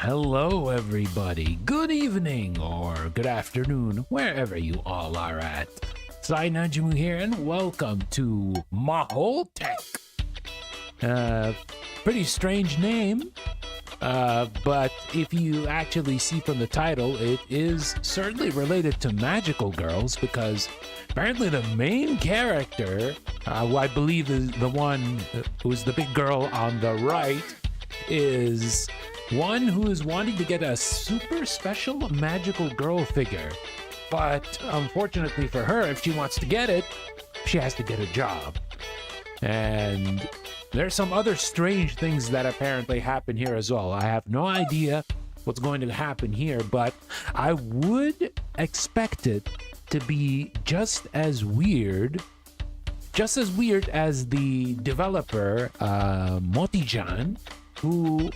Hello everybody. Good evening or good afternoon, wherever you all are at. It's Najumu here, and welcome to MAHOUTEQ. Pretty strange name, but if you actually see from the title, it is certainly related to magical girls, because apparently the main character, who I believe is the one who's the big girl on the right, is one who is wanting to get a super special magical girl figure. But unfortunately for her, if she wants to get it, she has to get a job. And there's some other strange things that apparently happen here as well. I have no idea what's going to happen here, but I would expect it to be just as weird as the developer, Motijan, who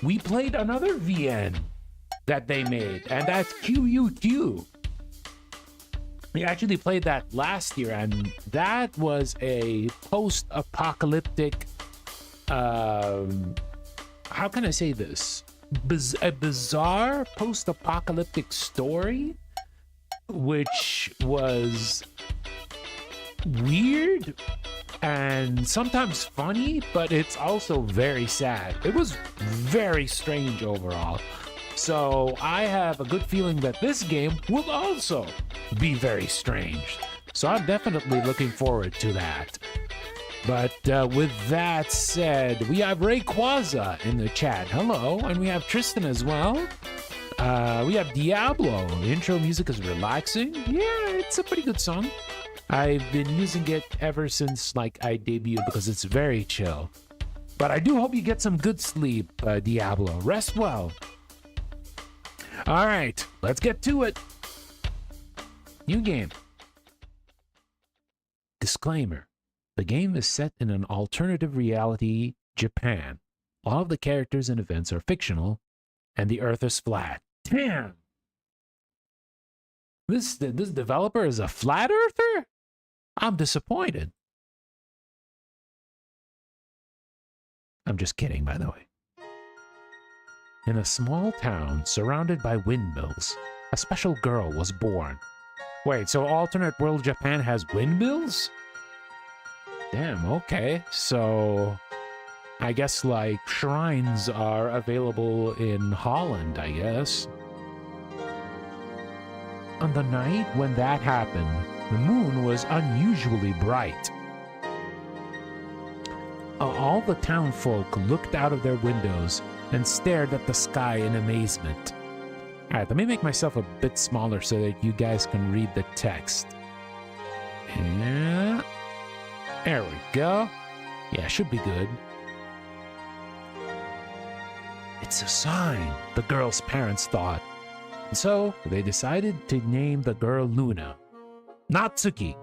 we played another VN that they made, and that's QUQ. We actually played that last year, and that was a post-apocalyptic, how can I say this? A bizarre post-apocalyptic story, which was weird and sometimes funny, but it's also very sad. It was very strange overall. So I have a good feeling that this game will also be very strange. So I'm definitely looking forward to that. But with that said, we have Rayquaza in the chat. Hello. And we have Tristan as well. We have Diablo. The intro music is relaxing. Yeah, it's a pretty good song. I've been using it ever since I debuted because it's very chill. But I do hope you get some good sleep, Diablo. Rest well. All right, let's get to it. New game. Disclaimer. The game is set in an alternative reality, Japan. All of the characters and events are fictional, and the Earth is flat. Damn! This developer is a flat earther? I'm disappointed. I'm just kidding, by the way. In a small town surrounded by windmills, a special girl was born. Wait, so alternate world Japan has windmills? Damn, okay. So I guess like shrines are available in Holland, I guess. On the night when that happened, the moon was unusually bright. All the townfolk looked out of their windows and stared at the sky in amazement. Alright, let me make myself a bit smaller so that you guys can read the text. Yeah. There we go. Yeah, should be good. It's a sign, the girl's parents thought. And so they decided to name the girl Luna. Not Tsuki.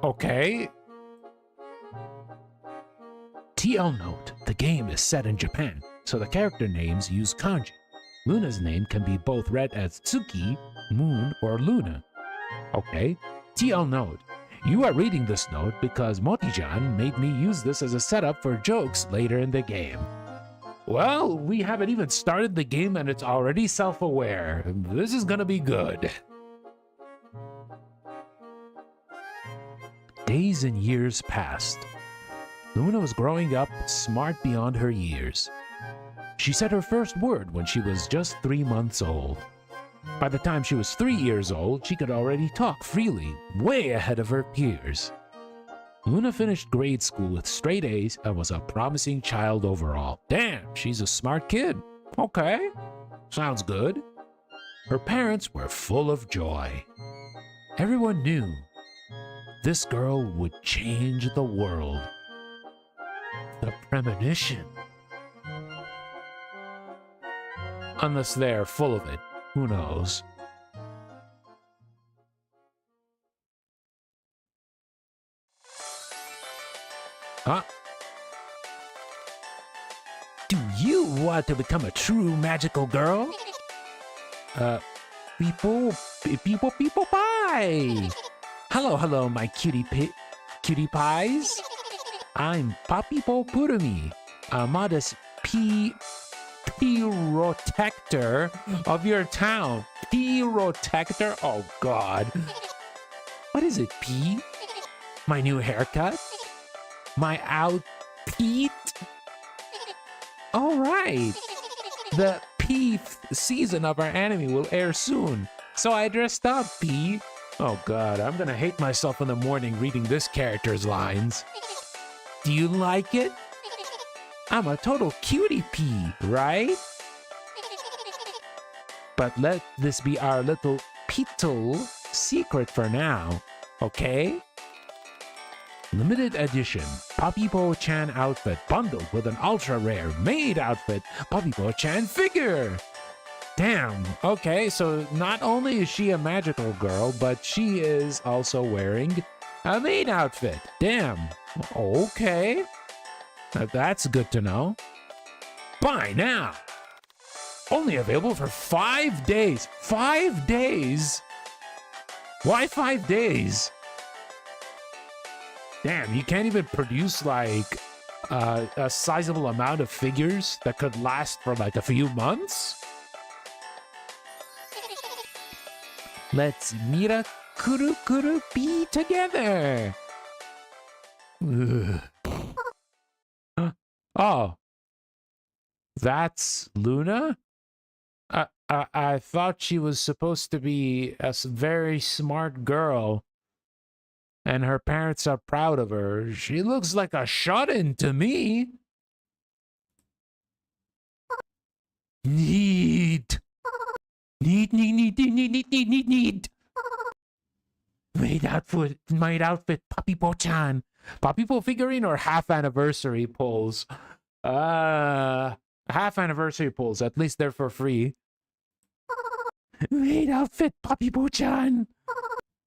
Okay. TL note, the game is set in Japan, so the character names use kanji. Luna's name can be both read as Tsuki, Moon, or Luna. Okay. TL note, you are reading this note because Motijan made me use this as a setup for jokes later in the game. Well, we haven't even started the game and it's already self-aware. This is gonna be good. Days and years passed. Luna was growing up, smart beyond her years. She said her first word when she was just 3 months old. By the time she was 3 years old, she could already talk freely, way ahead of her peers. Luna finished grade school with straight A's and was a promising child overall. Damn, she's a smart kid. Okay, sounds good. Her parents were full of joy. Everyone knew this girl would change the world. The premonition. Unless they're full of it, who knows? Huh? Do you want to become a true magical girl? People pie! Hello, my cutie pies. I'm Papipo Purumi, a modest P-Protector of your town. P-Protector? Oh, God. What is it, P? My new haircut? My outfit? All right. The P season of our anime will air soon, so I dressed up, P. Oh, God, I'm gonna hate myself in the morning reading this character's lines. Do you like it? I'm a total cutie pea, right? But let this be our little secret for now, okay? Limited edition Papipo-chan outfit bundled with an ultra-rare maid outfit Papipo-chan figure. Damn, okay, so not only is she a magical girl, but she is also wearing a maid outfit. Damn, okay. That's good to know. Buy now. Only available for 5 days. 5 days? Why 5 days? Damn, you can't even produce like a sizable amount of figures that could last for like a few months? Let's mira kuru kuru be together. Ugh. Oh, that's Luna? I thought she was supposed to be a very smart girl, and her parents are proud of her. She looks like a shut-in to me. Need. Maid outfit, Papipo-chan. Papipo figurine or half anniversary pulls? Half anniversary pulls. At least they're for free. Maid outfit, Papipo-chan.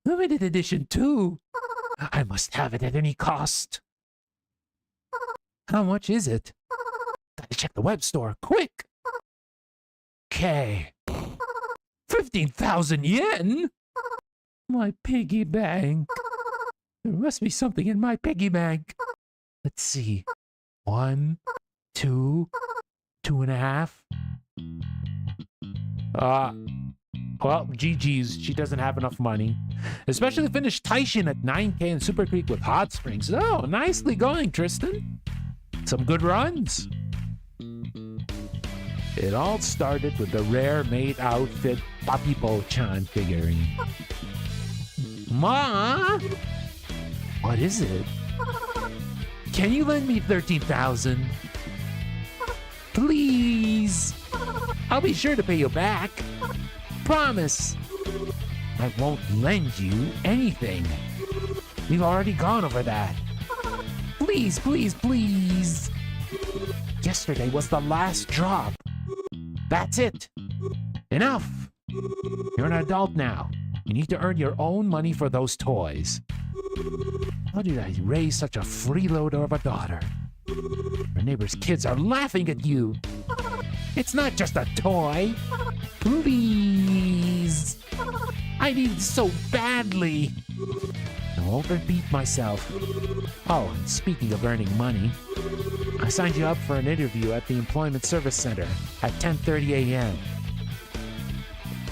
Limited edition too. I must have it at any cost. How much is it? Gotta check the web store, quick. Okay. 15,000 yen? My piggy bank. There must be something in my piggy bank. Let's see. 1, 2, 2.5. Well, GG's. She doesn't have enough money. Especially finished Taishin at 9K in Super Creek with Hot Springs. Oh, nicely going, Tristan. Some good runs. It all started with the rare maid outfit Papibo-chan figurine. Ma? What is it? Can you lend me 13,000? Please. I'll be sure to pay you back. Promise. I won't lend you anything. We've already gone over that. Please, please, please. Yesterday was the last drop. That's it. Enough. You're an adult now. You need to earn your own money for those toys. How did I raise such a freeloader of a daughter? Our neighbor's kids are laughing at you. It's not just a toy. Please. I need it so badly. I won't repeat myself. Oh, and speaking of earning money, I signed you up for an interview at the Employment Service Center at 10:30 a.m.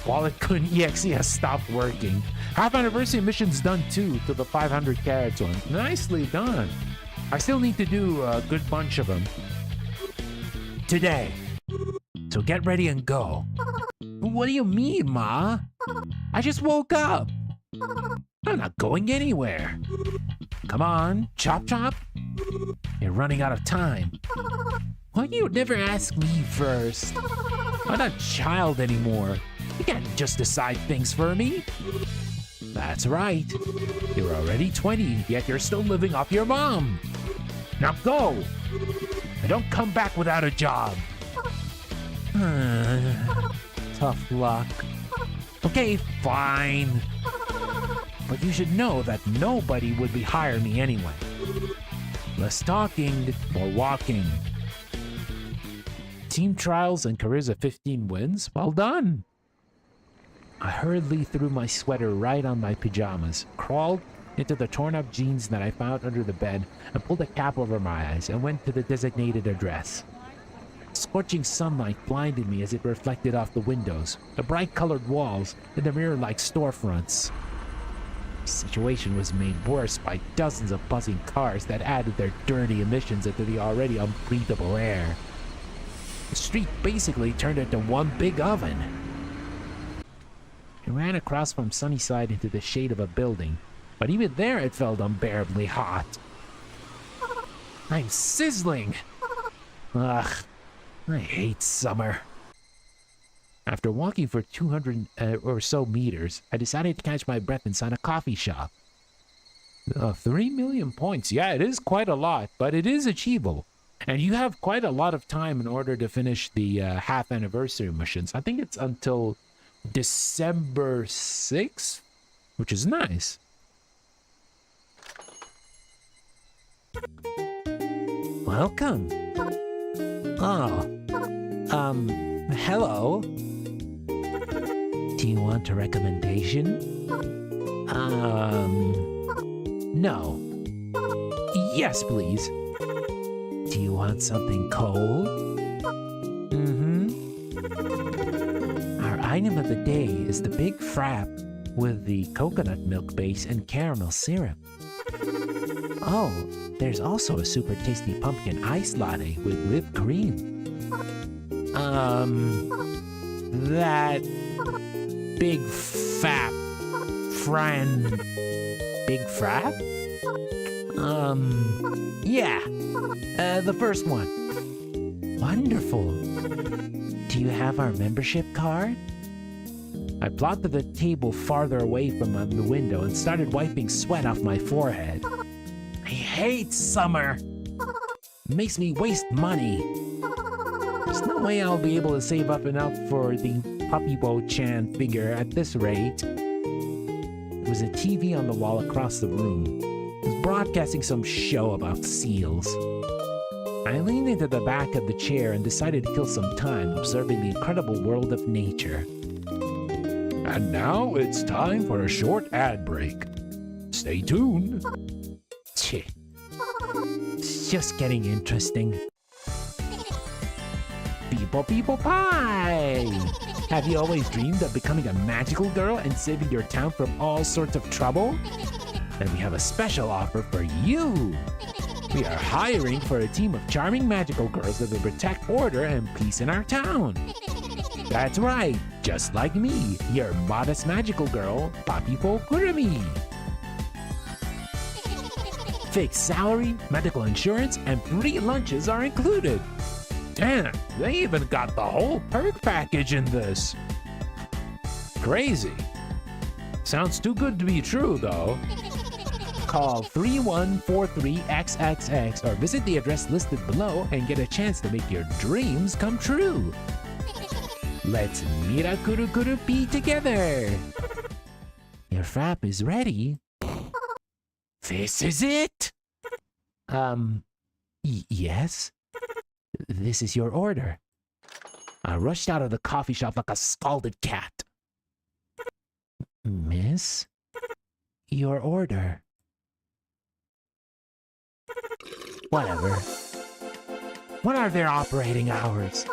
Wallet.exe has stopped working. Half anniversary mission's done too, to the 500 carats one. Nicely done. I still need to do a good bunch of them today. So get ready and go. What do you mean, Ma? I just woke up. I'm not going anywhere. Come on, chop chop. You're running out of time. Why do you never ask me first? I'm not a child anymore. You can't just decide things for me. That's right. You're already 20, yet you're still living off your mom. Now go. And don't come back without a job. Tough luck. Okay, fine. But you should know that nobody would be hiring me anyway. Less talking, more walking. Team trials and careers of 15 wins? Well done. I hurriedly threw my sweater right on my pajamas, crawled into the torn-up jeans that I found under the bed, and pulled a cap over my eyes and went to the designated address. Scorching sunlight blinded me as it reflected off the windows, the bright-colored walls, and the mirror-like storefronts. The situation was made worse by dozens of buzzing cars that added their dirty emissions into the already unbreathable air. The street basically turned into one big oven. I ran across from Sunnyside into the shade of a building, but even there it felt unbearably hot. I'm sizzling! Ugh, I hate summer. After walking for 200 or so meters, I decided to catch my breath inside a coffee shop. 3 million points. Yeah, it is quite a lot, but it is achievable. And you have quite a lot of time in order to finish the half anniversary missions. I think it's until December 6th, which is nice. Welcome. Oh, hello. Do you want a recommendation? No. Yes, please. Do you want something cold? Our item of the day is the big frap with the coconut milk base and caramel syrup. Oh, there's also a super tasty pumpkin ice latte with whipped cream. That big fat friend. Big frap? Yeah. The first one. Wonderful. Do you have our membership card? I plodded the table farther away from the window and started wiping sweat off my forehead. I hate summer. It makes me waste money. There's no way I'll be able to save up enough for the Papibo-chan figure at this rate. There was a TV on the wall across the room. It was broadcasting some show about seals. I leaned into the back of the chair and decided to kill some time observing the incredible world of nature. And now it's time for a short ad break. Stay tuned. It's just getting interesting. People pie! Have you always dreamed of becoming a magical girl and saving your town from all sorts of trouble? Then we have a special offer for you! We are hiring for a team of charming magical girls that will protect order and peace in our town. That's right, just like me, your modest magical girl, Papipo Kurumi. Fixed salary, medical insurance, and free lunches are included. Damn, they even got the whole perk package in this. Crazy. Sounds too good to be true, though. Call 3143XXX or visit the address listed below and get a chance to make your dreams come true. Let's Mirakuru-kuru-pi together. Your frap is ready. This is it? Yes? This is your order. I rushed out of the coffee shop like a scalded cat. Miss? Your order. Whatever. What are their operating hours?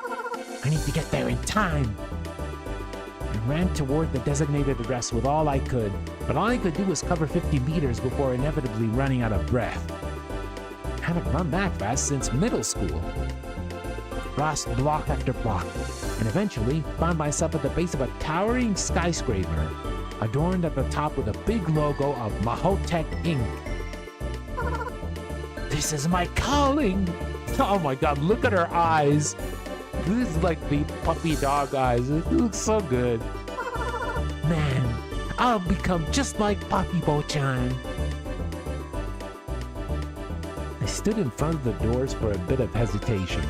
I need to get there in time. I ran toward the designated address with all I could, but all I could do was cover 50 meters before inevitably running out of breath. I haven't run that fast since middle school. Crossed block after block, and eventually found myself at the base of a towering skyscraper, adorned at the top with a big logo of MAHOUTEQ Inc. This is my calling! Oh my god, look at her eyes! This is like the puppy dog eyes. It looks so good. Man, I'll become just like Papibo-chan. I stood in front of the doors for a bit of hesitation,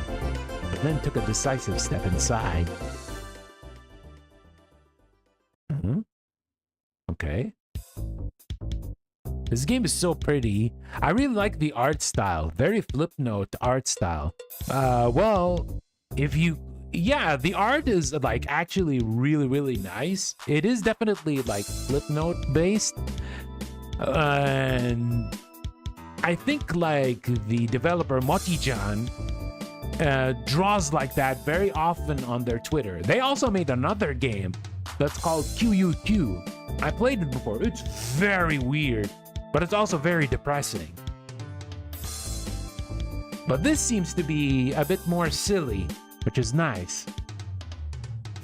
but then took a decisive step inside. Okay. This game is so pretty. I really like the art style. Very flip note art style. Well, the art is like actually really nice. It is definitely like flip note based. And I think like the developer Moti-chan draws like that very often on their Twitter. They also made another game that's called QUQ. I played it before. It's very weird, but it's also very depressing. But this seems to be a bit more silly, which is nice.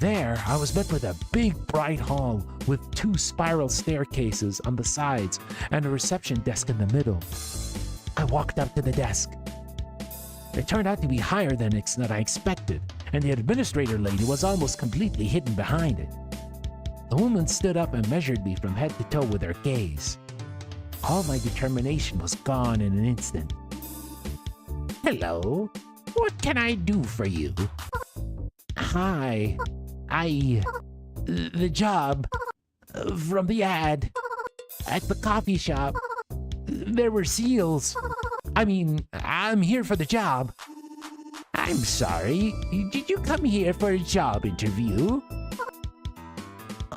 There, I was met with a big bright hall with 2 spiral staircases on the sides and a reception desk in the middle. I walked up to the desk. It turned out to be higher than I expected, and the administrator lady was almost completely hidden behind it. The woman stood up and measured me from head to toe with her gaze. All my determination was gone in an instant. Hello, what can I do for you? Hi, the job from the ad at the coffee shop. There were seals. I mean, I'm here for the job. I'm sorry, did you come here for a job interview?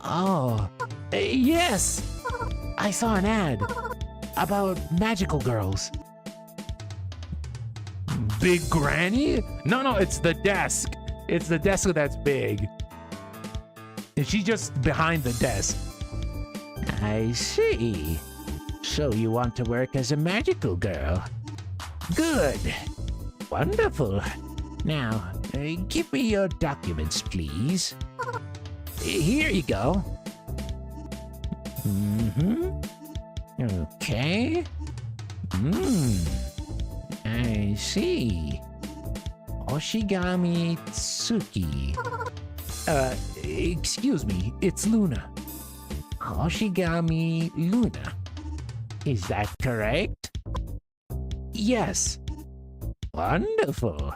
Oh, yes. I saw an ad about magical girls. Big Granny? No, it's the desk. It's the desk that's big. She's just behind the desk. I see. So you want to work as a magical girl? Good. Wonderful. Now, give me your documents, please. Here you go. Okay. I see. Oshigami Tsuki. Excuse me, it's Luna. Oshigami Luna. Is that correct? Yes. Wonderful.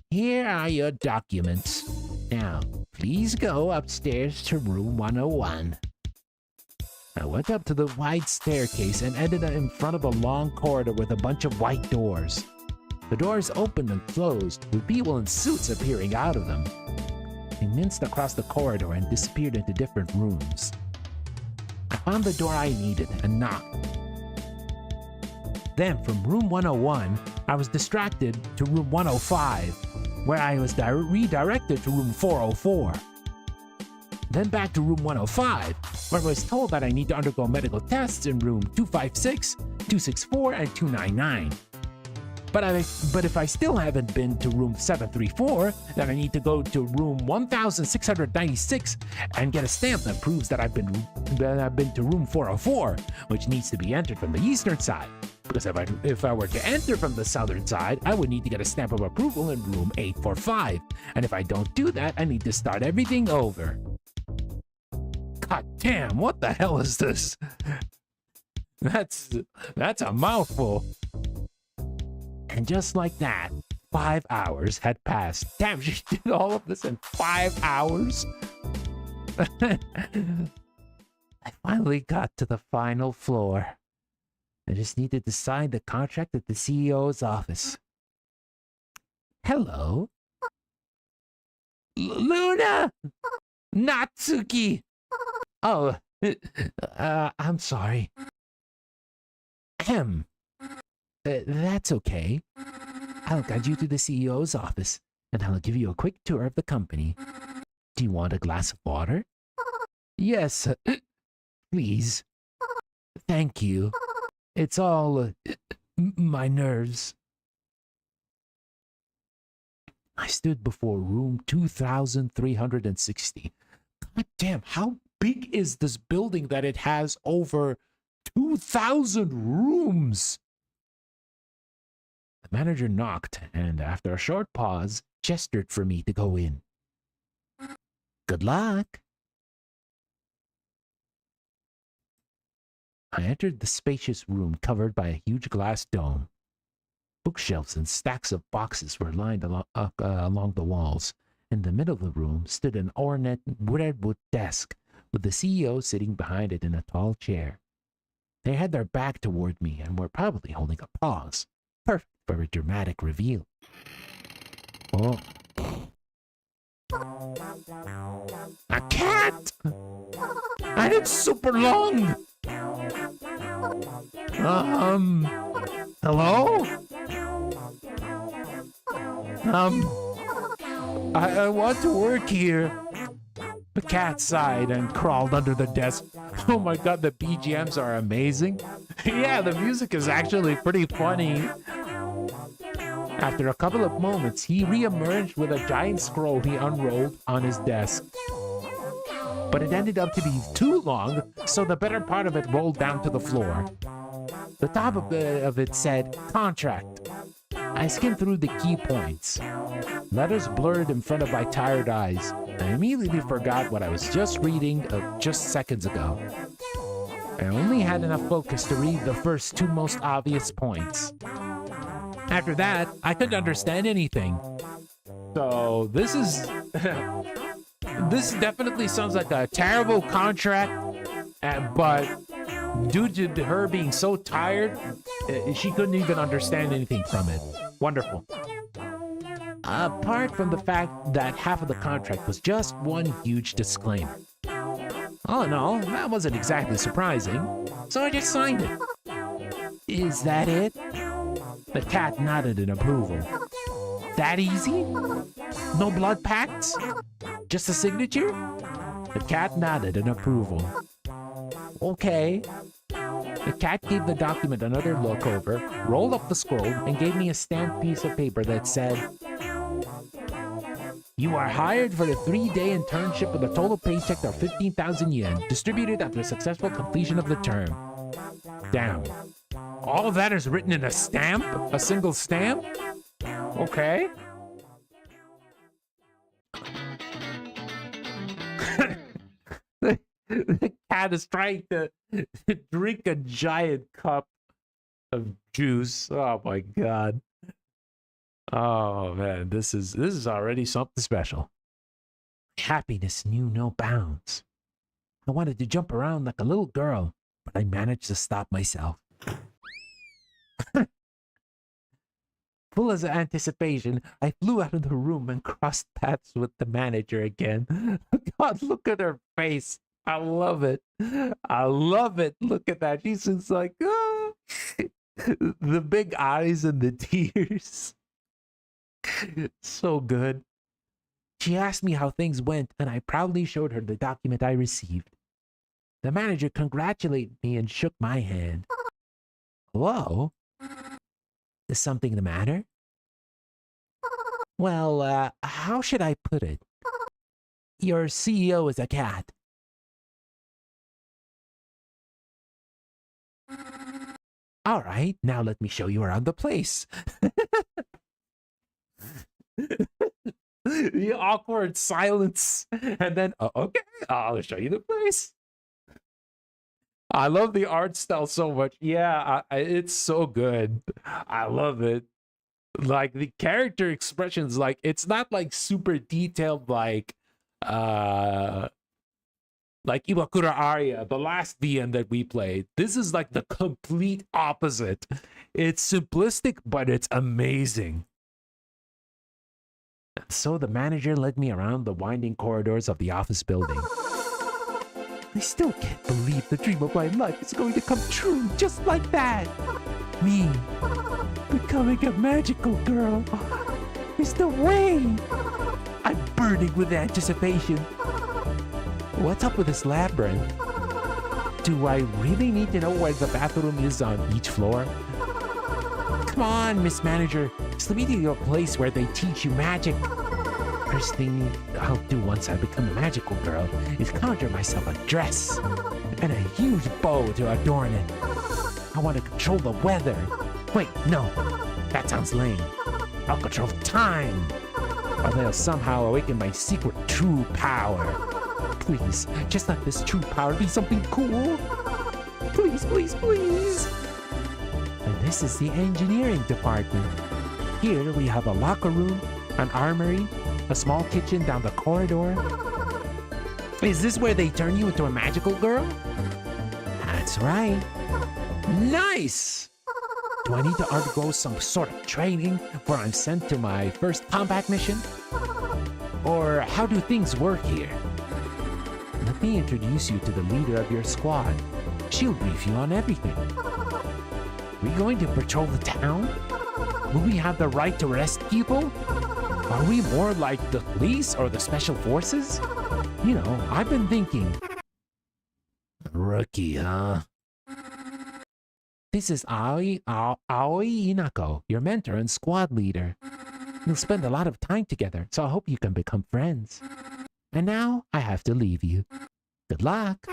Here are your documents. Now, please go upstairs to room 101. I went up to the wide staircase and ended up in front of a long corridor with a bunch of white doors. The doors opened and closed, with people in suits appearing out of them. They minced across the corridor and disappeared into different rooms. I found the door I needed and knocked. Then, from room 101, I was distracted to room 105. where I was redirected to room 404. Then back to room 105, where I was told that I need to undergo medical tests in room 256, 264, and 299. But if I still haven't been to room 734, then I need to go to room 1696 and get a stamp that proves that I've been to room 404, which needs to be entered from the eastern side. Because if I were to enter from the southern side, I would need to get a stamp of approval in room 845. And if I don't do that, I need to start everything over. God damn, what the hell is this? That's a mouthful. And just like that, 5 hours had passed. Damn, she did all of this in 5 hours? I finally got to the final floor. I just needed to sign the contract at the CEO's office. Hello? Luna! Natsuki! Oh, I'm sorry. That's okay. I'll guide you to the CEO's office, and I'll give you a quick tour of the company. Do you want a glass of water? Yes, please. Thank you. It's all my nerves. I stood before room 2360. God damn, how big is this building that it has over 2,000 rooms? The manager knocked, and after a short pause, gestured for me to go in. Good luck. I entered the spacious room covered by a huge glass dome. Bookshelves and stacks of boxes were lined along the walls. In the middle of the room stood an ornate redwood desk, with the CEO sitting behind it in a tall chair. They had their back toward me and were probably holding a pause, perfect for a dramatic reveal. Oh. A cat! And it's super long! Hello? I want to work here. The cat sighed and crawled under the desk. Oh my god, the BGMs are amazing. Yeah, the music is actually pretty funny. After a couple of moments, he re-emerged with a giant scroll he unrolled on his desk. But it ended up to be too long, so the better part of it rolled down to the floor. The top of it said, contract. I skimmed through the key points. Letters blurred in front of my tired eyes. I immediately forgot what I was just reading just seconds ago. I only had enough focus to read the first two most obvious points. After that, I couldn't understand anything. So this is... this definitely sounds like a terrible contract, but due to her being so tired, she couldn't even understand anything from it. Wonderful. Apart from the fact that half of the contract was just one huge disclaimer. All in all, that wasn't exactly surprising, so I just signed it. Is that it? The cat nodded in approval. That easy? No blood pacts? Just a signature? The cat nodded in approval. Okay. The cat gave the document another look over, rolled up the scroll, and gave me a stamped piece of paper that said, "You are hired for a 3-day internship with a total paycheck of 15,000 yen, distributed after successful completion of the term." Damn. All of that is written in a stamp? A single stamp? Okay. The cat is trying to drink a giant cup of juice. Oh my god. Oh man, this is already something special. Happiness knew no bounds. I wanted to jump around like a little girl, but I managed to stop myself. Full of anticipation, I flew out of the room and crossed paths with the manager again. God, look at her face. I love it. I love it. Look at that. She's just like, ah. The big eyes and the tears. So good. She asked me how things went, and I proudly showed her the document I received. The manager congratulated me and shook my hand. Hello? Is something the matter? Well, how should I put it? Your CEO is a cat. All right, now let me show you around the place. The awkward silence, and then, okay, I'll show you the place. I love the art style so much. Yeah, it's so good. I love it. Like the character expressions, like it's not like super detailed like Iwakura Arya, the last VN that we played. This is like the complete opposite. It's simplistic, but it's amazing. So the manager led me around the winding corridors of the office building. I still can't believe the dream of my life is going to come true just like that. Me, becoming a magical girl. There's no way. I'm burning with anticipation. What's up with this labyrinth? Do I really need to know where the bathroom is on each floor? Come on, Miss Manager. Just let me to your place where they teach you magic. First thing I'll do once I become a magical girl is conjure myself a dress and a huge bow to adorn it. I want to control the weather. Wait, no, that sounds lame. I'll control time, or they'll somehow awaken my secret true power. Please, just let this true power be something cool. Please, please, please. And this is the engineering department. Here we have a locker room, an armory, a small kitchen down the corridor. Is this where they turn you into a magical girl? That's right. Nice! Do I need to undergo some sort of training before I'm sent to my first combat mission? Or how do things work here? Let me introduce you to the leader of your squad. She'll brief you on everything. Are we going to patrol the town? Will we have the right to arrest people? Are we more like the police or the special forces? You know, I've been thinking. Rookie, huh? This is Aoi Inako, your mentor and squad leader. We'll spend a lot of time together, so I hope you can become friends. And now, I have to leave you. Good luck.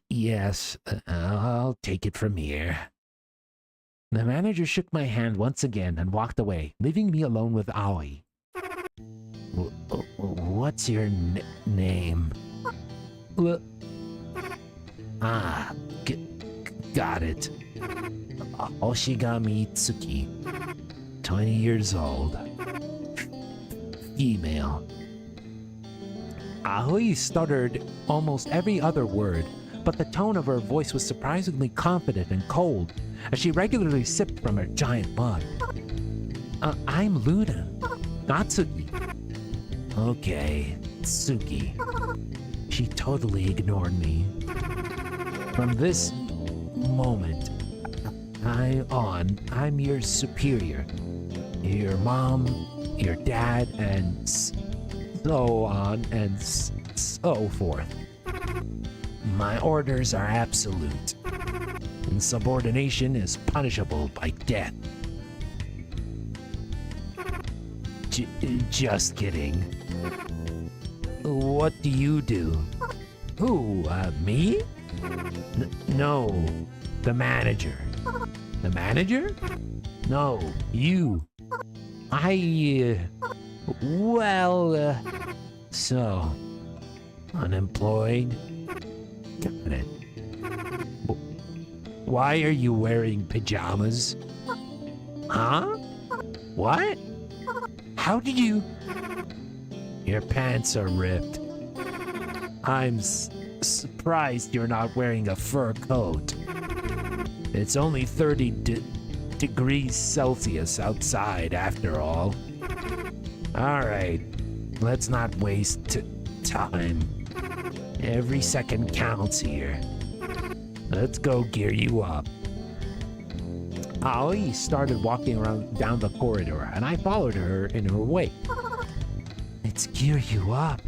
Yes, I'll take it from here. The manager shook my hand once again and walked away, leaving me alone with Aoi. What's your name? Got it. Oshigami Tsuki. 20 years old. Female. Aoi stuttered almost every other word, but the tone of her voice was surprisingly confident and cold, as she regularly sipped from her giant mug. I'm Luna, not Tsuki. Okay, Tsuki. She totally ignored me. From this moment I'm your superior. Your mom, your dad, and so on and so forth. My orders are absolute. Insubordination is punishable by death. Just kidding. What do you do? Who, me? No, the manager. The manager? No, you. So, unemployed? Got it. Why are you wearing pajamas? Huh? What? How did you? Your pants are ripped. I'm surprised you're not wearing a fur coat. It's only 30 degrees Celsius outside after all. Alright, let's not waste time. Every second counts here. Let's go gear you up. Aoi started walking around down the corridor, and I followed her in her wake. Let's gear you up.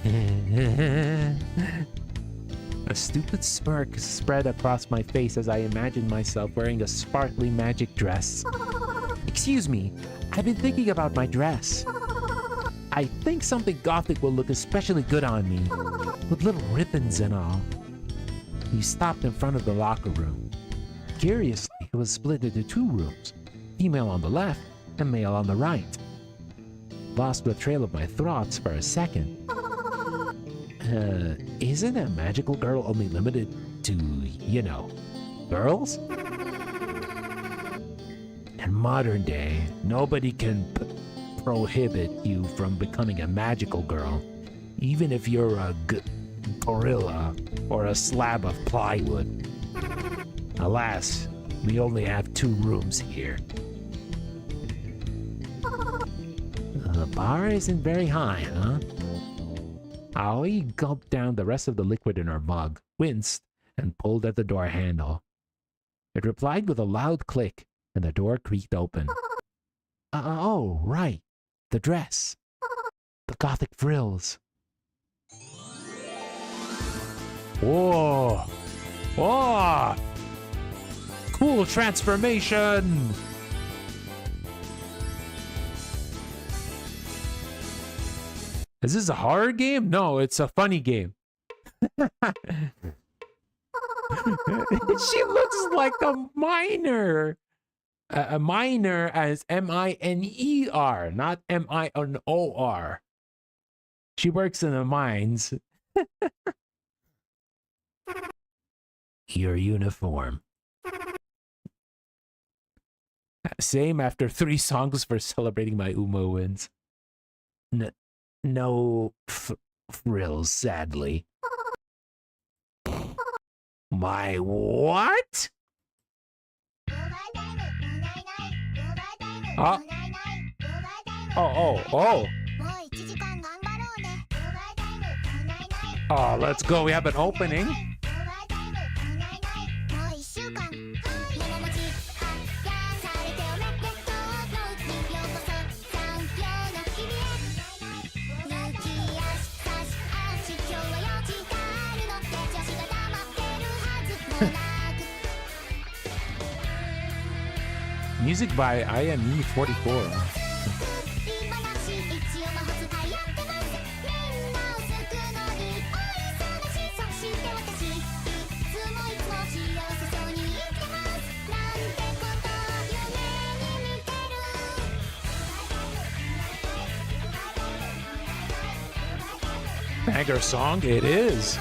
A stupid smirk spread across my face as I imagined myself wearing a sparkly magic dress. Excuse me, I've been thinking about my dress. I think something gothic will look especially good on me, with little ribbons and all. We stopped in front of the locker room. Curiously, it was split into 2 rooms, female on the left and male on the right. Lost the trail of my thoughts for a second. Isn't a magical girl only limited to, you know, girls? In modern day, nobody can prohibit you from becoming a magical girl, even if you're a gorilla or a slab of plywood. Alas, we only have 2 rooms here. The bar isn't very high, huh? Aoi gulped down the rest of the liquid in her mug, winced, and pulled at the door handle. It replied with a loud click, and the door creaked open. Oh, right. The dress. The gothic frills. Whoa! Whoa! Cool transformation! Is this a horror game? No, it's a funny game. She looks like a miner. A miner as M-I-N-E-R, not M-I-N-O-R. She works in the mines. Your uniform. Same after 3 songs for celebrating my Umo wins. No frills, sadly. My what? Oh. Oh, let's go. We have an opening. Music by IME44. Banger song it is.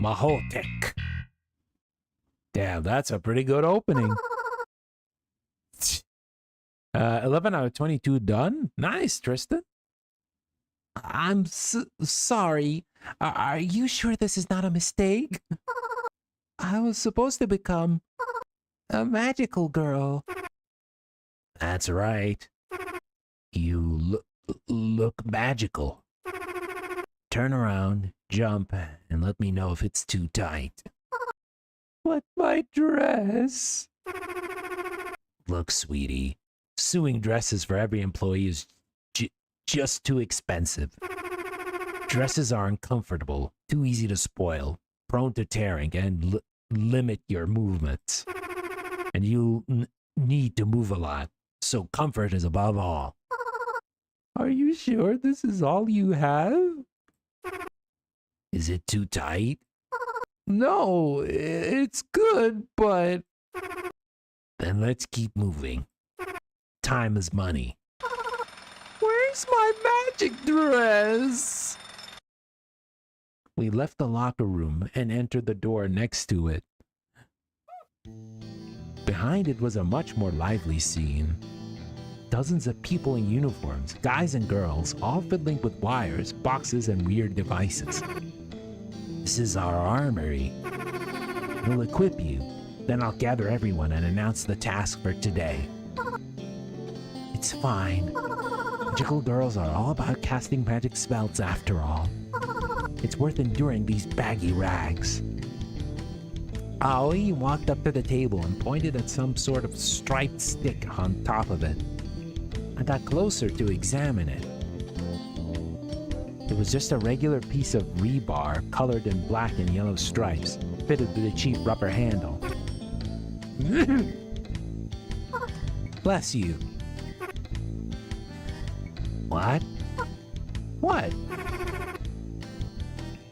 MAHOUTEQ. Damn, that's a pretty good opening. 11 out of 22 done. Nice, Tristan. I'm sorry. Are you sure this is not a mistake? I was supposed to become a magical girl. That's right. You look magical. Turn around, jump, and let me know if it's too tight. But my dress. Look, sweetie, suing dresses for every employee is just too expensive. Dresses are uncomfortable, too easy to spoil, prone to tearing, and limit your movements. And you need to move a lot, so comfort is above all. Are you sure this is all you have? Is it too tight? No, it's good, but... Then let's keep moving. Time is money. Where's my magic dress? We left the locker room and entered the door next to it. Behind it was a much more lively scene. Dozens of people in uniforms, guys and girls, all fiddling with wires, boxes, and weird devices. This is our armory. We'll equip you, then I'll gather everyone and announce the task for today. It's fine. Magical girls are all about casting magic spells after all. It's worth enduring these baggy rags. Aoi walked up to the table and pointed at some sort of striped stick on top of it. I got closer to examine it. It was just a regular piece of rebar colored in black and yellow stripes, fitted with a cheap rubber handle. Bless you. What? What?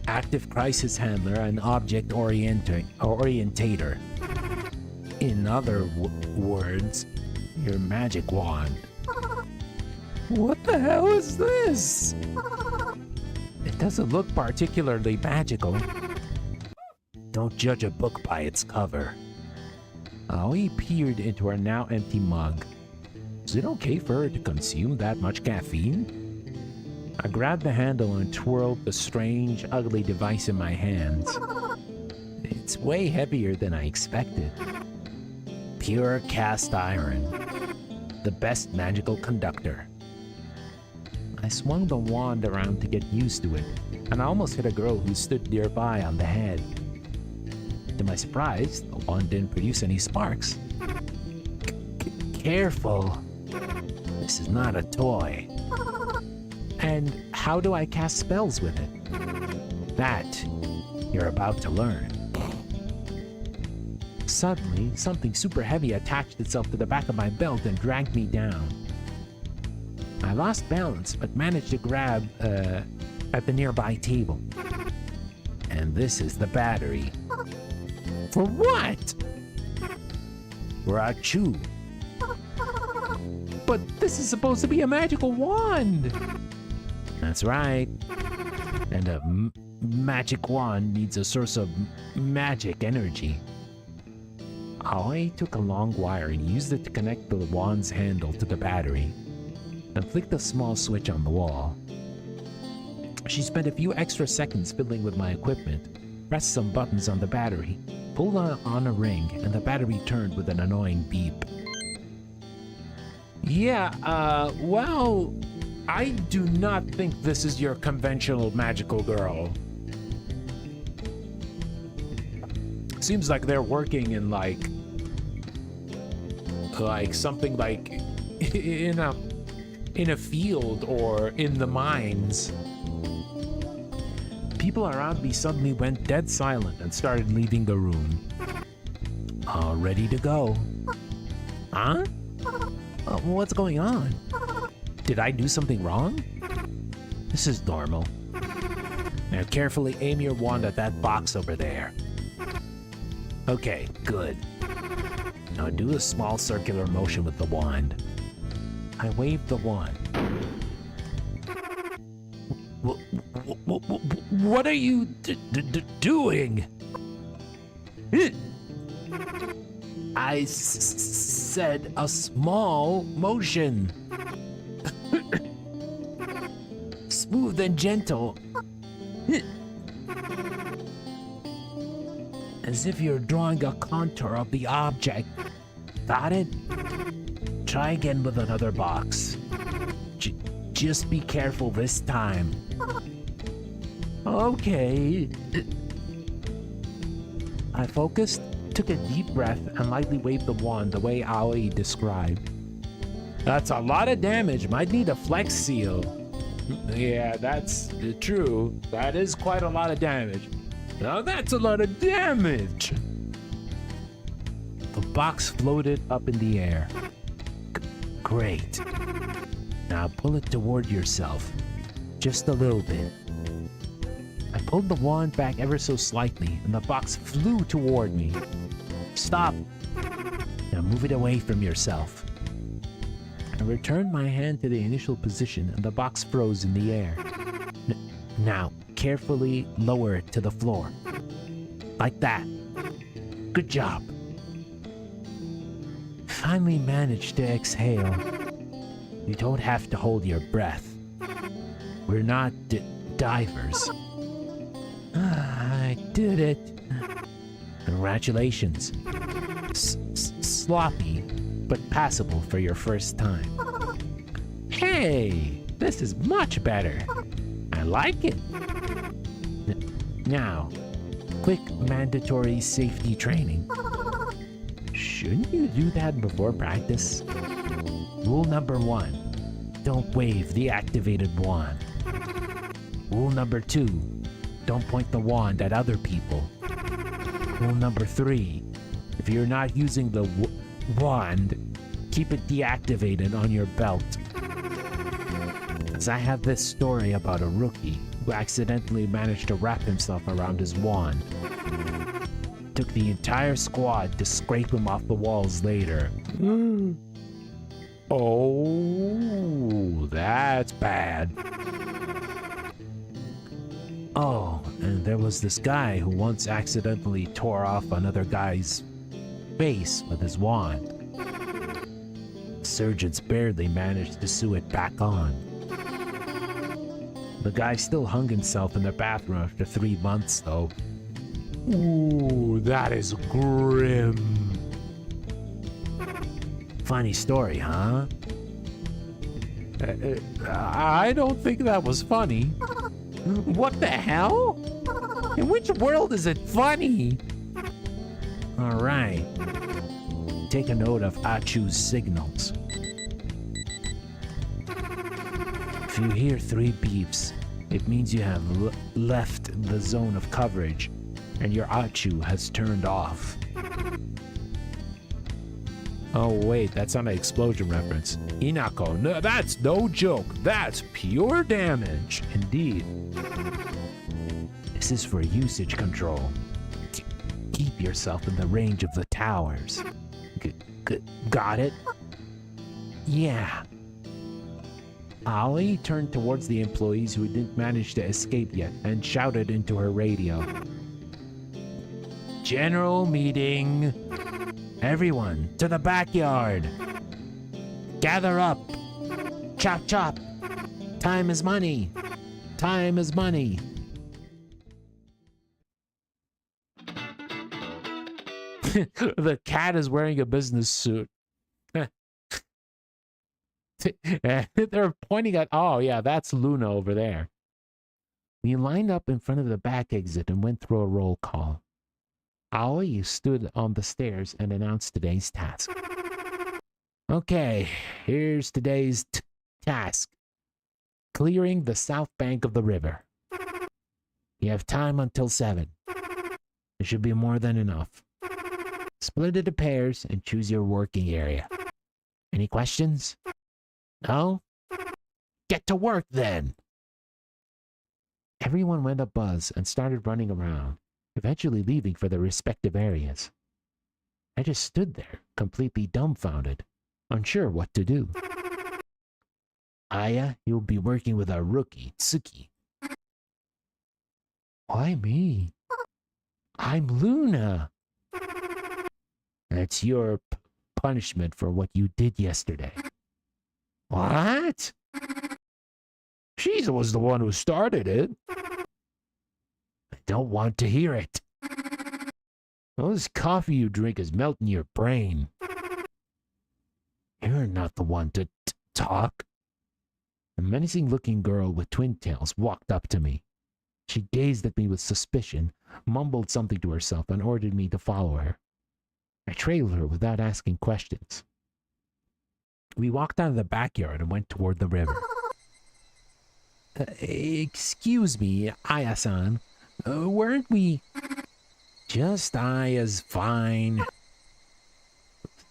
Active crisis handler and object orientator. In other words, your magic wand. What the hell is this? It doesn't look particularly magical. Don't judge a book by its cover. Aoi peered into her now empty mug. Is it okay for her to consume that much caffeine? I grabbed the handle and twirled the strange, ugly device in my hands. It's way heavier than I expected. Pure cast iron. The best magical conductor. I swung the wand around to get used to it, and I almost hit a girl who stood nearby on the head. To my surprise, the wand didn't produce any sparks. Careful. This is not a toy. And how do I cast spells with it? That you're about to learn. Suddenly, something super heavy attached itself to the back of my belt and dragged me down. I lost balance, but managed to grab at the nearby table. And this is the battery. For what? For a chew. But this is supposed to be a magical wand. That's right. And a magic wand needs a source of magic energy. Aoi took a long wire and used it to connect the wand's handle to the battery, and flicked a small switch on the wall. She spent a few extra seconds fiddling with my equipment, pressed some buttons on the battery, pulled on a ring, and the battery turned with an annoying beep. Yeah, well, I do not think this is your conventional magical girl. Seems like they're working in like something like in a field or in the mines. People around me suddenly went dead silent and started leaving the room. All ready to go. Huh? What's going on? Did I do something wrong? This is normal. Now carefully aim your wand at that box over there. Okay, good. Now do a small circular motion with the wand. I waved the wand. What are you doing? I said a small motion. Smooth and gentle. As if you're drawing a contour of the object. Got it? Try again with another box. Just be careful this time. Okay. I focused, took a deep breath, and lightly waved the wand the way Aoi described. That's a lot of damage. Might need a flex seal. Yeah, that's true. That is quite a lot of damage. Now that's a lot of damage. The box floated up in the air. Great. Now pull it toward yourself. Just a little bit. I pulled the wand back ever so slightly, and the box flew toward me. Stop. Now move it away from yourself. I returned my hand to the initial position, and the box froze in the air. Now, carefully lower it to the floor. Like that. Good job. Finally managed to exhale. You don't have to hold your breath. We're not divers. I did it. Congratulations. Sloppy, but passable for your first time. Hey, this is much better. I like it. Now, quick mandatory safety training. Shouldn't you do that before practice? Rule number 1, don't wave the activated wand. Rule number 2, don't point the wand at other people. Rule number 3, if you're not using the wand, keep it deactivated on your belt. As I have this story about a rookie who accidentally managed to wrap himself around his wand. Took the entire squad to scrape him off the walls later. Oh, that's bad. Oh, and there was this guy who once accidentally tore off another guy's face with his wand. Surgeons barely managed to sew it back on. The guy still hung himself in the bathroom after 3 months, though. Ooh, that is grim. Funny story, huh? I don't think that was funny. What the hell? In which world is it funny? Alright. Take a note of Achu's signals. If you hear 3 beeps, it means you have left the zone of coverage and your Achu has turned off. Oh wait, that's not an explosion reference. Inako, no, that's no joke. That's pure damage. Indeed. This is for usage control. Keep yourself in the range of the towers. Got it? Yeah. Ollie turned towards the employees who didn't manage to escape yet and shouted into her radio. General meeting. Everyone, to the backyard. Gather up. Chop chop. Time is money. Time is money. The cat is wearing a business suit. They're pointing at, oh yeah, that's Luna over there. We lined up in front of the back exit and went through a roll call. Aoi stood on the stairs and announced today's task. Okay, here's today's task. Clearing the south bank of the river. You have time until 7. It should be more than enough. Split into pairs and choose your working area. Any questions? No? Get to work then! Everyone went abuzz and started running around, eventually leaving for their respective areas. I just stood there, completely dumbfounded, unsure what to do. Aya, you'll be working with our rookie, Tsuki. Why me? I'm Luna. That's your punishment for what you did yesterday. What? She was the one who started it. I don't want to hear it. All this coffee you drink is melting your brain. You're not the one to talk. A menacing-looking girl with twin tails walked up to me. She gazed at me with suspicion, mumbled something to herself, and ordered me to follow her. I trailed her without asking questions. We walked out of the backyard and went toward the river. Excuse me, Aya-san. Weren't we... Just Aya's fine.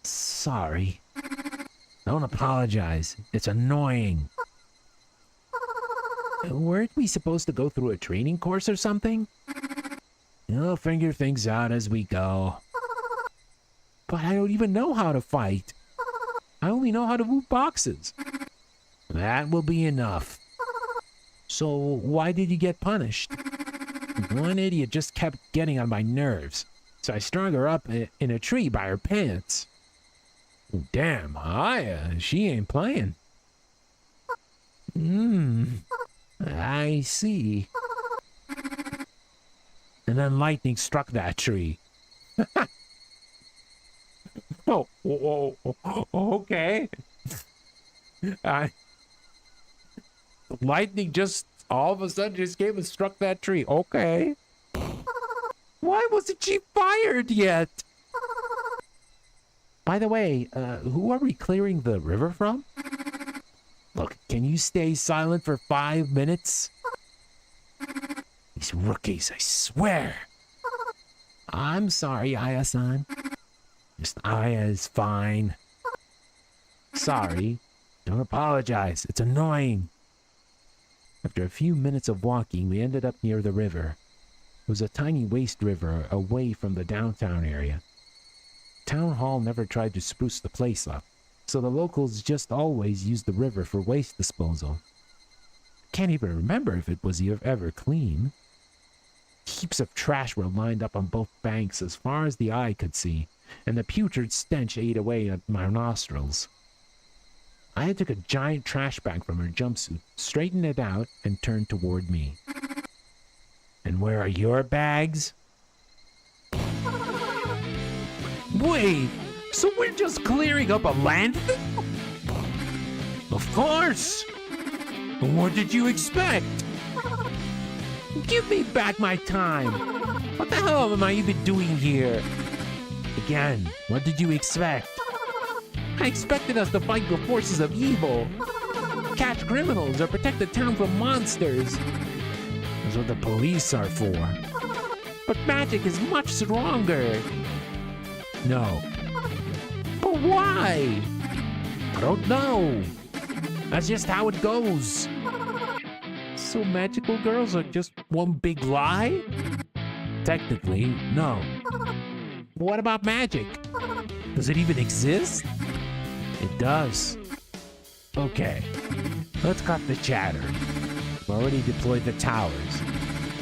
Sorry. Don't apologize. It's annoying. Weren't we supposed to go through a training course or something? We'll figure things out as we go. But I don't even know how to fight. I only know how to move boxes. That will be enough. So why did you get punished? One idiot just kept getting on my nerves, so I strung her up in a tree by her pants. Damn, Aya, she ain't playing. I see. And then lightning struck that tree. Oh, okay. lightning just all of a sudden just came and struck that tree. Okay. Why wasn't she fired yet? By the way, who are we clearing the river from? Look, can you stay silent for 5 minutes? These rookies, I swear. I'm sorry, Aya-san. Just Aya is fine. Sorry. Don't apologize. It's annoying. After a few minutes of walking, we ended up near the river. It was a tiny waste river away from the downtown area. Town Hall never tried to spruce the place up, so the locals just always used the river for waste disposal. Can't even remember if it was ever clean. Heaps of trash were lined up on both banks as far as the eye could see, and the putrid stench ate away at my nostrils. Aya took a giant trash bag from her jumpsuit, straightened it out, and turned toward me. And where are your bags? Wait, so we're just clearing up a landfill? Of course! What did you expect? Give me back my time! What the hell am I even doing here? Again, what did you expect? I expected us to fight the forces of evil, catch criminals, or protect the town from monsters. That's what the police are for. But magic is much stronger. No. But why? I don't know. That's just how it goes. So magical girls are just one big lie? Technically, no. What about magic? Does it even exist? It does. Okay, let's cut the chatter. We've already deployed the towers,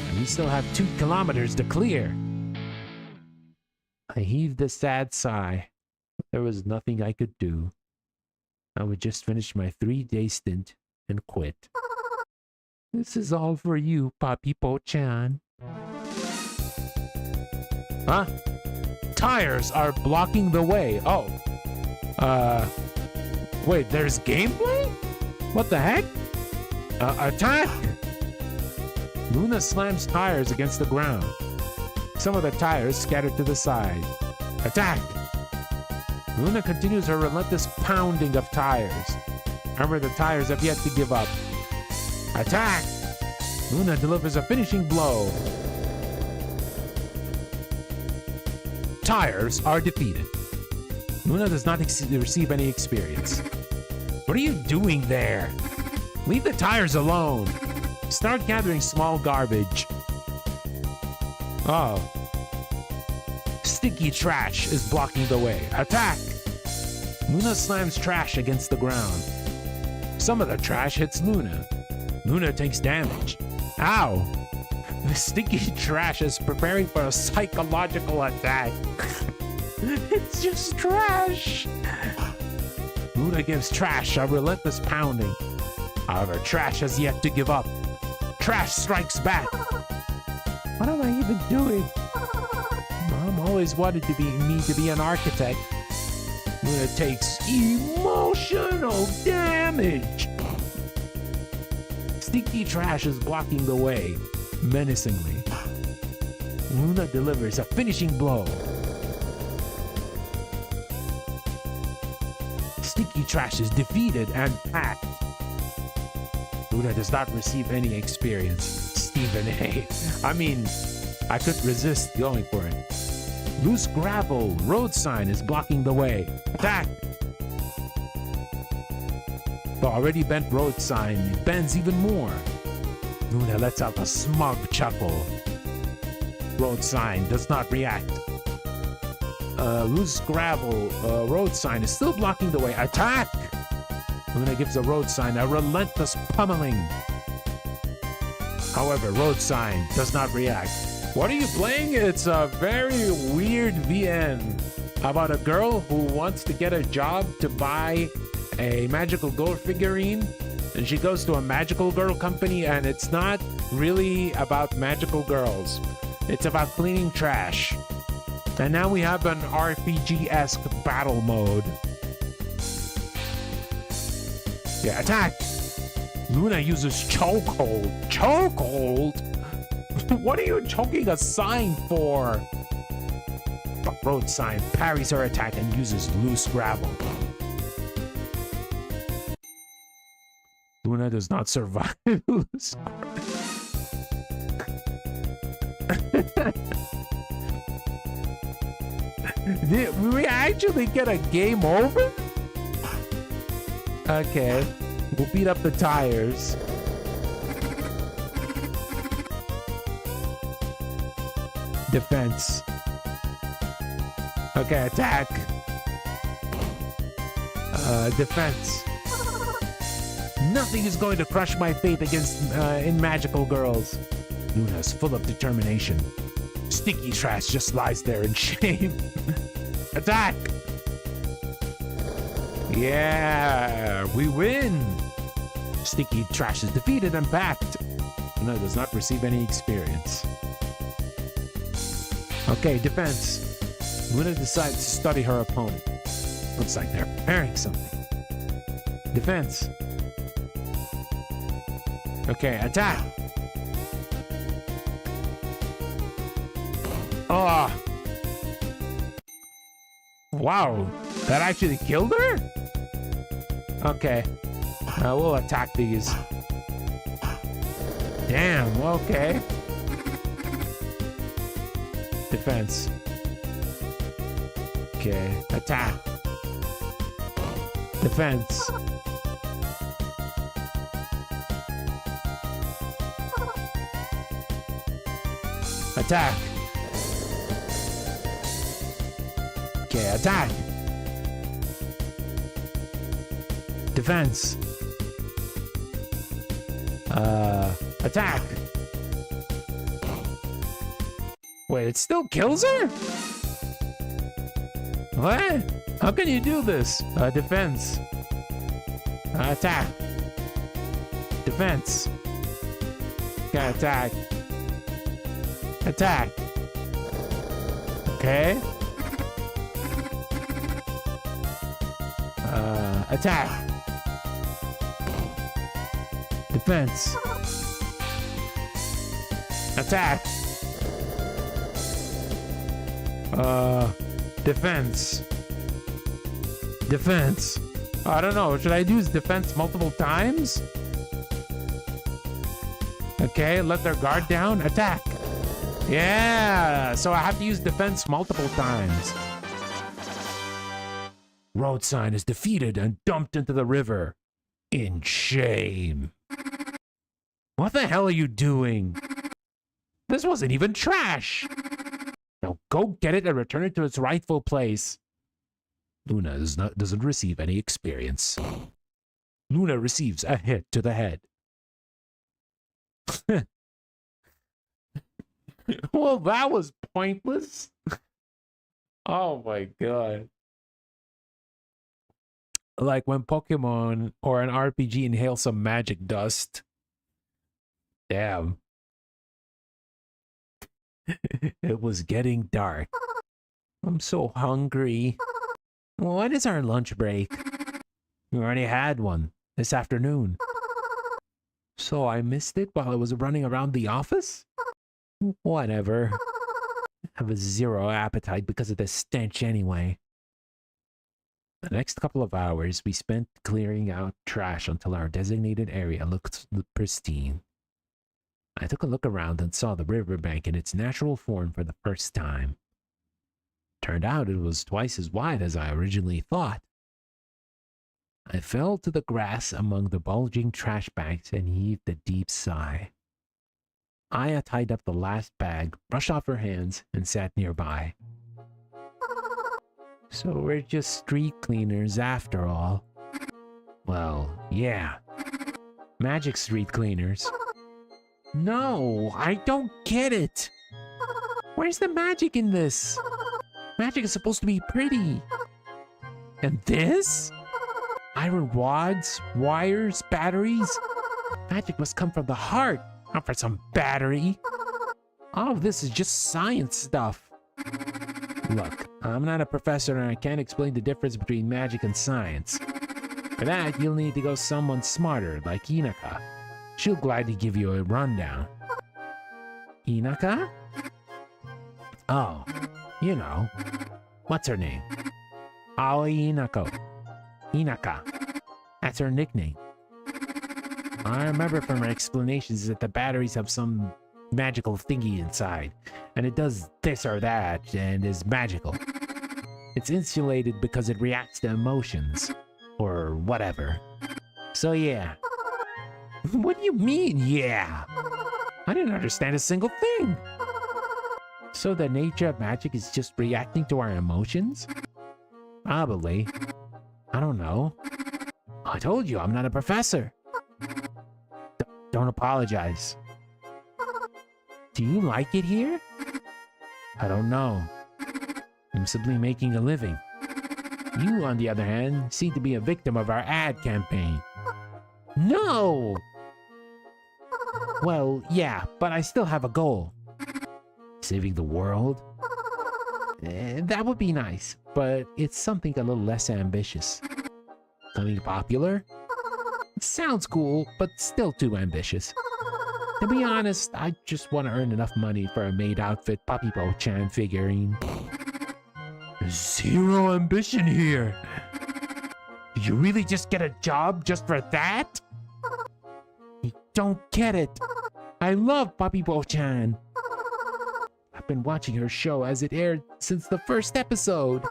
and we still have 2 kilometers to clear. I heaved a sad sigh. There was nothing I could do. I would just finish my 3-day stint and quit. This is all for you, Papipo-chan. Huh? Tires are blocking the way. Oh. Wait, there's gameplay? What the heck? Attack! Luna slams tires against the ground. Some of the tires scattered to the side. Attack! Luna continues her relentless pounding of tires. However, the tires have yet to give up. Attack! Luna delivers a finishing blow. Tires are defeated. Luna does not receive any experience. What are you doing there? Leave the tires alone. Start gathering small garbage. Oh. Sticky trash is blocking the way. Attack! Luna slams trash against the ground. Some of the trash hits Luna. Luna takes damage. Ow! The sticky trash is preparing for a psychological attack. It's just trash! Luna gives trash a relentless pounding. However, trash has yet to give up. Trash strikes back. What am I even doing? Mom always wanted me to be an architect. Luna takes emotional damage. Sticky trash is blocking the way, menacingly. Luna delivers a finishing blow. Sticky trash is defeated and packed. Luna does not receive any experience. Stephen A. I mean, I couldn't resist going for it. Loose gravel road sign is blocking the way. Attack! The already bent road sign bends even more. Luna lets out a smug chuckle. Road sign does not react. Loose gravel road sign is still blocking the way. Attack! Luna gives the road sign a relentless pummeling. However, road sign does not react. What are you playing? It's a very weird VN about a girl who wants to get a job to buy a magical girl figurine, and she goes to a magical girl company, and it's not really about magical girls. It's about cleaning trash. And now we have an RPG-esque battle mode. Yeah, attack! Luna uses chokehold. Chokehold? What are you choking a sign for? But road sign parries her attack and uses loose gravel. Luna does not survive. Did we actually get a game over? Okay. We'll beat up the tires. Defense. Okay, attack. Defense. Nothing is going to crush my faith against in magical girls. Luna's full of determination. Sticky trash just lies there in shame. Attack! Yeah, we win! Sticky trash is defeated and backed. Luna does not receive any experience. Okay, defense. Luna decides to study her opponent. Looks like they're preparing something. Defense. Okay, attack. Oh. Wow, that actually killed her? Okay, we'll attack these. Damn, okay. Defense. Okay, attack. Defense. Attack. Okay, attack. Defense. Attack. Wait, it still kills her? What? How can you do this? Defense. Attack. Defense. Okay, attack. Attack. Okay. Attack. Defense. Attack. Defense. Defense. I don't know. Should I use defense multiple times? Okay, let their guard down. Attack. Yeah, so I have to use defense multiple times. Road sign is defeated and dumped into the river. In shame. What the hell are you doing? This wasn't even trash. Now go get it and return it to its rightful place. Luna doesn't receive any experience. Luna receives a hit to the head. Well, that was pointless. Oh my god. Like when Pokemon or an RPG inhale some magic dust. Damn. It was getting dark. I'm so hungry. When is our lunch break? We already had one this afternoon. So I missed it while I was running around the office? Whatever. I have a zero appetite because of the stench anyway. The next couple of hours we spent clearing out trash until our designated area looked pristine. I took a look around and saw the riverbank in its natural form for the first time. Turned out it was twice as wide as I originally thought. I fell to the grass among the bulging trash bags and heaved a deep sigh. Aya tied up the last bag, brushed off her hands, and sat nearby. So we're just street cleaners after all. Well, yeah. Magic street cleaners. No, I don't get it. Where's the magic in this? Magic is supposed to be pretty. And this? Iron rods, wires, batteries? Magic must come from the heart, not from some battery. All of this is just science stuff. Look, I'm not a professor and I can't explain the difference between magic and science. For that, you'll need to go someone smarter, like Inaka. She'll gladly give you a rundown. Inaka? Oh, you know. What's her name? Aoi Inako. Inaka. That's her nickname. I remember from her explanations that the batteries have some magical thingy inside, and it does this or that, and is magical. It's insulated because it reacts to emotions, or whatever. So yeah. What do you mean, yeah? I didn't understand a single thing. So the nature of magic is just reacting to our emotions? Probably. I don't know. I told you I'm not a professor. Don't apologize. Do you like it here? I don't know. I'm simply making a living. You, on the other hand, seem to be a victim of our ad campaign. No! Well, yeah, but I still have a goal. Saving the world? That would be nice, but it's something a little less ambitious. Becoming popular? Sounds cool, but still too ambitious. To be honest, I just want to earn enough money for a maid outfit Papibo-chan figurine. Zero ambition here. Do you really just get a job just for that? You don't get it. I love Papibo-chan. I've been watching her show as it aired since the first episode.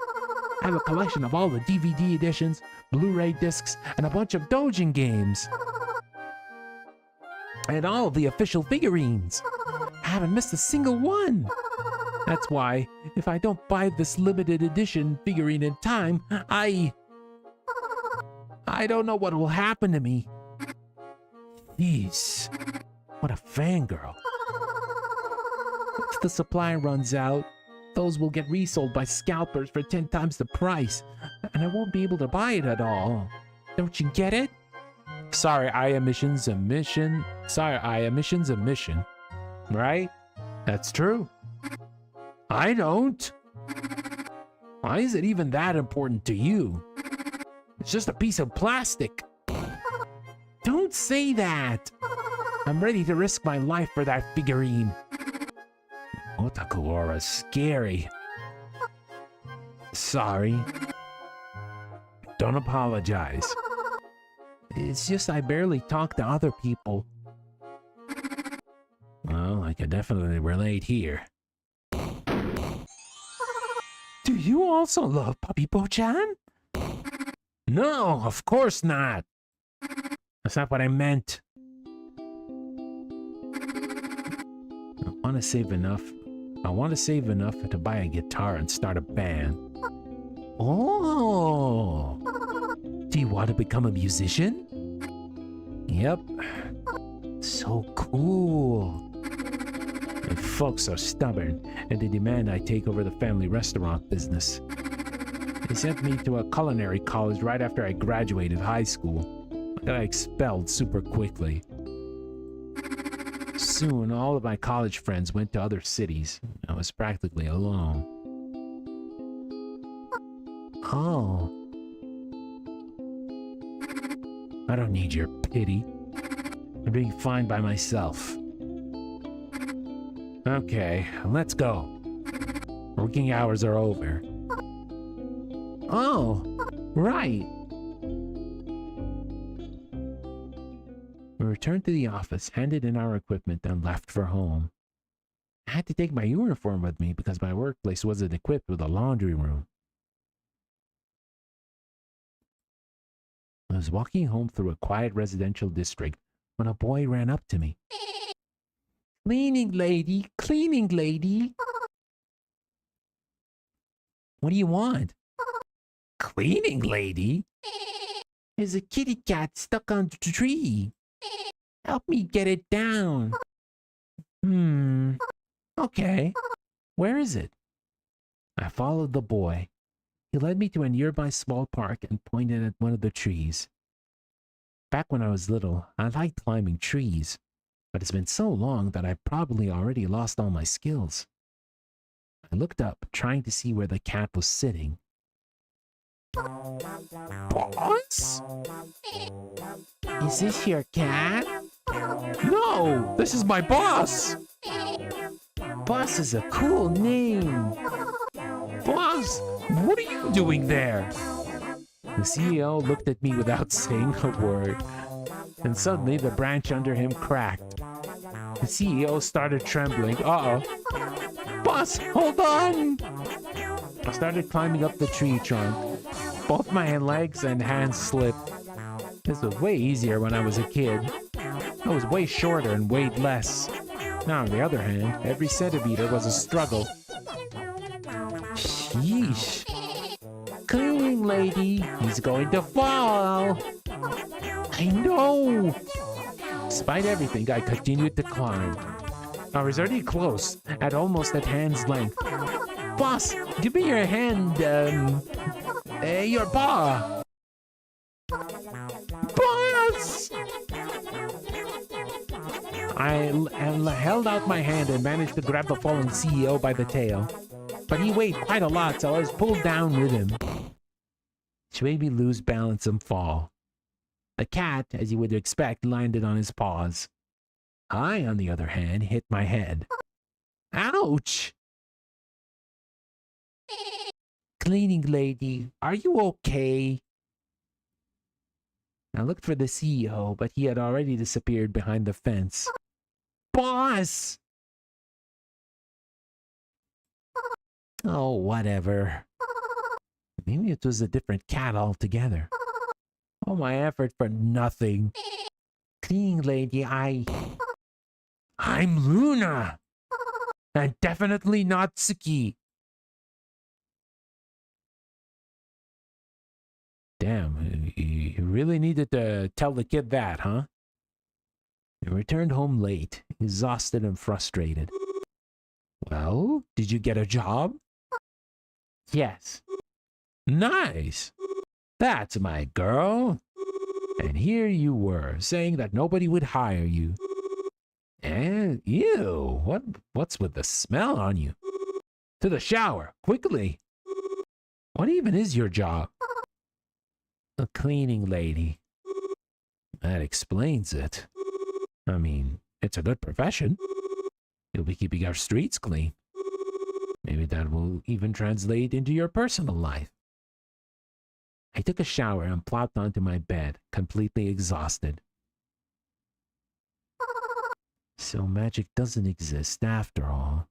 I have a collection of all the DVD editions, Blu-ray discs, and a bunch of doujin games. And all the official figurines. I haven't missed a single one. That's why, if I don't buy this limited edition figurine in time, I don't know what will happen to me. Jeez, what a fangirl. If the supply runs out, those will get resold by scalpers for 10 times the price, and I won't be able to buy it at all. Don't you get it? Sorry, emissions emission. Right? That's true. I don't. Why is it even that important to you? It's just a piece of plastic. Don't say that. I'm ready to risk my life for that figurine. Otaku aura is scary. Sorry. Don't apologize. It's just I barely talk to other people. Well, I can definitely relate here. Do you also love Papibo-chan? No, of course not. That's not what I meant. I want to save enough to buy a guitar and start a band. Oh! Do you want to become a musician? Yep. So cool. My folks are stubborn, and they demand I take over the family restaurant business. They sent me to a culinary college right after I graduated high school. I got expelled super quickly. Soon, all of my college friends went to other cities. I was practically alone. Oh. I don't need your pity. I'm doing fine by myself. Okay, let's go. Working hours are over. Oh, right. We returned to the office, handed in our equipment, and left for home. I had to take my uniform with me because my workplace wasn't equipped with a laundry room. I was walking home through a quiet residential district when a boy ran up to me. Cleaning lady, cleaning lady. What do you want? Cleaning lady? There's a kitty cat stuck on the tree. Help me get it down. Okay. Where is it? I followed the boy. He led me to a nearby small park and pointed at one of the trees. Back when I was little, I liked climbing trees, but it's been so long that I probably already lost all my skills. I looked up, trying to see where the cat was sitting. Boss? Is this your cat? No, this is my boss. Boss is a cool name. Boss, what are you doing there? The CEO looked at me without saying a word, and suddenly the branch under him cracked. The CEO started trembling. Uh-oh. Boss, hold on! I started climbing up the tree trunk. Both my legs and hands slipped. This was way easier when I was a kid. I was way shorter and weighed less. Now, on the other hand, every centimeter was a struggle. Sheesh. Cleaning lady, he's going to fall. I know. Despite everything, I continued to climb. I was already close, almost at hand's length. Boss, give me your hand, your paw. Boss! I held out my hand and managed to grab the fallen CEO by the tail. But he weighed quite a lot, so I was pulled down with him. Which made me lose balance and fall. The cat, as you would expect, landed on his paws. I, on the other hand, hit my head. Ouch! Cleaning lady, are you okay? I looked for the CEO, but he had already disappeared behind the fence. Boss! Oh, whatever. Maybe it was a different cat altogether. All my effort for nothing. Cleaning lady, I'm Luna! And definitely not Suki. Damn, you really needed to tell the kid that, huh? I returned home late, exhausted and frustrated. Well, did you get a job? Yes. Nice. That's my girl. And here you were, saying that nobody would hire you. And, ew, what's with the smell on you? To the shower, quickly. What even is your job? A cleaning lady. That explains it. I mean, it's a good profession. You'll be keeping our streets clean. Maybe that will even translate into your personal life. I took a shower and plopped onto my bed, completely exhausted. So magic doesn't exist after all.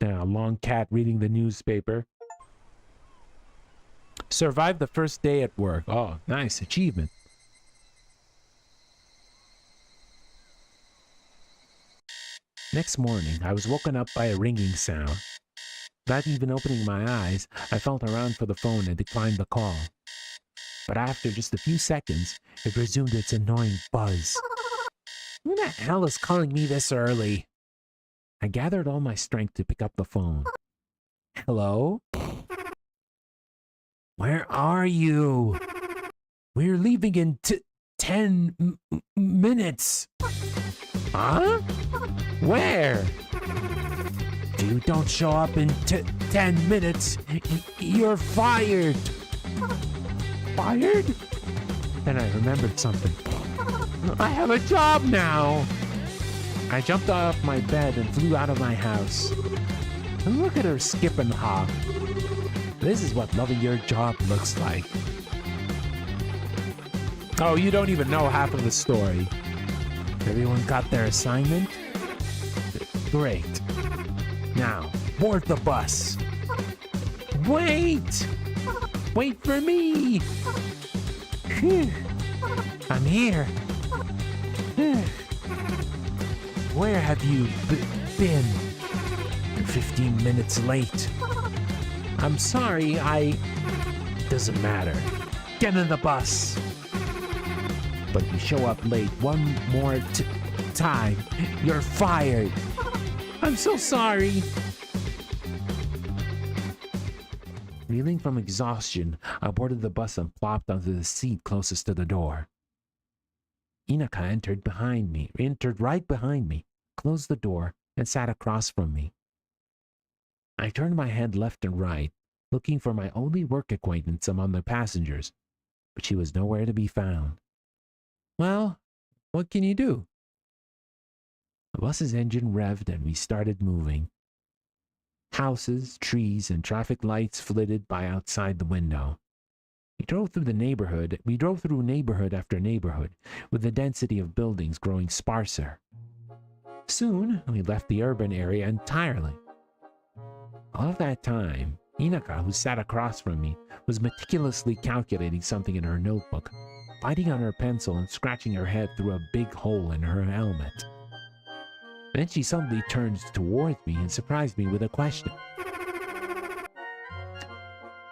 A long cat reading the newspaper. Survived the first day at work. Oh, nice achievement. Next morning, I was woken up by a ringing sound. Without even opening my eyes, I felt around for the phone and declined the call. But after just a few seconds, it resumed its annoying buzz. Who the hell is calling me this early? I gathered all my strength to pick up the phone. Hello? Where are you? We're leaving in 10 minutes. Huh? Where? If you don't show up in 10 minutes, you're fired. Fired? Then I remembered something. I have a job now. I jumped off my bed and flew out of my house. And look at her skip and hop. This is what loving your job looks like. Oh, you don't even know half of the story. Everyone got their assignment? Great. Now, board the bus. Wait! Wait for me! Phew. I'm here. Phew. Where have you been? You're 15 minutes late. I'm sorry, Doesn't matter. Get in the bus. But if you show up late one more time, you're fired. I'm so sorry. Reeling from exhaustion, I boarded the bus and plopped onto the seat closest to the door. Inaka entered right behind me, closed the door, and sat across from me. I turned my head left and right, looking for my only work acquaintance among the passengers, but she was nowhere to be found. Well, what can you do? The bus's engine revved and we started moving. Houses, trees, and traffic lights flitted by outside the window. We drove through neighborhood after neighborhood, with the density of buildings growing sparser. Soon, we left the urban area entirely. All of that time, Inaka, who sat across from me, was meticulously calculating something in her notebook, biting on her pencil and scratching her head through a big hole in her helmet. Then she suddenly turned towards me and surprised me with a question.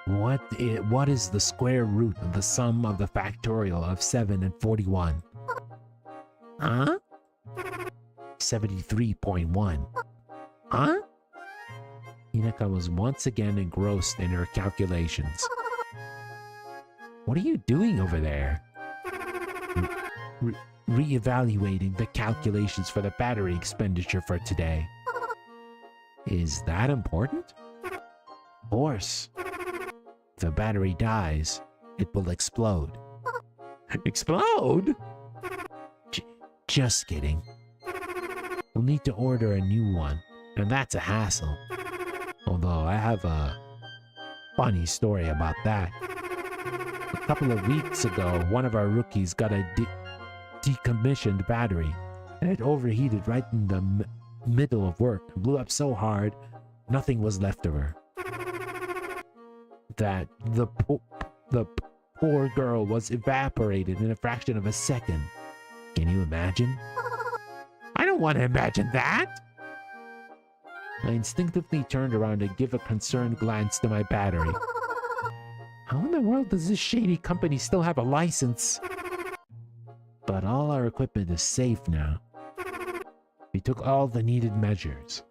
What is the square root of the sum of the factorial of 7 and 41? Huh? 73.1. Huh? Inaka was once again engrossed in her calculations. What are you doing over there? Re-evaluating the calculations for the battery expenditure for today. Is that important? Of course. If the battery dies, it will explode. Explode? Just kidding. We'll need to order a new one, and that's a hassle. Although I have a funny story about that. A couple of weeks ago, one of our rookies got a decommissioned battery, and it overheated right in the middle of work and blew up so hard, nothing was left of her. That the poor girl was evaporated in a fraction of a second. Can you imagine? I don't want to imagine that! I instinctively turned around to give a concerned glance to my battery. How in the world does this shady company still have a license? But all our equipment is safe now. We took all the needed measures.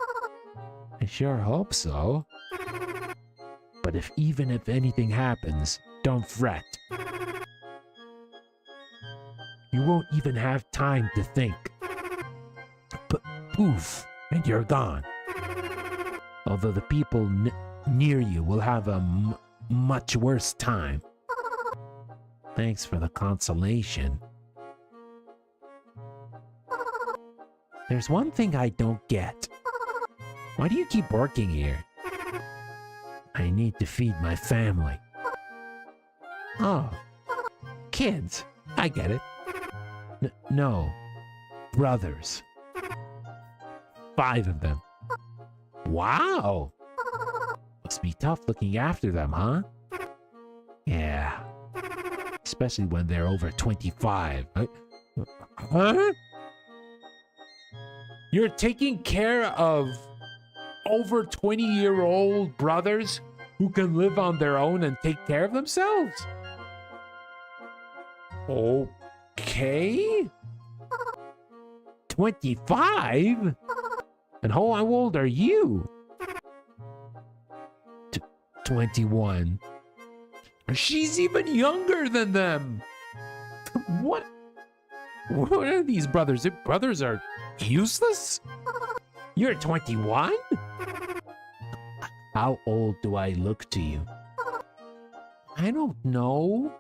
I sure hope so. But even if anything happens, don't fret. You won't even have time to think. Poof, and you're gone. Although the people near you will have a much worse time. Thanks for the consolation. There's one thing I don't get. Why do you keep working here? I need to feed my family. Oh, kids. I get it. No, brothers. 5 of them. Wow! Must be tough looking after them, huh? Yeah. Especially when they're over 25. Huh? You're taking care of over 20-year-old brothers who can live on their own and take care of themselves? Okay. 25? And how old are you? 21. She's even younger than them. What are these brothers? If brothers are useless? You're 21? How old do I look to you? I don't know.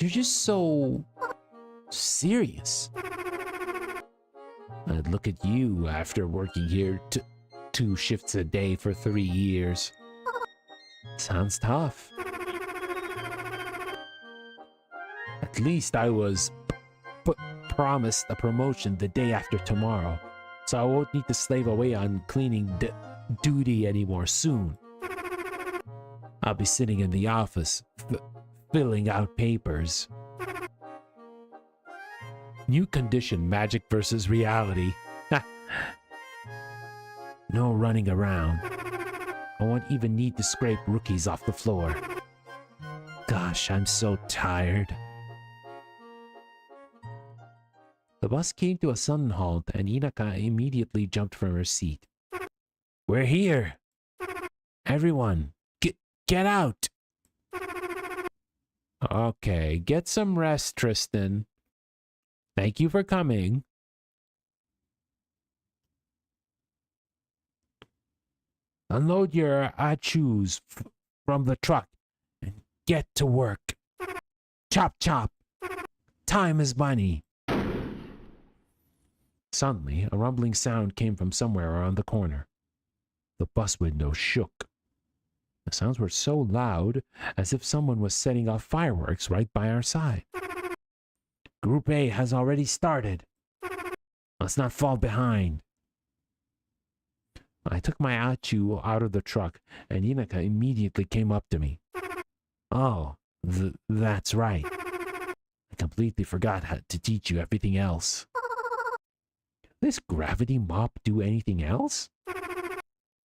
You're just so serious. I'd look at you after working here 2 shifts a day for 3 years. Sounds tough. At least I was promised a promotion the day after tomorrow, so I won't need to slave away on cleaning duty anymore soon. I'll be sitting in the office, filling out papers. New condition, magic versus reality. No running around. I won't even need to scrape rookies off the floor. Gosh, I'm so tired. The bus came to a sudden halt and Inaka immediately jumped from her seat. We're here! Everyone, get out! Okay, get some rest, Tristan. Thank you for coming. unload your achus from the truck and get to work. Chop, chop. Time is money. Suddenly, a rumbling sound came from somewhere around the corner. The bus window shook. The sounds were so loud, as if someone was setting off fireworks right by our side. Group A has already started. Let's not fall behind. I took my achu out of the truck, and Inaka immediately came up to me. Oh, that's right. I completely forgot how to teach you everything else. This gravity mop do anything else?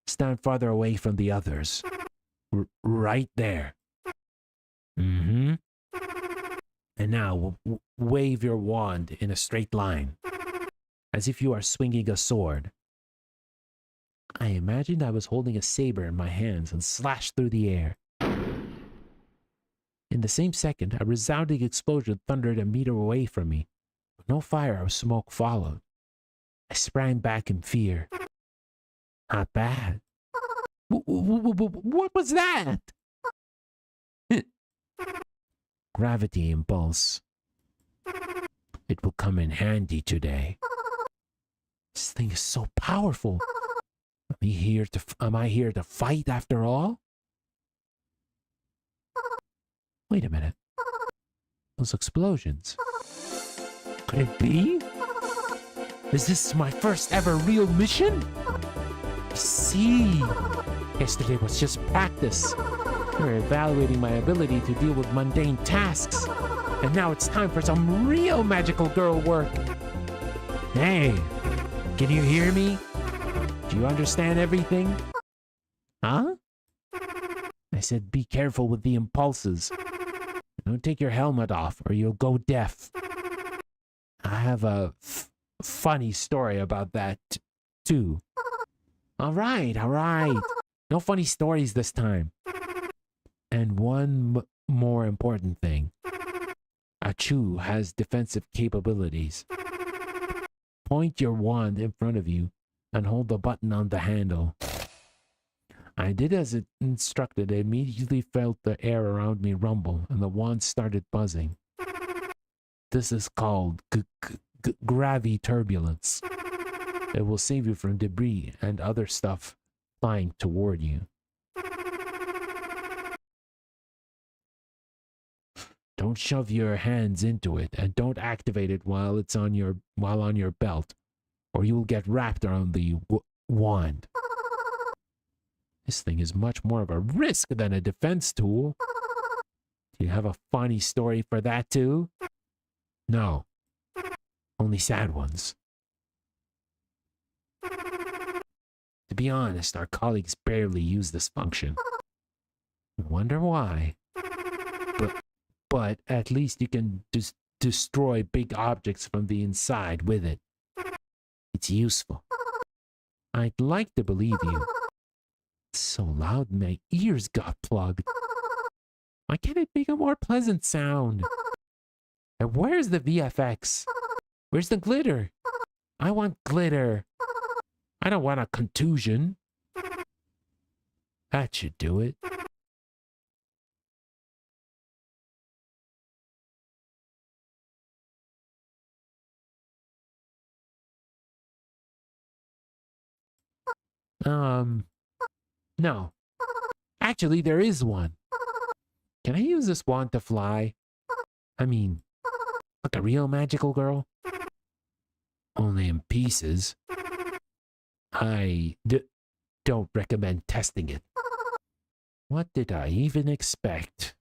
Stand farther away from the others. Right there. Mm-hmm. And now wave your wand in a straight line, as if you are swinging a sword. I imagined I was holding a saber in my hands and slashed through the air. In the same second, a resounding explosion thundered a meter away from me. No fire or smoke followed. I sprang back in fear. Not bad. What was that? Gravity impulse. It will come in handy today. This thing is so powerful. Am I here to fight after all? Wait a minute. Those explosions. Could it be? Is this my first ever real mission? I see. Yesterday was just practice. You're evaluating my ability to deal with mundane tasks. And now it's time for some real magical girl work. Hey, can you hear me? Do you understand everything? Huh? I said be careful with the impulses. Don't take your helmet off or you'll go deaf. I have a funny story about that, too. All right. No funny stories this time. And one more important thing. Achu has defensive capabilities. Point your wand in front of you and hold the button on the handle. I did as it instructed. I immediately felt the air around me rumble and the wand started buzzing. This is called gravity turbulence. It will save you from debris and other stuff flying toward you. Don't shove your hands into it and don't activate it while on your belt, or you will get wrapped around the wand. This thing is much more of a risk than a defense tool. Do you have a funny story for that too? No. Only sad ones. To be honest, our colleagues barely use this function. I wonder why. But at least you can destroy big objects from the inside with it. It's useful. I'd like to believe you. It's so loud my ears got plugged. Why can't it make a more pleasant sound? And where's the VFX? Where's the glitter? I want glitter. I don't want a contusion. That should do it. No. Actually, there is one. Can I use this wand to fly? I mean, like a real magical girl? Only in pieces. I don't recommend testing it. What did I even expect?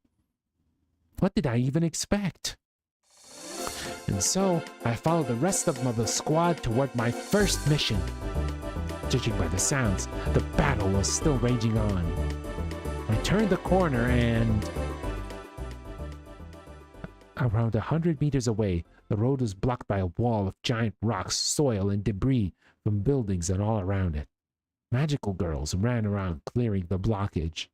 And so, I followed the rest of the squad toward my first mission. Judging by the sounds, the battle was still raging on. I turned the corner and... Around 100 meters away, the road was blocked by a wall of giant rocks, soil, and debris from buildings and all around it. Magical girls ran around clearing the blockage.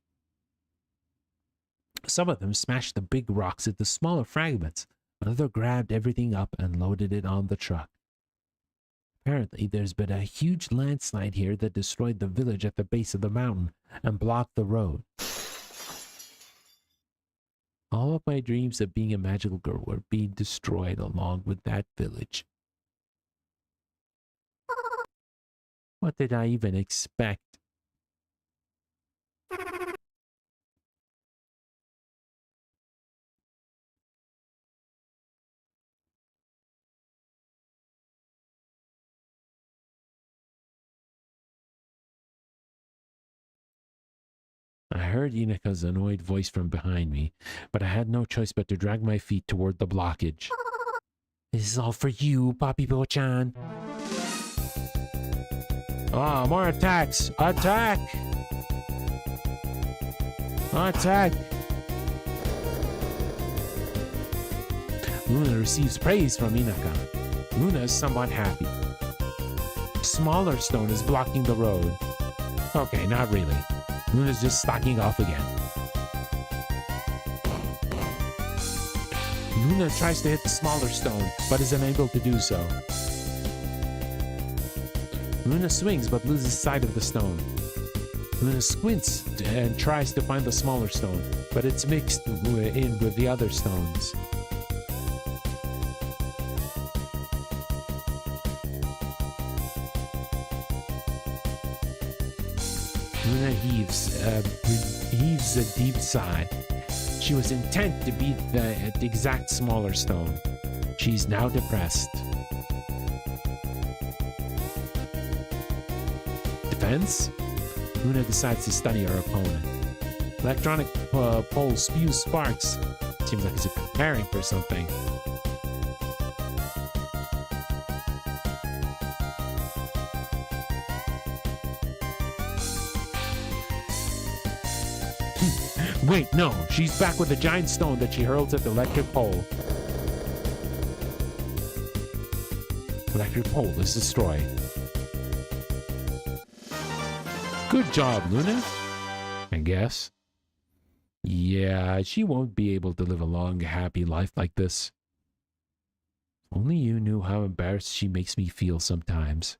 Some of them smashed the big rocks into smaller fragments. Another grabbed everything up and loaded it on the truck. Apparently, there's been a huge landslide here that destroyed the village at the base of the mountain and blocked the road. All of my dreams of being a magical girl were being destroyed along with that village. What did I even expect? I heard Inaka's annoyed voice from behind me, but I had no choice but to drag my feet toward the blockage. This is all for you, Papi Bo-chan. Ah, more attacks! Attack! Attack! Luna receives praise from Inaka. Luna is somewhat happy. Smaller stone is blocking the road. Okay, not really. Luna's just stalking off again. Luna tries to hit the smaller stone, but is unable to do so. Luna swings but loses sight of the stone. Luna squints and tries to find the smaller stone, but it's mixed in with the other stones. Luna heaves a deep sigh. She was intent to beat the exact smaller stone. She's now depressed. Defense? Luna decides to study her opponent. Electronic pole spews sparks. Seems like he's preparing for something. Wait, no. She's back with the giant stone that she hurls at the electric pole. Electric pole is destroyed. Good job, Luna. I guess. Yeah, she won't be able to live a long, happy life like this. Only you knew how embarrassed she makes me feel sometimes.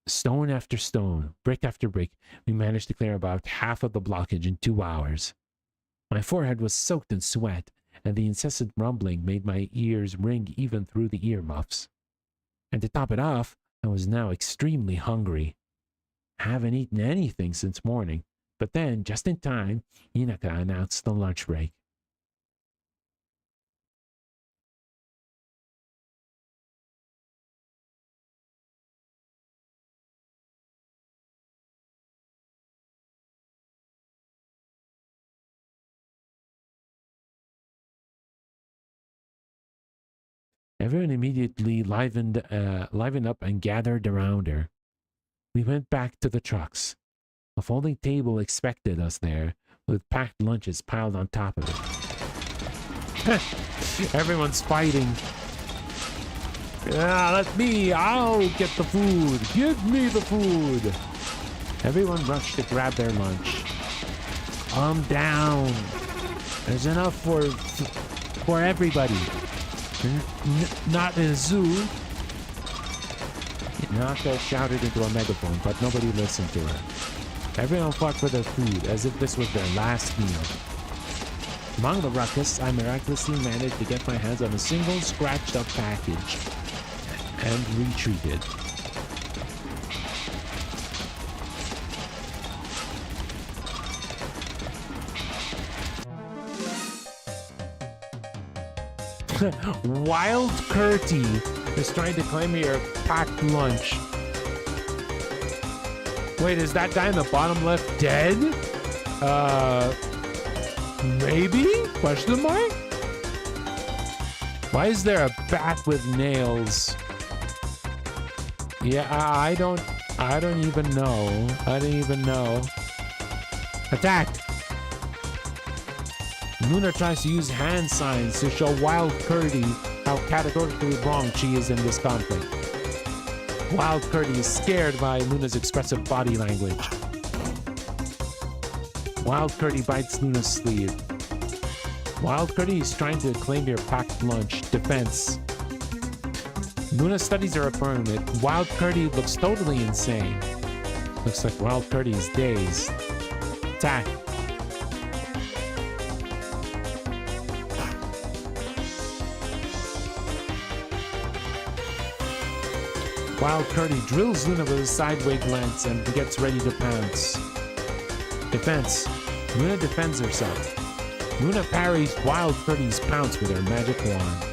Stone after stone, brick after brick, we managed to clear about half of the blockage in 2 hours. My forehead was soaked in sweat, and the incessant rumbling made my ears ring even through the earmuffs. And to top it off, I was now extremely hungry. I haven't eaten anything since morning, but then, just in time, Inaka announced the lunch break. Everyone immediately livened up and gathered around her. We went back to the trucks. A folding table expected us there, with packed lunches piled on top of it. Everyone's fighting. Let me! I'll get the food! Give me the food! Everyone rushed to grab their lunch. Calm down. There's enough for everybody. Not in a zoo. Naka shouted into a megaphone, but nobody listened to her. Everyone fought for their food as if this was their last meal. Among the ruckus, I miraculously managed to get my hands on a single scratched up package and retreated. Wild Curty is trying to claim your packed lunch. Wait, is that guy in the bottom left dead? Maybe? Question mark? Why is there a bat with nails? Yeah, I don't even know. I don't even know. Attack! Luna tries to use hand signs to show Wild Curdy how categorically wrong she is in this conflict. Wild Curdy is scared by Luna's expressive body language. Wild Curdy bites Luna's sleeve. Wild Curdy is trying to claim your packed lunch. Defense. Luna studies her opponent. Wild Curdy looks totally insane. Looks like Wild Curdy is dazed. Attack. Wild Curdy drills Luna with a sideways glance and gets ready to pounce. Defense. Luna defends herself. Luna parries Wild Curdy's pounce with her magic wand.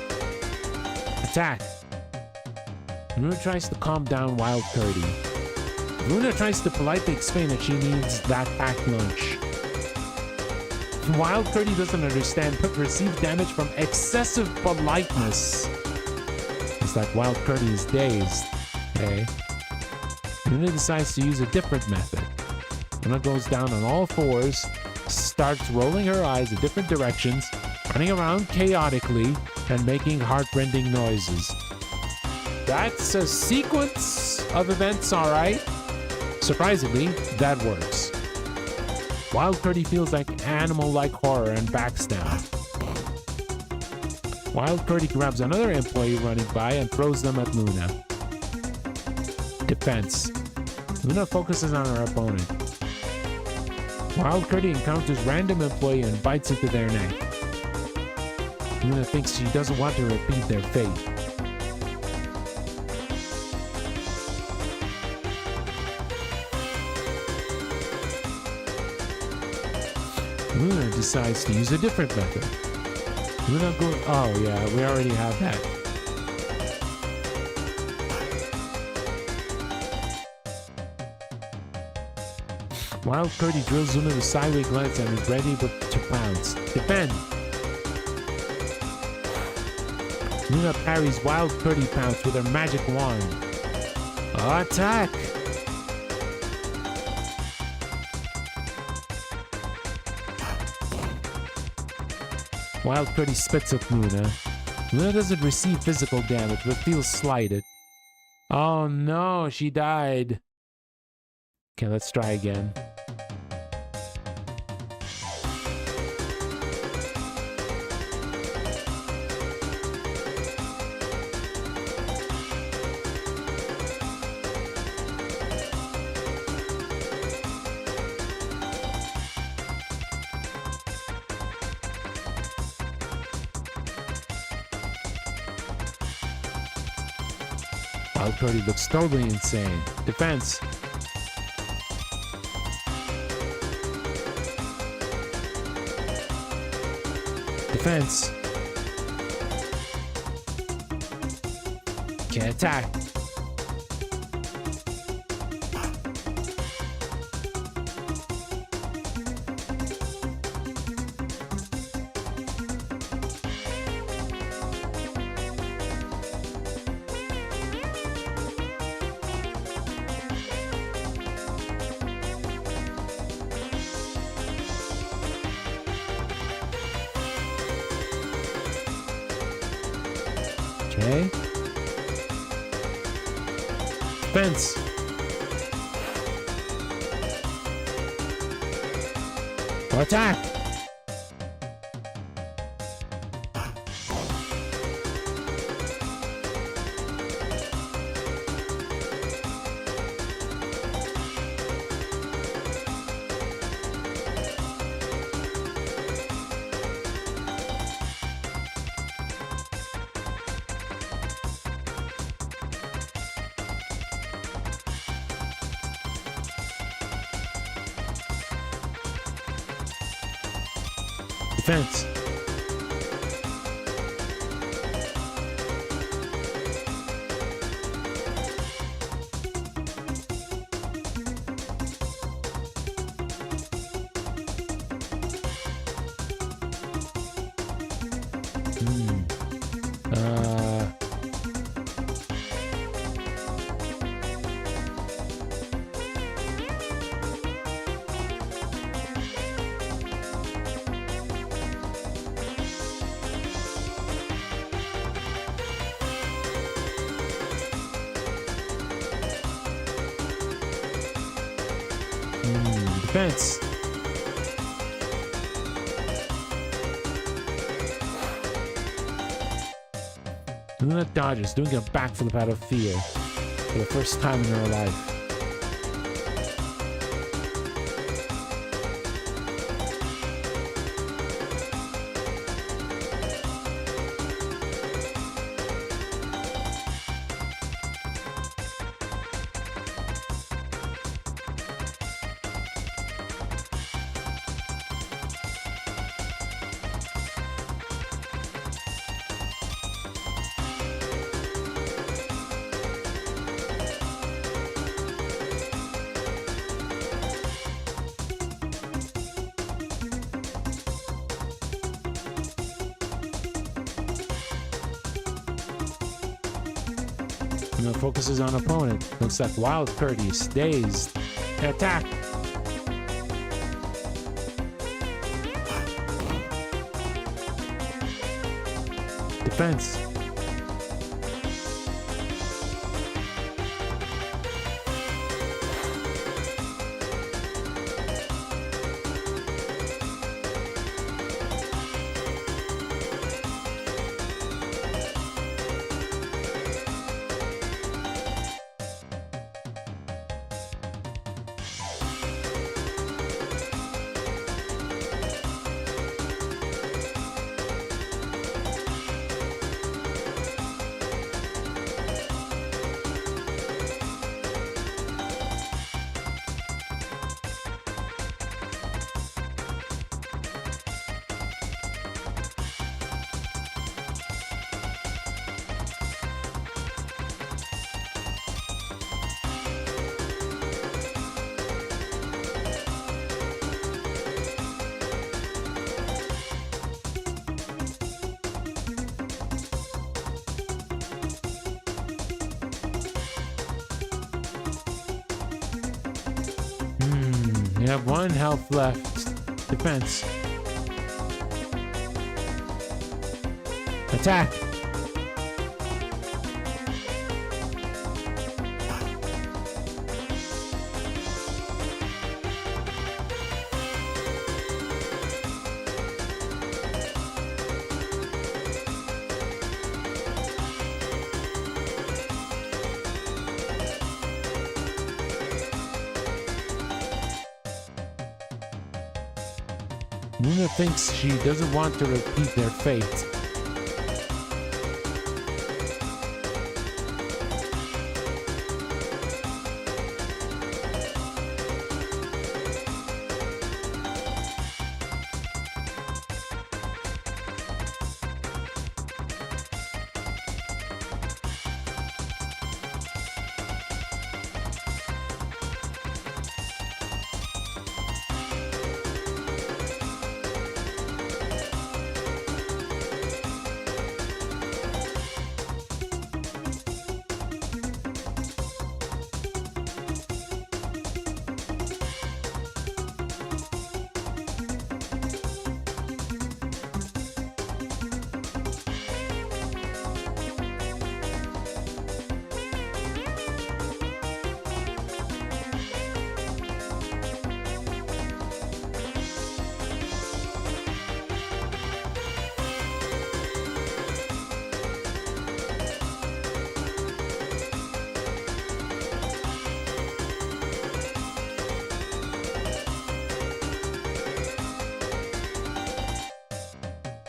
Attack. Luna tries to calm down Wild Curdy. Luna tries to politely explain that she needs that packed lunch. Wild Curdy doesn't understand but receives damage from excessive politeness. It's like Wild Curdy is dazed. Okay. Luna decides to use a different method. Luna goes down on all fours, starts rolling her eyes in different directions, running around chaotically, and making heart-rending noises. That's a sequence of events, alright. Surprisingly, that works. Wild Curdy feels like animal-like horror and backs down. Wild Curdy grabs another employee running by and throws them at Luna. Defense. Luna focuses on her opponent. Wild Curdy encounters random employee and bites into their neck. Luna thinks she doesn't want to repeat their fate. Luna decides to use a different method. Luna goes... Oh yeah, we already have that. Wild Curdy drills Luna with a sideways glance and is ready to pounce. Defend! Luna parries Wild Curdy pounce with her magic wand. Attack! Wild Curdy spits at Luna. Luna doesn't receive physical damage but feels slighted. Oh no, she died. Okay, let's try again. Wild Curdy looks totally insane. Defense. Defense. Can't attack. Okay. Defense. Attack. Defense. Defense. Luna dodges, doing a backflip out of fear for the first time in her life. Luna focuses on opponent. Looks like Wild Courteous, dazed. Attack! Defense. You have 1 health left. Defense. Attack. Luna thinks she doesn't want to repeat their fate.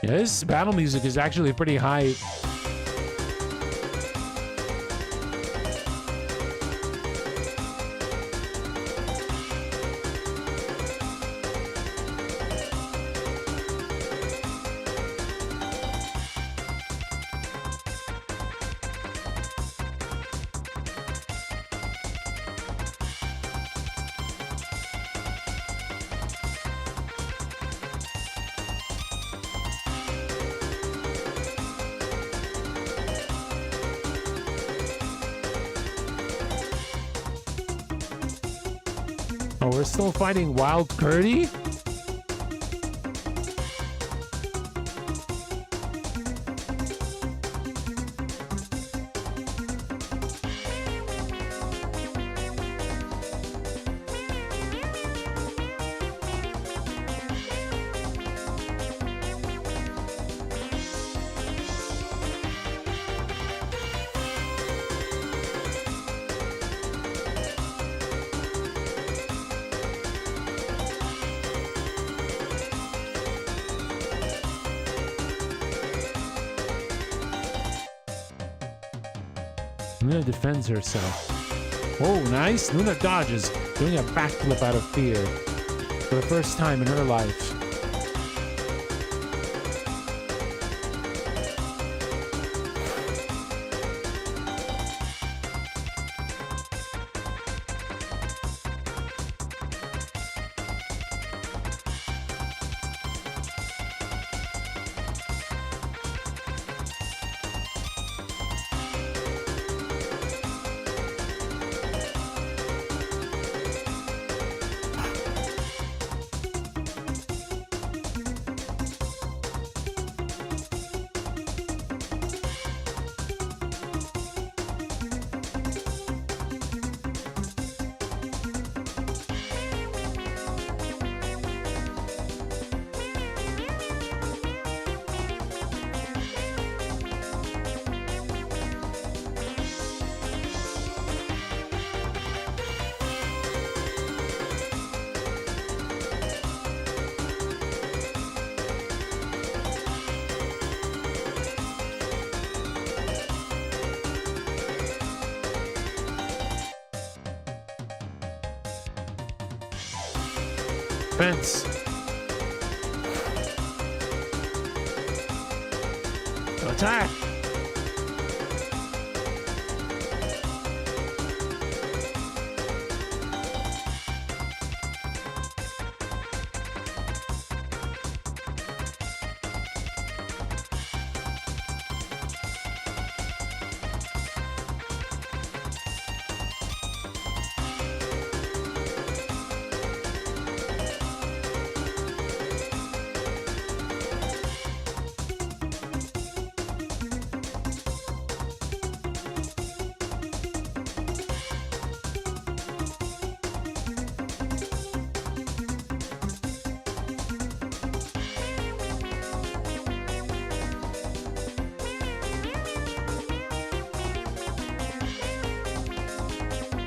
Yeah, this battle music is actually pretty high. Oh, we're still fighting Wild Curdy? Luna defends herself. Oh, nice. Luna dodges, doing a backflip out of fear for the first time in her life. Defense. Attack.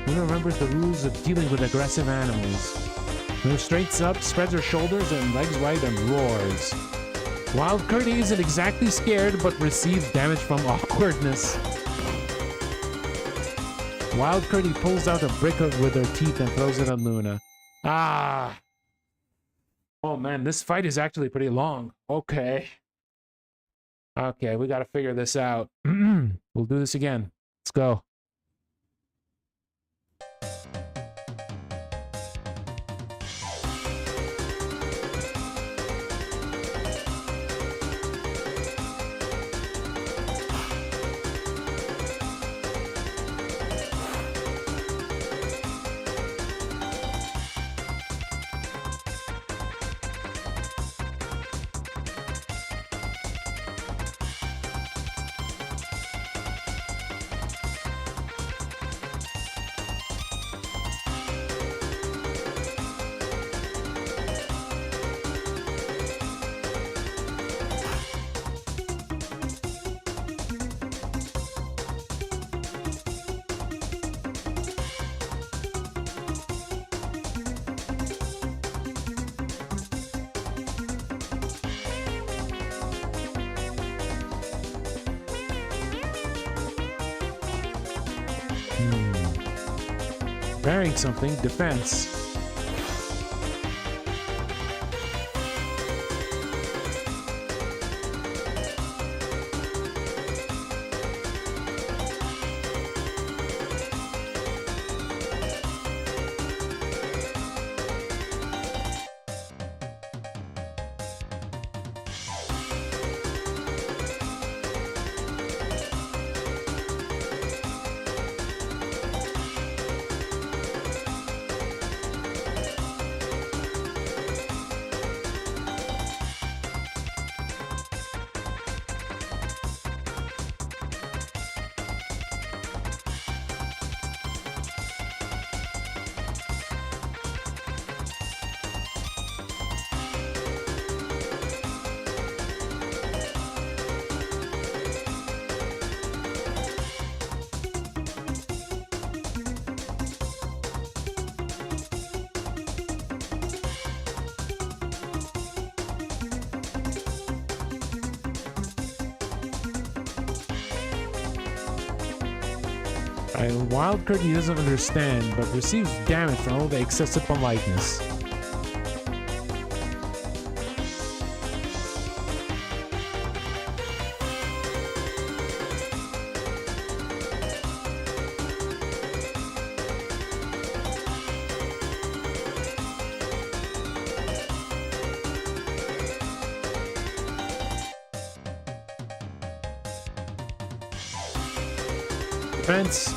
Luna remembers the rules of dealing with aggressive animals. Luna straightens up, spreads her shoulders and legs wide and roars. Wild Curdy isn't exactly scared, but receives damage from awkwardness. Wild Curdy pulls out a brick with her teeth and throws it on Luna. Ah! Oh man, this fight is actually pretty long. Okay. Okay, we gotta figure this out. We'll do this again. Let's go. Preparing something, defense. A wild critter doesn't understand, but receives damage from all the excessive politeness. Defense.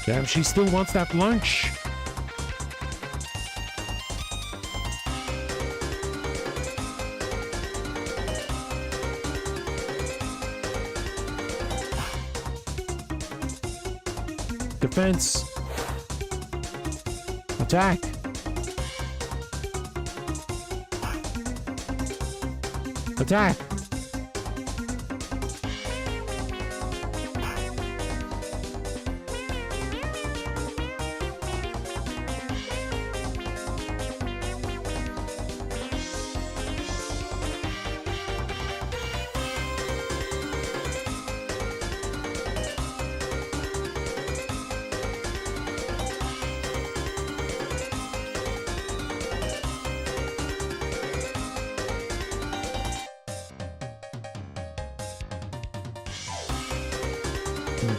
Damn, she still wants that lunch. Defense. Attack. Attack.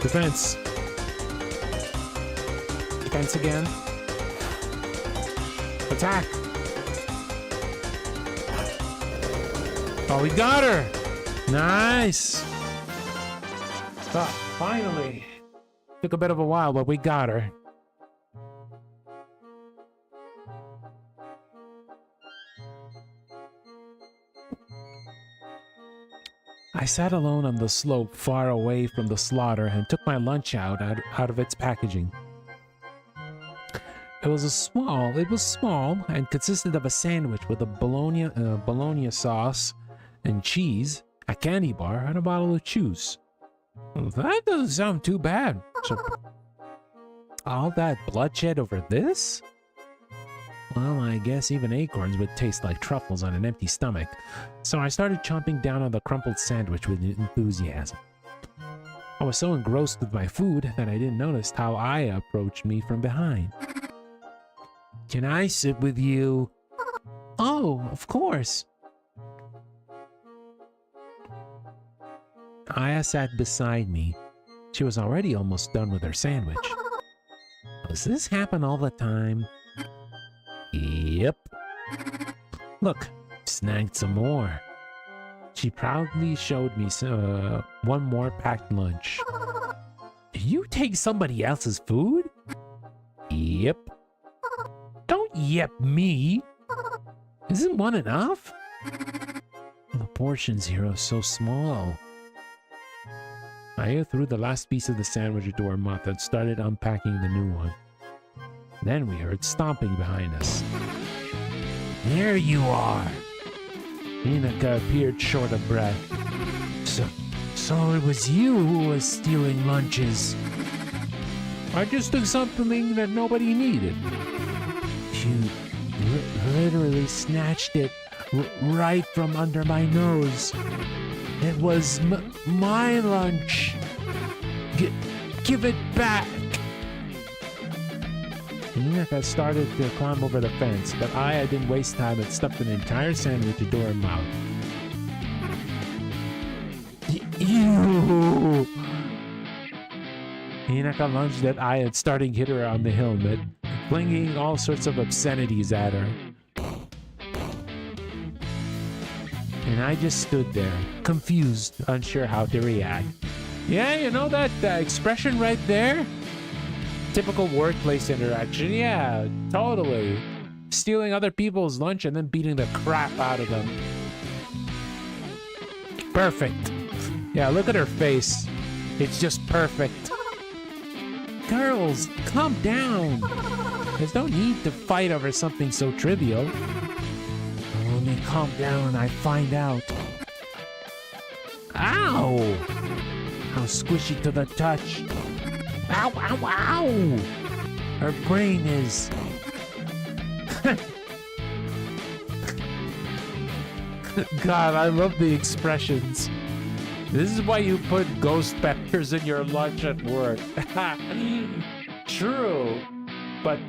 Defense. Defense again. Attack. Oh, we got her. Nice. Oh, finally. Took a bit of a while, but we got her. I sat alone on the slope far away from the slaughter and took my lunch out of its packaging. It was small and consisted of a sandwich with a bologna sauce and cheese, a candy bar, and a bottle of juice. Well, that doesn't sound too bad. So, all that bloodshed over this? Well, I guess even acorns would taste like truffles on an empty stomach. So I started chomping down on the crumpled sandwich with enthusiasm. I was so engrossed with my food that I didn't notice how Aya approached me from behind. Can I sit with you? Oh, of course. Aya sat beside me. She was already almost done with her sandwich. Does this happen all the time? Yep. Look, snagged some more. She proudly showed me one more packed lunch. Do you take somebody else's food? Yep. Don't yep me. Isn't one enough? The portions here are so small. Aya threw the last piece of the sandwich into her mouth and started unpacking the new one. Then we heard stomping behind us. There you are! Hinaka appeared short of breath. So it was you who was stealing lunches. I just took something that nobody needed. You literally snatched it right from under my nose. It was my lunch. Give it back. Hinaka started to climb over the fence, but Aya didn't waste time and stuffed an entire sandwich into her mouth. Ew! Hinaka lunged at Aya, starting to hit her on the helmet, flinging all sorts of obscenities at her. And I just stood there, confused, unsure how to react. Yeah, you know that expression right there? Typical workplace interaction. Yeah, totally. Stealing other people's lunch and then beating the crap out of them. Perfect. Yeah, look at her face. It's just perfect. Girls, calm down. There's no need to fight over something so trivial. Let me calm down and I find out. Ow! How squishy to the touch. Ow, ow, ow! Her brain is... God, I love the expressions. This is why you put ghost peppers in your lunch at work. True, but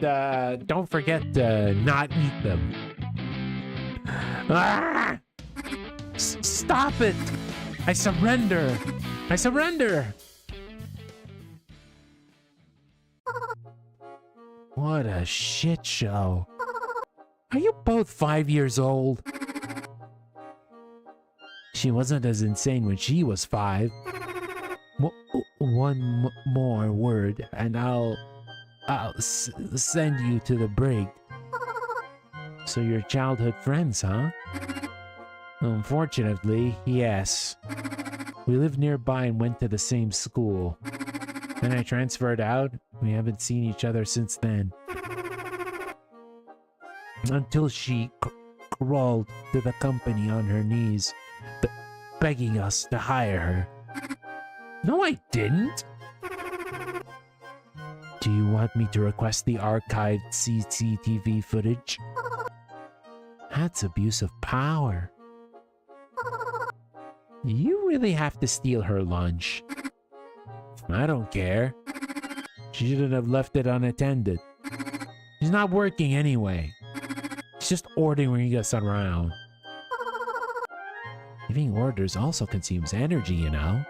don't forget to not eat them. Ah! Stop it! I surrender! I surrender! What a shit show. Are you both 5 years old? She wasn't as insane when she was 5. One more word and I'll send you to the brig. So you're childhood friends, huh? Unfortunately, yes. We lived nearby and went to the same school. Then I transferred out. We haven't seen each other since then. Until she crawled to the company on her knees, begging us to hire her. No, I didn't. Do you want me to request the archived CCTV footage? That's abuse of power. You really have to steal her lunch. I don't care. She shouldn't have left it unattended. She's not working anyway. She's just ordering us around. Giving orders also consumes energy, you know.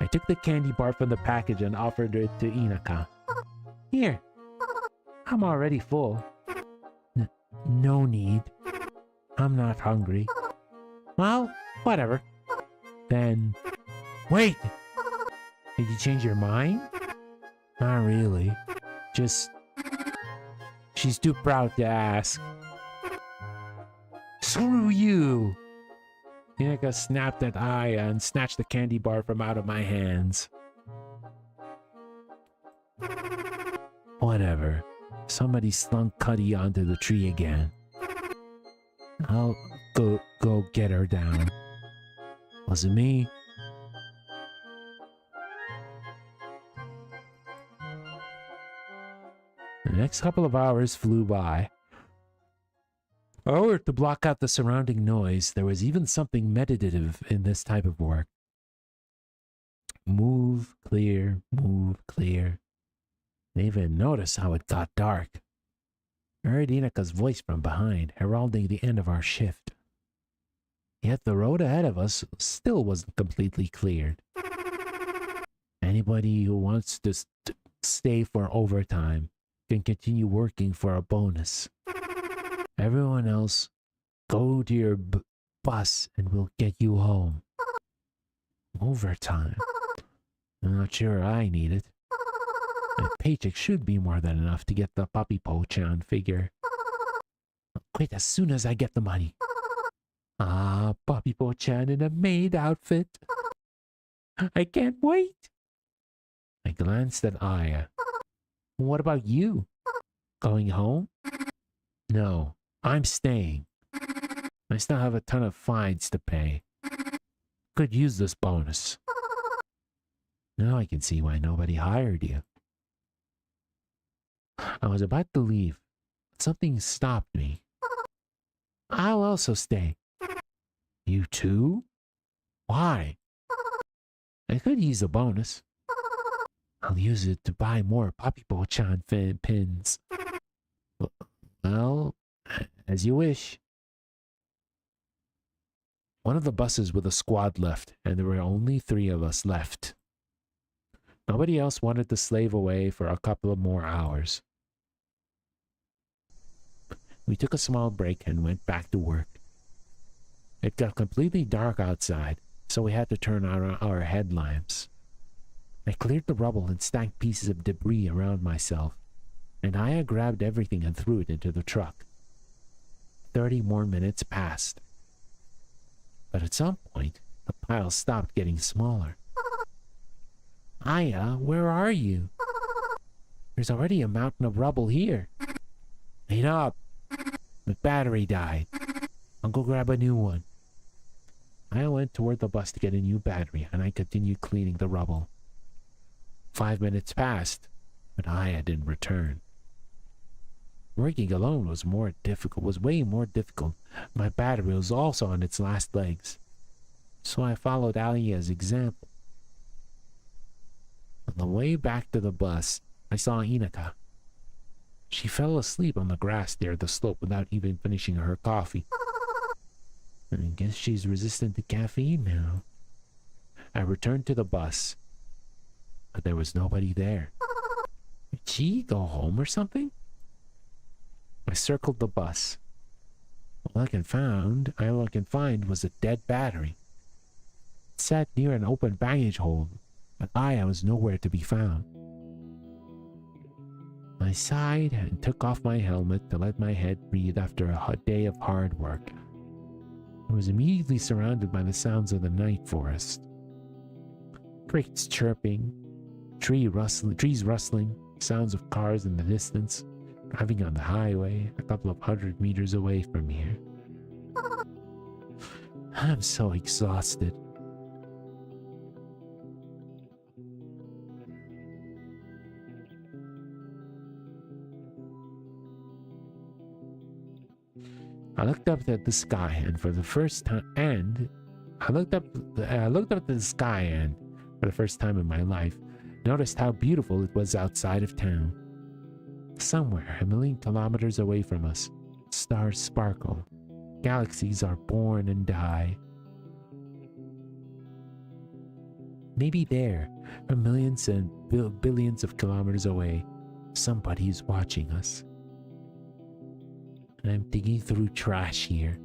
I took the candy bar from the package and offered it to Hinaka. Here. I'm already full. No need. I'm not hungry. Well, whatever. Then... Wait! Did you change your mind? Not really. Just... She's too proud to ask. Screw you! Hinaka snapped at Aya and snatched the candy bar from out of my hands. Whatever. Somebody slung Cuddy onto the tree again. I'll go get her down. Was it me? The next couple of hours flew by. Or to block out the surrounding noise, there was even something meditative in this type of work. Move, clear, move, clear. I even noticed how it got dark. I heard Inaka's voice from behind, heralding the end of our shift. Yet the road ahead of us still wasn't completely cleared. Anybody who wants to stay for overtime can continue working for a bonus. Everyone else, go to your bus and we'll get you home. Overtime? I'm not sure I need it. My paycheck should be more than enough to get the Puppy Po-chan figure. I'll quit as soon as I get the money. Ah, Puppy Po-chan in a maid outfit. I can't wait. I glanced at Aya. What about you? Going home? No, I'm staying. I still have a ton of fines to pay. Could use this bonus. Now I can see why nobody hired you. I was about to leave, but something stopped me. I'll also stay. You too? Why? I could use a bonus. I'll use it to buy more Puppy Po-chan pins. Well, as you wish. One of the buses with a squad left, and there were only 3 of us left. Nobody else wanted to slave away for a couple of more hours. We took a small break and went back to work. It got completely dark outside, so we had to turn on our headlamps. I cleared the rubble and stacked pieces of debris around myself, and Aya grabbed everything and threw it into the truck. 30 more minutes passed. But at some point, the pile stopped getting smaller. Aya, where are you? There's already a mountain of rubble here. Wait up. My battery died. I'll go grab a new one. I went toward the bus to get a new battery, and I continued cleaning the rubble. 5 minutes passed, but Aya didn't return. Working alone was way more difficult. My battery was also on its last legs. So I followed Aya's example. On the way back to the bus, I saw Inaka. She fell asleep on the grass near the slope without even finishing her coffee. I guess she's resistant to caffeine now. I returned to the bus, but there was nobody there. Did she go home or something? I circled the bus. All I can find was a dead battery. It sat near an open baggage hold, but Aya was nowhere to be found. I sighed and took off my helmet to let my head breathe after a day of hard work. I was immediately surrounded by the sounds of the night forest. Crickets chirping, trees rustling, sounds of cars in the distance, driving on the highway a couple of 100 meters away from here. I'm so exhausted. I looked up at the sky, and for the first time, I looked up at the sky, and for the first time in my life, noticed how beautiful it was outside of town. Somewhere 1,000,000 kilometers away from us, stars sparkle, galaxies are born and die. Maybe there, from millions and billions of kilometers away, somebody's watching us. I'm digging through trash here.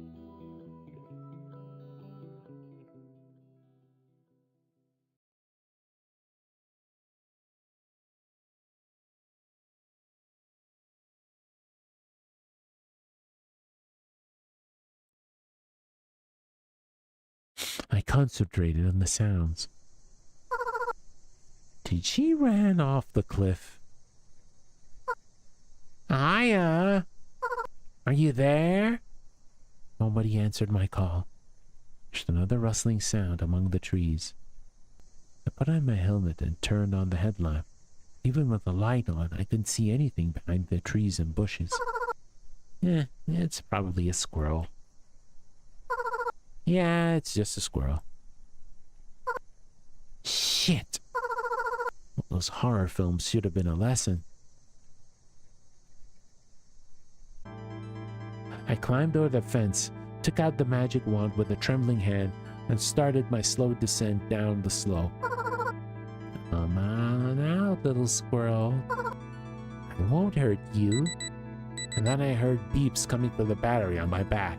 I concentrated on the sounds. Did she run off the cliff? Hiya! Are you there? Nobody answered my call. Just another rustling sound among the trees. I put on my helmet and turned on the headlamp. Even with the light on, I couldn't see anything behind the trees and bushes. It's probably a squirrel. Yeah, it's just a squirrel. Shit! Those horror films should have been a lesson. I climbed over the fence, took out the magic wand with a trembling hand, and started my slow descent down the slope. Come on out, little squirrel. I won't hurt you. And then I heard beeps coming from the battery on my back.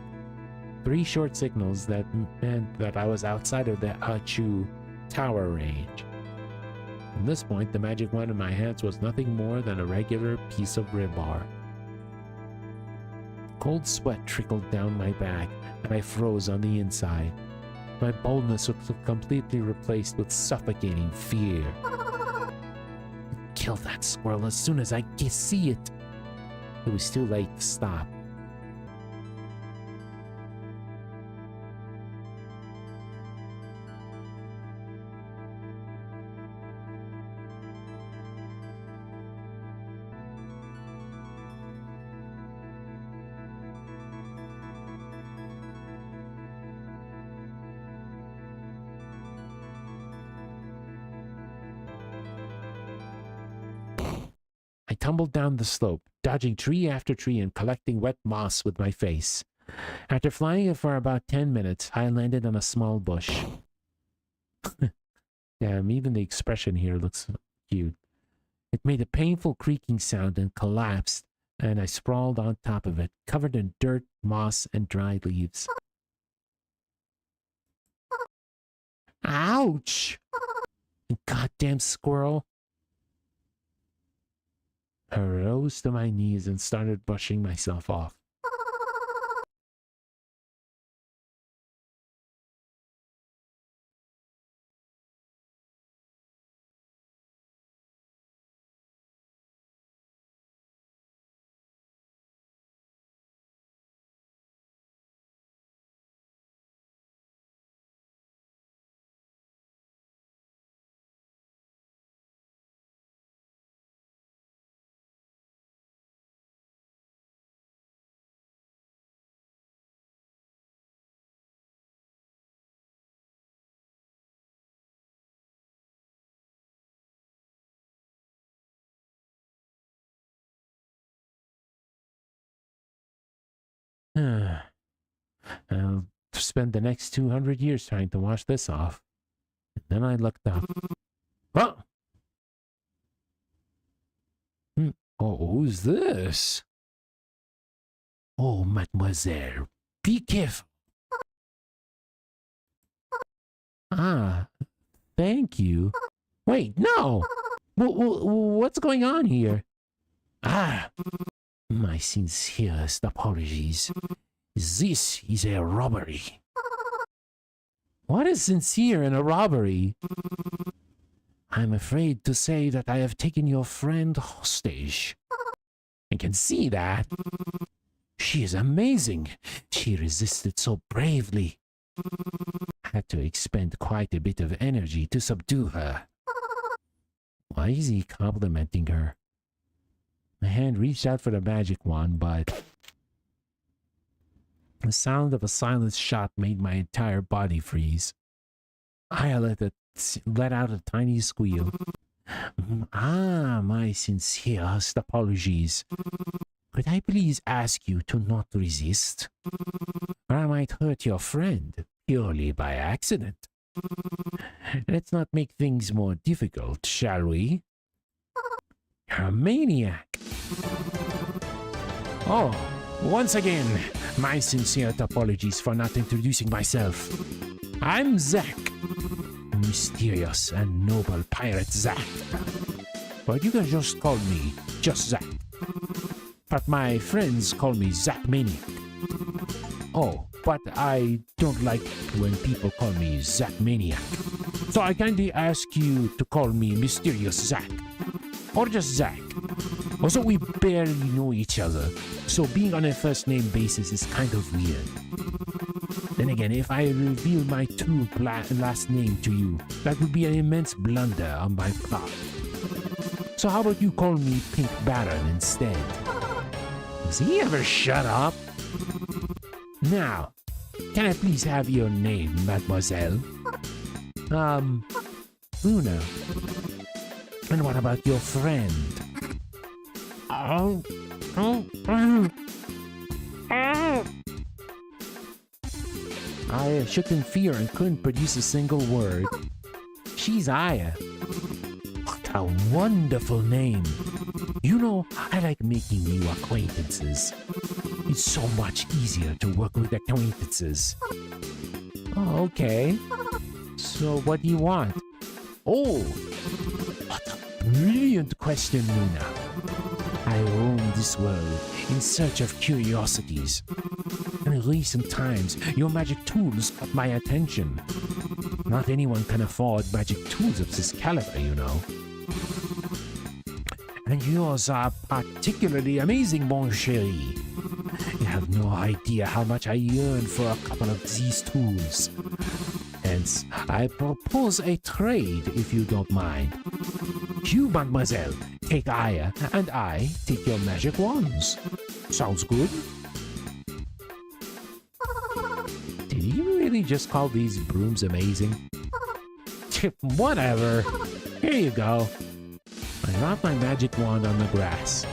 3 short signals that meant that I was outside of the Hachu tower range. From this point, the magic wand in my hands was nothing more than a regular piece of rebar. Cold sweat trickled down my back, and I froze on the inside. My boldness was completely replaced with suffocating fear. Kill that squirrel as soon as I see it. It was too late to stop. I tumbled down the slope, dodging tree after tree and collecting wet moss with my face. After flying for about 10 minutes, I landed on a small bush. Damn, even the expression here looks cute. It made a painful creaking sound and collapsed, and I sprawled on top of it, covered in dirt, moss, and dried leaves. Ouch! Goddamn squirrel. I rose to my knees and started brushing myself off. I'll spend the next 200 years trying to wash this off. And then I looked up. Oh! Oh, who's this? Oh, mademoiselle, be careful. Ah, thank you. Wait, no! What's going on here? Ah, my sincerest apologies. This is a robbery. What is sincere in a robbery? I'm afraid to say that I have taken your friend hostage. I can see that. She is amazing. She resisted so bravely. Had to expend quite a bit of energy to subdue her. Why is he complimenting her? My hand reached out for the magic wand, but the sound of a silenced shot made my entire body freeze. I let out a tiny squeal. Ah, my sincerest apologies. Could I please ask you to not resist? Or I might hurt your friend purely by accident. Let's not make things more difficult, shall we? You're a maniac. Oh, once again, my sincere apologies for not introducing myself. I'm Zack. Mysterious and noble pirate Zack. But you can just call me just Zack. But my friends call me Zack Maniac. Oh, but I don't like when people call me Zack Maniac. So I kindly ask you to call me Mysterious Zack. Or just Zack. Also, we barely know each other, so being on a first name basis is kind of weird. Then again, if I reveal my true last name to you, that would be an immense blunder on my part. So how about you call me Pink Baron instead? Does he ever shut up? Now, can I please have your name, mademoiselle? Luna. And what about your friend? I shook in fear and couldn't produce a single word. She's Aya. What a wonderful name. You know, I like making new acquaintances. It's so much easier to work with acquaintances. Oh, okay. So what do you want? Oh, what a brilliant question, Luna. I roam this world in search of curiosities. In recent times, your magic tools caught my attention. Not anyone can afford magic tools of this caliber, you know. And yours are particularly amazing, mon chéri. You have no idea how much I yearn for a couple of these tools. Hence, I propose a trade, if you don't mind. You, mademoiselle, take Aya, and I take your magic wands. Sounds good? Did you really just call these brooms amazing? Whatever. Here you go. I dropped my magic wand on the grass.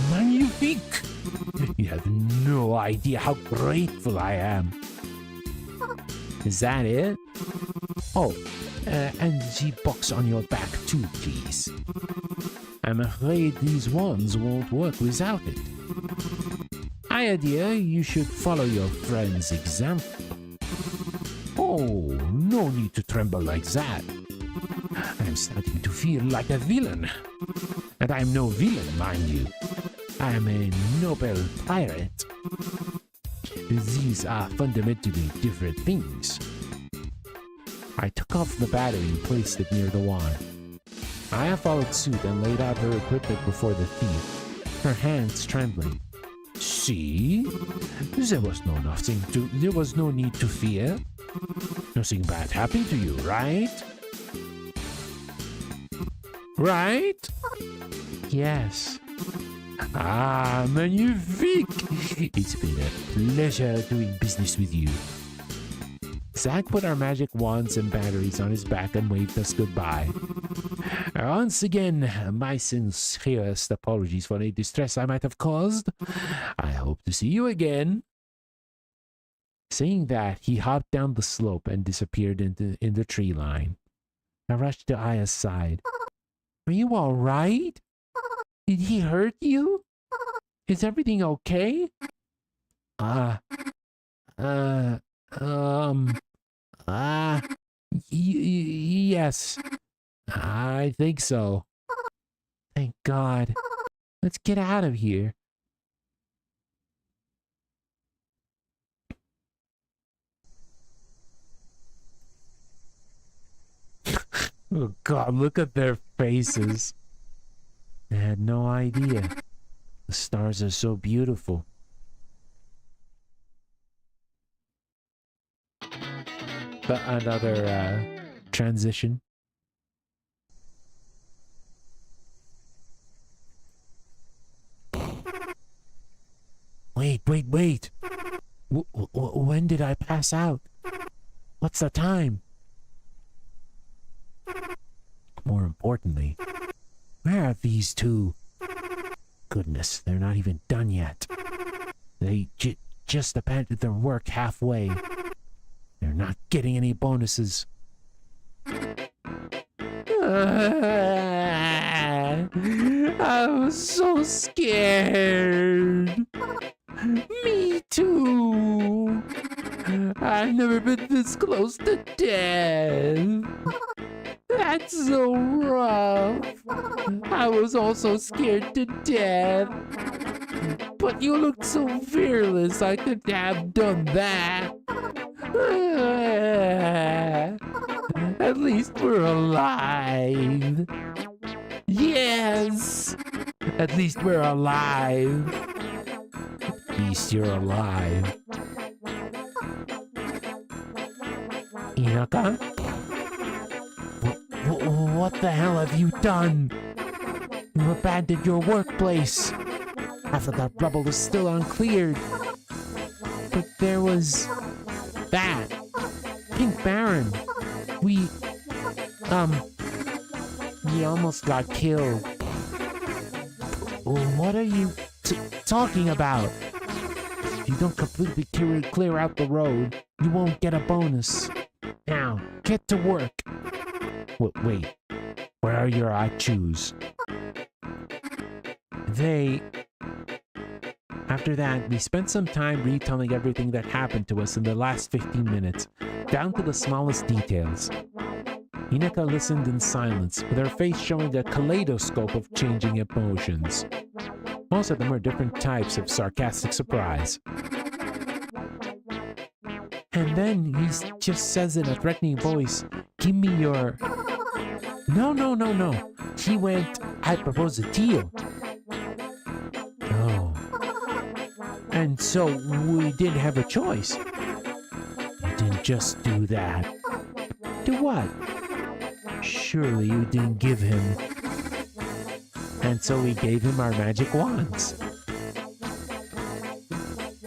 Magnifique! You have no idea how grateful I am. Is that it? Oh, and the box on your back too, please. I'm afraid these wands won't work without it. Aya dear, you should follow your friend's example. Oh, no need to tremble like that. I'm starting to feel like a villain. And I'm no villain, mind you. I'm a noble pirate. These are fundamentally different things. I took off the battery and placed it near the wand. Aya followed suit and laid out her equipment before the thief, her hands trembling. See? There was no need to fear. Nothing bad happened to you, right? Right? Yes. Ah, magnifique! It's been a pleasure doing business with you. Zack put our magic wands and batteries on his back and waved us goodbye. Once again, my sincerest apologies for any distress I might have caused. I hope to see you again. Saying that, he hopped down the slope and disappeared in the tree line. I rushed to Aya's side. Are you all right? Did he hurt you? Is everything okay? Yes. I think so. Thank God. Let's get out of here. Oh God, look at their faces. I had no idea. The stars are so beautiful. But another transition. Wait. When did I pass out? What's the time? More importantly, where are these two? Goodness, they're not even done yet. They just abandoned their work halfway. They're not getting any bonuses. I was so scared. Me too. I've never been this close to death. That's so rough. I was also scared to death. But you looked so fearless, I couldn't have done that. At least we're alive. Yes! At least we're alive. At least you're alive. Inaka? What the hell have you done? You abandoned your workplace. Half of that rubble is still uncleared. But there was... that. Pink Baron. We almost got killed. What are you talking about? If you don't completely clear out the road, you won't get a bonus. Now, get to work. Wait, where are your Achus? After that, we spent some time retelling everything that happened to us in the last 15 minutes, down to the smallest details. Hinaka listened in silence, with her face showing a kaleidoscope of changing emotions. Most of them are different types of sarcastic surprise. And then he just says in a threatening voice, "Give me your..." No. He went, "I propose a deal." Oh. And so we didn't have a choice. You didn't just do that. Do what? Surely you didn't give him. And so we gave him our magic wands.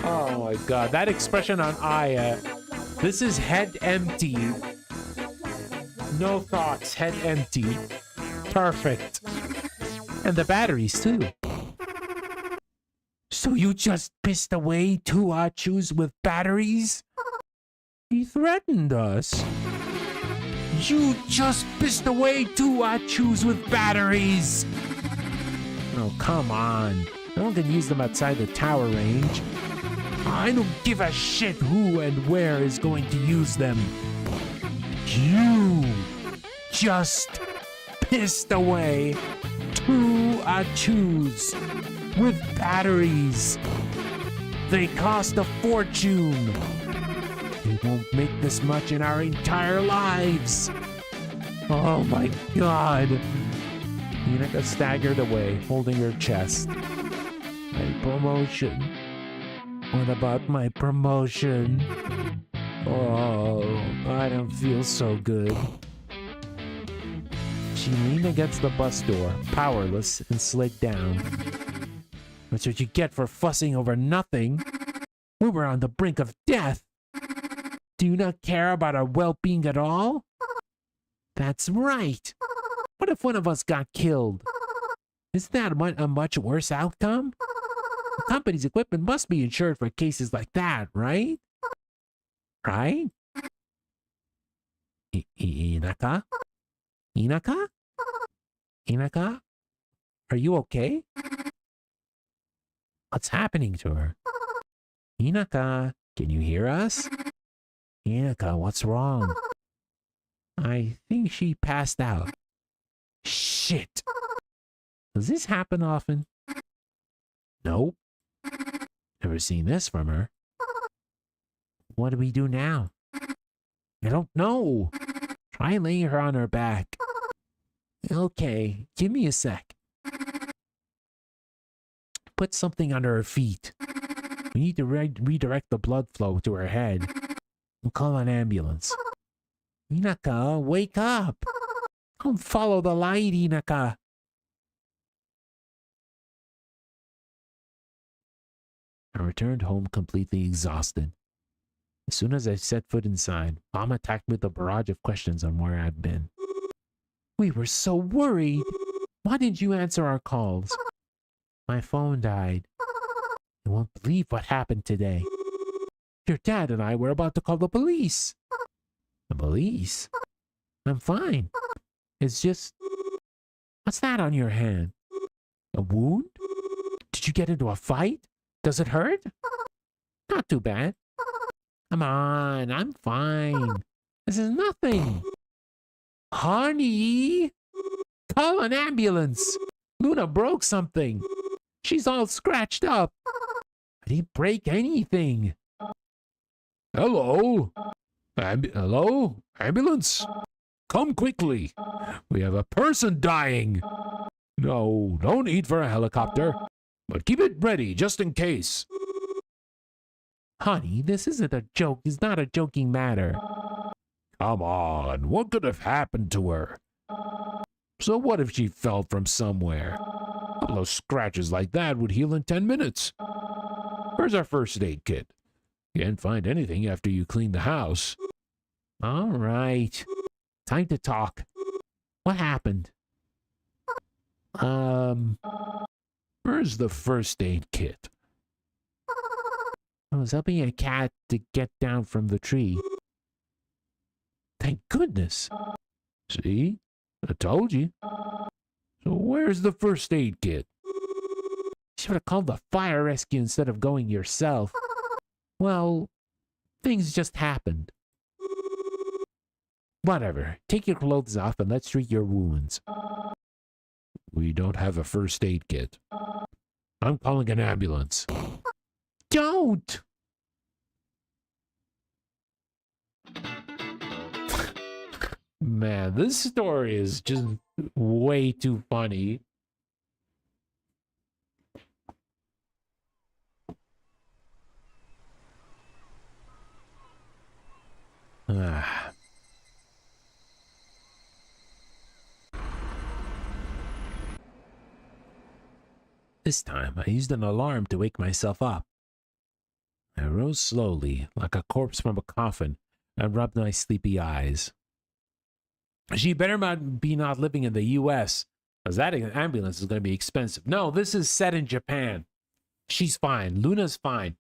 Oh my god, that expression on Aya. This is head empty. No thoughts, head empty. Perfect. And the batteries too. So you just pissed away 2 Achus with batteries? He threatened us. You just pissed away 2 Achus with batteries! Oh, come on. No one can use them outside the tower range. I don't give a shit who and where is going to use them. You just pissed away 2 Achus with batteries. They cost a fortune. We won't make this much in our entire lives. Oh my god. Hinaka staggered away, holding her chest. My promotion. What about my promotion? Oh, I don't feel so good. She leaned against the bus door, powerless, and slid down. That's what you get for fussing over nothing. We were on the brink of death. Do you not care about our well-being at all? That's right. What if one of us got killed? Isn't that a much worse outcome? The company's equipment must be insured for cases like that, right? Right? Inaka? Inaka? Inaka? Are you okay? What's happening to her? Inaka, can you hear us? Inaka, what's wrong? I think she passed out. Shit! Does this happen often? Nope. Never seen this from her. What do we do now? I don't know. Try laying her on her back. Okay, give me a sec. Put something under her feet. We need to redirect the blood flow to her head. We'll call an ambulance. Inaka, wake up! Don't follow the light, Inaka. I returned home completely exhausted. As soon as I set foot inside, Mom attacked me with a barrage of questions on where I'd been. We were so worried. Why didn't you answer our calls? My phone died. You won't believe what happened today. Your dad and I were about to call the police. The police? I'm fine. It's just... What's that on your hand? A wound? Did you get into a fight? Does it hurt? Not too bad. Come on, I'm fine. This is nothing. Honey! Call an ambulance! Luna broke something. She's all scratched up. I didn't break anything. Hello? Hello? Ambulance? Come quickly. We have a person dying. No, no need for a helicopter. But keep it ready just in case. Honey, this isn't a joke. It's not a joking matter. Come on, what could have happened to her? So what if she fell from somewhere? A couple of scratches like that would heal in 10 minutes. Where's our first aid kit? Can't find anything after you clean the house. All right. Time to talk. What happened? Where's the first aid kit? I was helping a cat to get down from the tree. Thank goodness. See? I told you. So where's the first aid kit? You should have called the fire rescue instead of going yourself. Well, things just happened. Whatever. Take your clothes off and let's treat your wounds. We don't have a first aid kit. I'm calling an ambulance. Don't! Man, this story is just way too funny. This time, I used an alarm to wake myself up. I rose slowly, like a corpse from a coffin, and rubbed my sleepy eyes. She better not be not living in the U.S., because that ambulance is going to be expensive. No, this is set in Japan. She's fine. Luna's fine.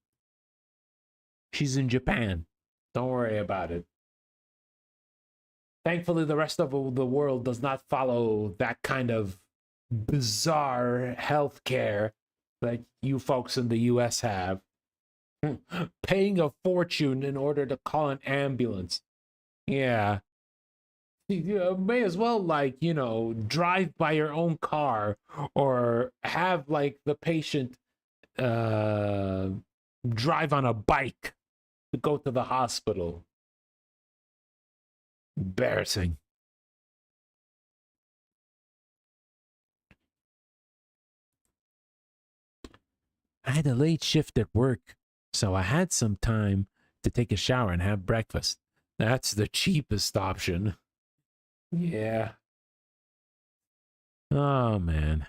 She's in Japan. Don't worry about it. Thankfully, the rest of the world does not follow that kind of bizarre health care that you folks in the U.S. have. Paying a fortune in order to call an ambulance. Yeah. You may as well, like, you know, drive by your own car or have, like, the patient drive on a bike to go to the hospital. Embarrassing. I had a late shift at work, so I had some time to take a shower and have breakfast. That's the cheapest option. Yeah. Oh, man.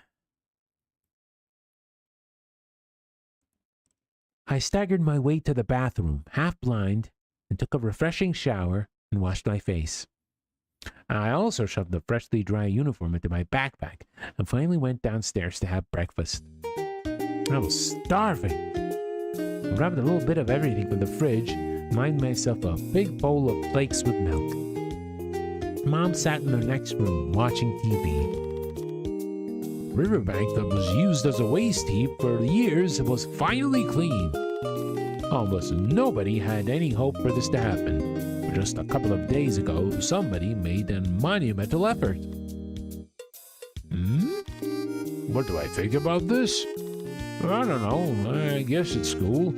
I staggered my way to the bathroom, half blind, and took a refreshing shower and washed my face. I also shoved the freshly dry uniform into my backpack and finally went downstairs to have breakfast. I was starving. I grabbed a little bit of everything from the fridge and made myself a big bowl of flakes with milk. Mom sat in the next room watching TV. The riverbank that was used as a waste heap for years was finally clean. Almost nobody had any hope for this to happen. But just a couple of days ago, somebody made a monumental effort. What do I think about this? I don't know. I guess it's cool.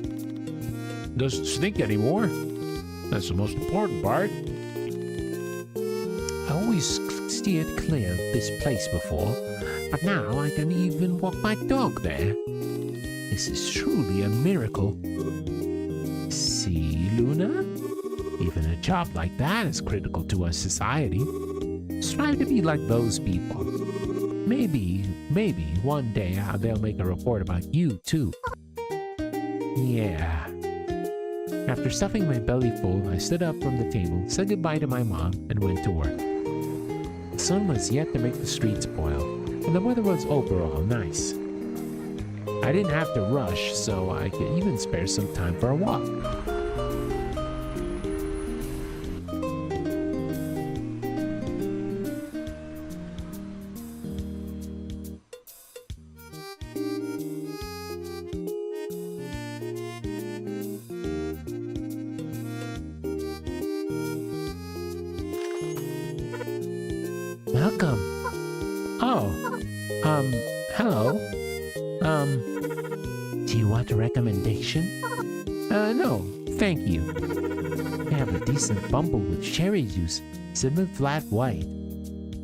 Doesn't stink anymore. That's the most important part. I always steered clear of this place before, but now I can even walk my dog there. This is truly a miracle. See, Luna? Even a job like that is critical to our society. Strive to be like those people. Maybe one day they'll make a report about you, too. Yeah. After stuffing my belly full, I stood up from the table, said goodbye to my mom, and went to work. The sun was yet to make the streets boil, and the weather was overall nice. I didn't have to rush, so I could even spare some time for a walk. Welcome. Oh, hello. Do you want a recommendation? No, thank you. I have a decent bumble with cherry juice, cinnamon flat white.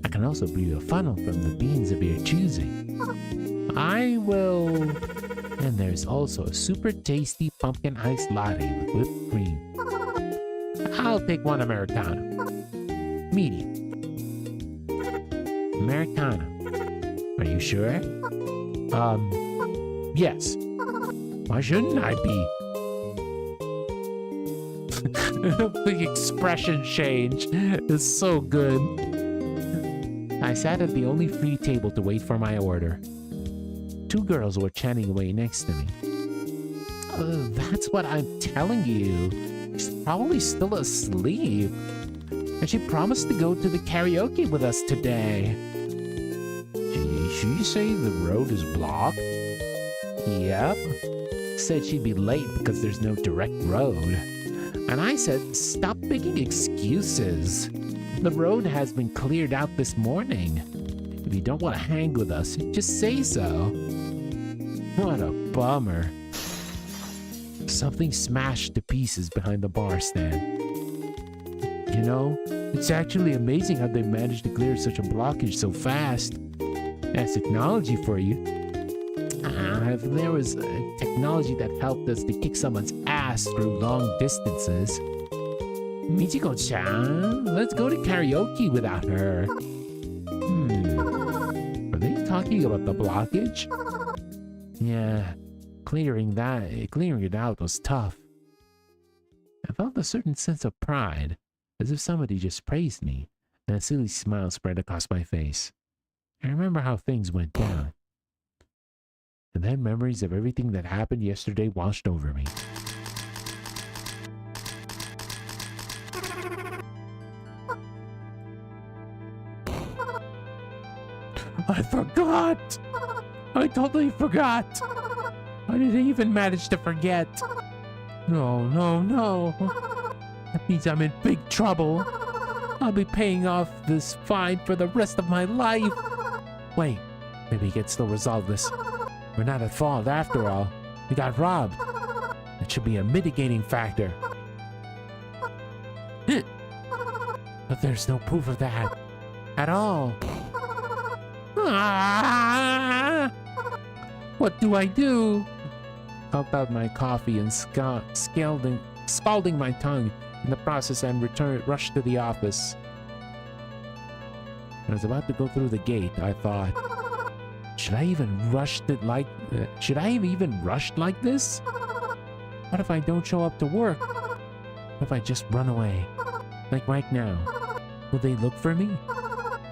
I can also brew a funnel from the beans of your choosing. I will... And there's also a super tasty pumpkin iced latte with whipped cream. I'll take one Americano. Medium. Americano. Are you sure? Yes. Why shouldn't I be? The expression change is so good. I sat at the only free table to wait for my order. 2 girls were chatting away next to me. That's what I'm telling you. She's probably still asleep. And she promised to go to the karaoke with us today. Did she say the road is blocked? Yep. Said she'd be late because there's no direct road. And I said, stop making excuses. The road has been cleared out this morning. If you don't want to hang with us, just say so. What a bummer. Something smashed to pieces behind the bar stand. You know, it's actually amazing how they managed to clear such a blockage so fast. That's technology for you. If there was technology that helped us to kick someone's ass through long distances. Michiko-chan, let's go to karaoke without her. Are they talking about the blockage? Yeah, clearing it out was tough. I felt a certain sense of pride, as if somebody just praised me, and a silly smile spread across my face. I remember how things went down. And then memories of everything that happened yesterday washed over me. I forgot! I totally forgot! I didn't even manage to forget. No. That means I'm in big trouble. I'll be paying off this fine for the rest of my life. Wait, maybe he can still resolve this. We're not at fault after all. We got robbed. It should be a mitigating factor. But there's no proof of that. At all. What do I do? Gulped out my coffee and scalding my tongue in the process and rushed to the office. When I was about to go through the gate, I thought, should I even rush like this? What if I don't show up to work? What if I just run away? Like right now. Will they look for me?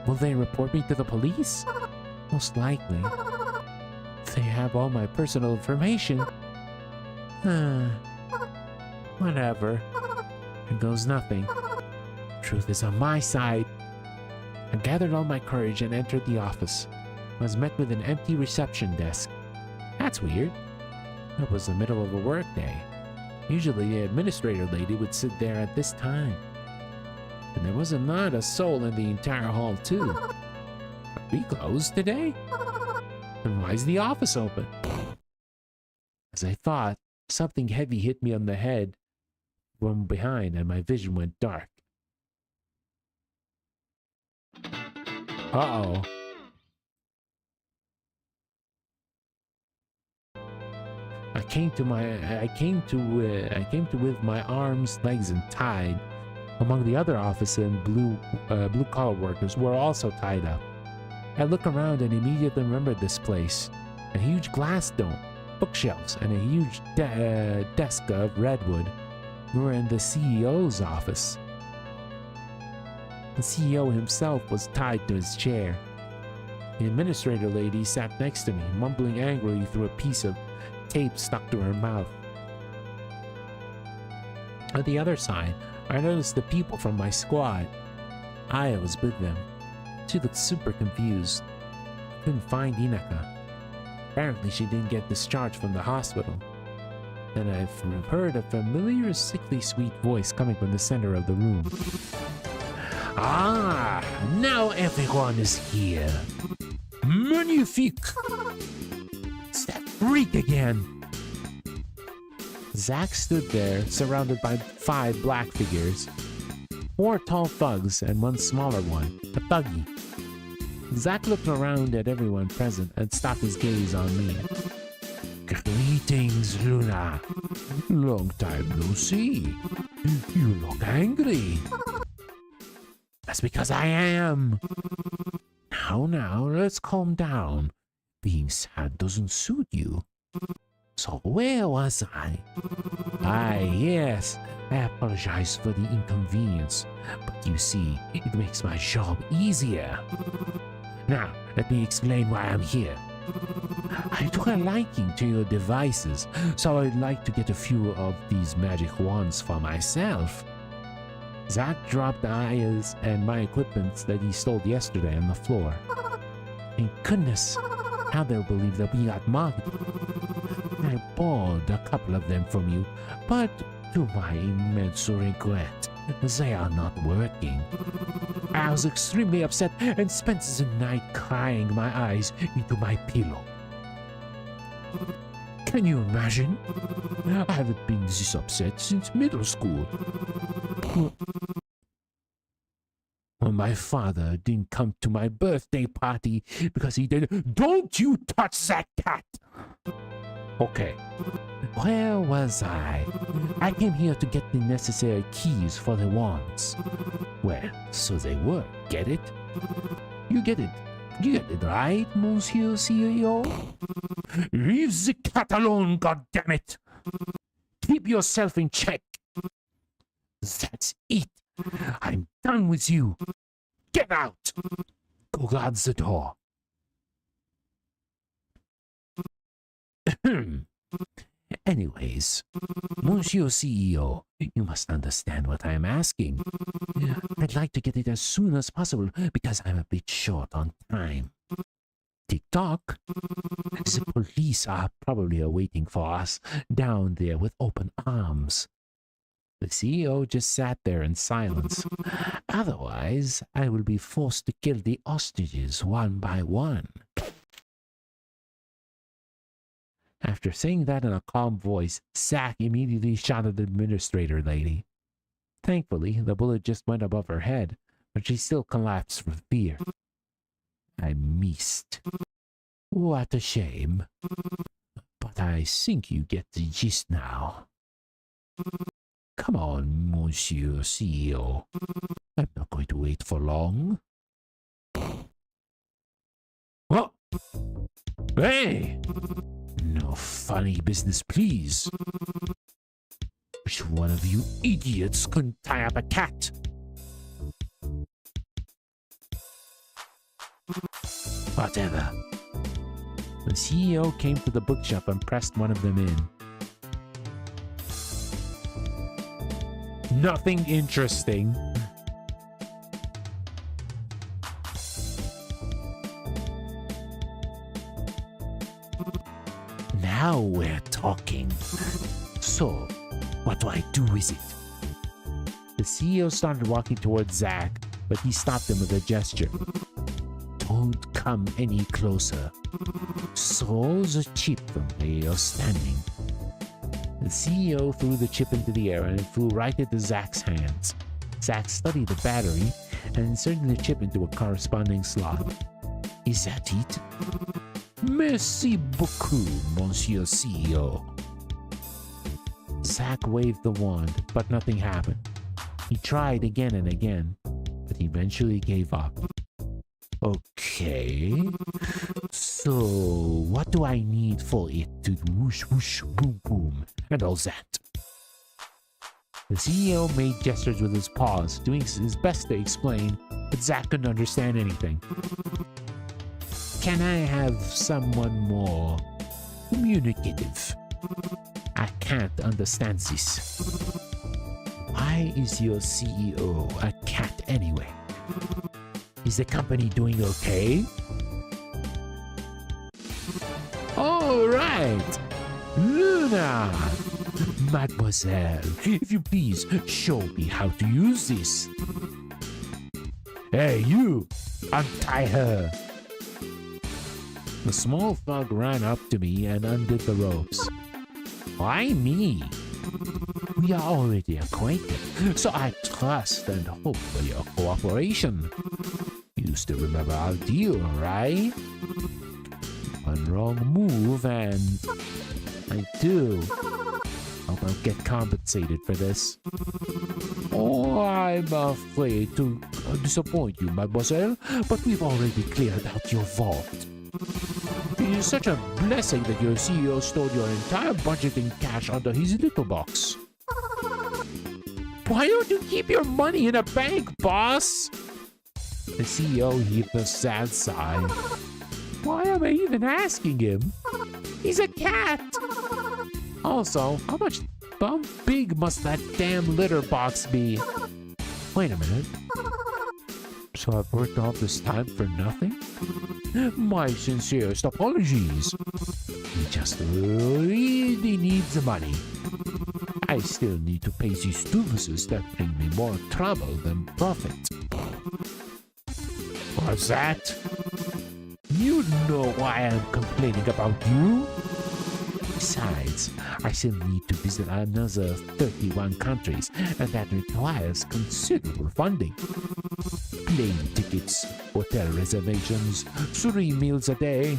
Will they report me to the police? Most likely. They have all my personal information. Whatever. Here goes nothing. Truth is on my side. I gathered all my courage and entered the office. I was met with an empty reception desk. That's weird. It was the middle of a workday. Usually the administrator lady would sit there at this time. And there was not a soul in the entire hall too. Are we closed today? Then why is the office open? As I thought, something heavy hit me on the head from behind and my vision went dark. Uh-oh. I came to with my arms, legs, and tied. Among the other office and blue-collar workers were also tied up. I looked around and immediately remembered this place. A huge glass dome, bookshelves, and a huge desk of redwood. We were in the CEO's office. The CEO himself was tied to his chair. The administrator lady sat next to me, mumbling angrily through a piece of tape stuck to her mouth. On the other side, I noticed the people from my squad. Aya was with them. She looked super confused. I couldn't find Inaka. Apparently she didn't get discharged from the hospital. Then I've heard a familiar, sickly sweet voice coming from the center of the room. Ah, now everyone is here. Magnifique! It's that freak again. Zack stood there, surrounded by 5 black figures. 4 tall thugs and 1 smaller one, a thuggy. Zack looked around at everyone present and stopped his gaze on me. Greetings, Luna. Long time no see. You look angry. That's because I am. Now, let's calm down. Being sad doesn't suit you. So where was I? Yes, I apologize for the inconvenience, but you see, it makes my job easier. Now, let me explain why I'm here. I took a liking to your devices, so I'd like to get a few of these magic wands for myself. Zack dropped the ayahs and my equipment that he stole yesterday on the floor. Thank goodness, now they'll believe that we got mugged. I borrowed a couple of them from you, but to my immense regret, they are not working. I was extremely upset and spent the night crying my eyes into my pillow. Can you imagine? I haven't been this upset since middle school. When my father didn't come to my birthday party because he did. Don't you touch that cat! Okay, where was I? I came here to get the necessary keys for the wands. Well, so they were. Get it? You get it. You get it, right, Monsieur CEO? Leave the cat alone, goddammit! Keep yourself in check. That's it. I'm done with you. Get out. Go guard the door. Anyways, Monsieur CEO, you must understand what I'm asking. I'd like to get it as soon as possible because I'm a bit short on time. Tick-tock. The police are probably waiting for us down there with open arms. The CEO just sat there in silence. Otherwise, I will be forced to kill the hostages one by one. After saying that in a calm voice, Zack immediately shot at the administrator lady. Thankfully, the bullet just went above her head, but she still collapsed with fear. I missed. What a shame. But I think you get the gist now. Come on, Monsieur CEO. I'm not going to wait for long. What? Hey! No funny business, please. Which one of you idiots couldn't tie up a cat? Whatever. The CEO came to the bookshop and pressed one of them in. Nothing interesting. Now we're talking. So, what do I do with it? The CEO started walking towards Zack, but he stopped him with a gesture. Don't come any closer. Throw the chip from where you're standing. The CEO threw the chip into the air and it flew right into Zack's hands. Zack studied the battery and inserted the chip into a corresponding slot. Is that it? Merci beaucoup, Monsieur CEO. Zack waved the wand, but nothing happened. He tried again and again, but eventually gave up. Okay, so what do I need for it to do whoosh whoosh boom boom and all that? The CEO made gestures with his paws, doing his best to explain, but Zack couldn't understand anything. Can I have someone more communicative? I can't understand this. Why is your CEO a cat anyway? Is the company doing okay? All right, Luna! Mademoiselle, if you please, show me how to use this. Hey, you! Untie her! The small thug ran up to me and undid the ropes. Why me? We are already acquainted, so I trust and hope for your cooperation. You You still remember our deal, right? One wrong move and I do. Hope I'll get compensated for this. Oh, I'm afraid to disappoint you, mademoiselle, but we've already cleared out your vault. It is such a blessing that your CEO stowed your entire budget in cash under his little box. Why don't you keep your money in a bank, boss? The CEO heaved a sad sigh. Why am I even asking him? He's a cat! Also, how big must that damn litter box be? Wait a minute. So I've worked all this time for nothing? My sincerest apologies. He just really needs the money. I still need to pay these Vtubers that bring me more trouble than profit. What's that? You know why I'm complaining about you? Besides, I still need to visit another 31 countries, and that requires considerable funding. Plane tickets, hotel reservations, 3 meals a day.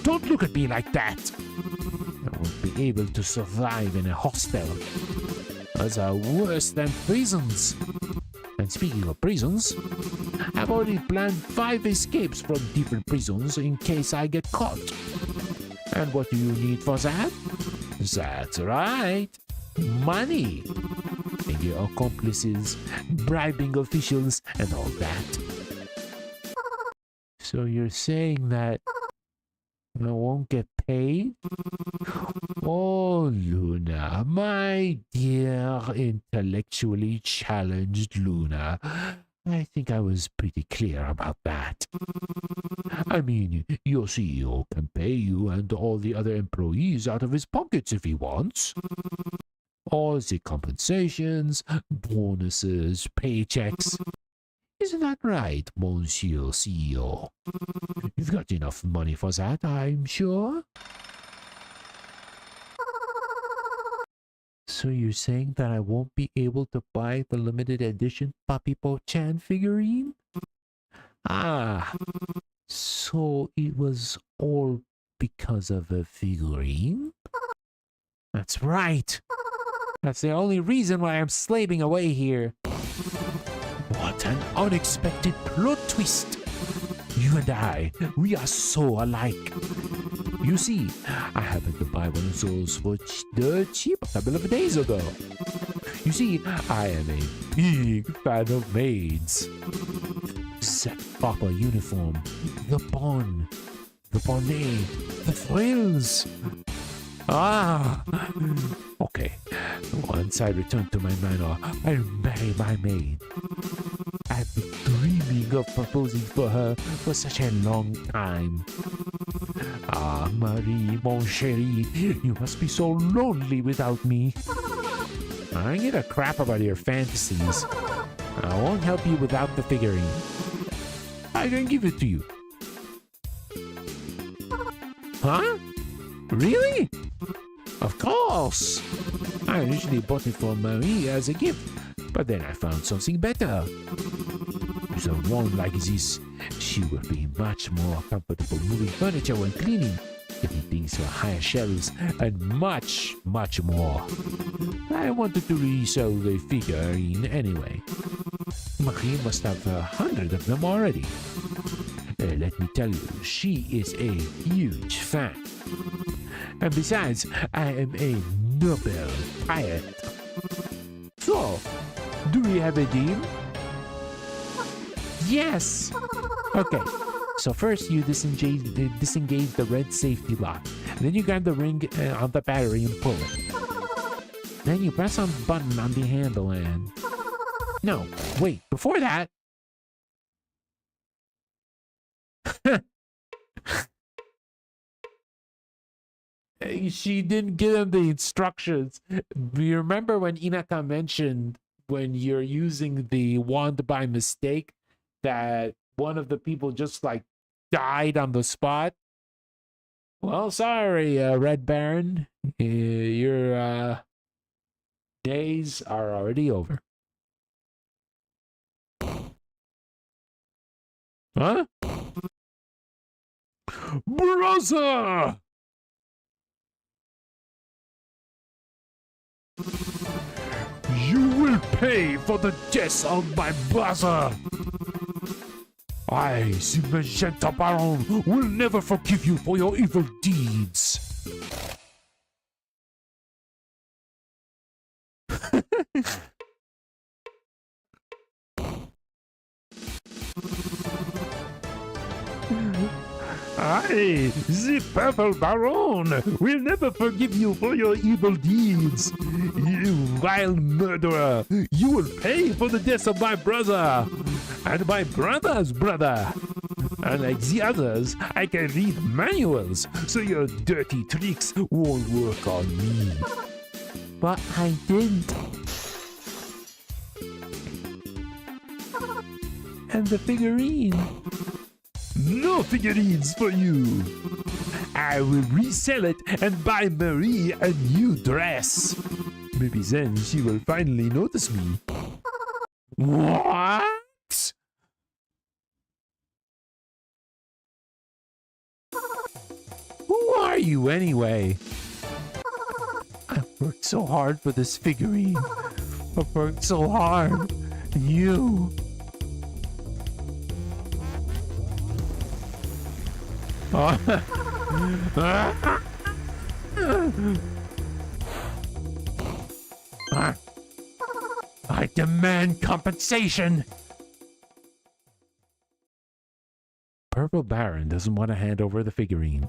Don't look at me like that! I won't be able to survive in a hostel. Those are worse than prisons. And speaking of prisons, I've already planned 5 escapes from different prisons in case I get caught. And what do you need for that? That's right, money. And your accomplices, bribing officials, and all that. So you're saying that I won't get paid? Oh, Luna, my dear intellectually challenged Luna. I think I was pretty clear about that. I mean, your CEO can pay you and all the other employees out of his pockets if he wants. All the compensations, bonuses, paychecks. Isn't that right, Monsieur CEO? You've got enough money for that, I'm sure. So you're saying that I won't be able to buy the limited edition Papi Po-chan figurine? Ah, so it was all because of a figurine? That's right. That's the only reason why I'm slaving away here. What an unexpected plot twist. You and I, we are so alike. You see, I happened to buy one of those for dirt cheap a couple of days ago. You see, I am a big fan of maids. That proper uniform, the bonnet, the frills. Ah! Okay, once I return to my manor, I'll marry my maid. I've been dreaming of proposing for her for such a long time. Ah, Marie, mon chéri, you must be so lonely without me. I don't give a crap about your fantasies. I won't help you without the figurine. I can give it to you. Huh? Really? Of course! I initially bought it for Marie as a gift, but then I found something better. With a wand like this, she will be much more comfortable moving furniture when cleaning, getting things to higher shelves, and much, much more. I wanted to resell the figurine anyway. Marie must have 100 of them already. Let me tell you, she is a huge fan. And besides, I am a noble pirate. So, do we have a deal? Yes! Okay, so first you disengage the red safety lock. And then you grab the ring on the battery and pull it. Then you press on the button on the handle and... No, wait, before that... She didn't give him the instructions. You remember when Inaka mentioned when you're using the wand by mistake that one of the people just like died on the spot? Well, sorry, Red Baron. Your days are already over. Huh? Brother! You will pay for the death of my brother! I, the Magenta Baron, will never forgive you for your evil deeds! I, the Purple Baron, will never forgive you for your evil deeds. You vile murderer, you will pay for the death of my brother, and my brother's brother. Unlike the others, I can read manuals, so your dirty tricks won't work on me. But I didn't. And the figurine. No figurines for you. I will resell it and buy Marie a new dress. Maybe then she will finally notice me. What? Who are you anyway? I've worked so hard for this figurine. I've worked so hard. And you... I demand compensation! Purple Baron doesn't want to hand over the figurine.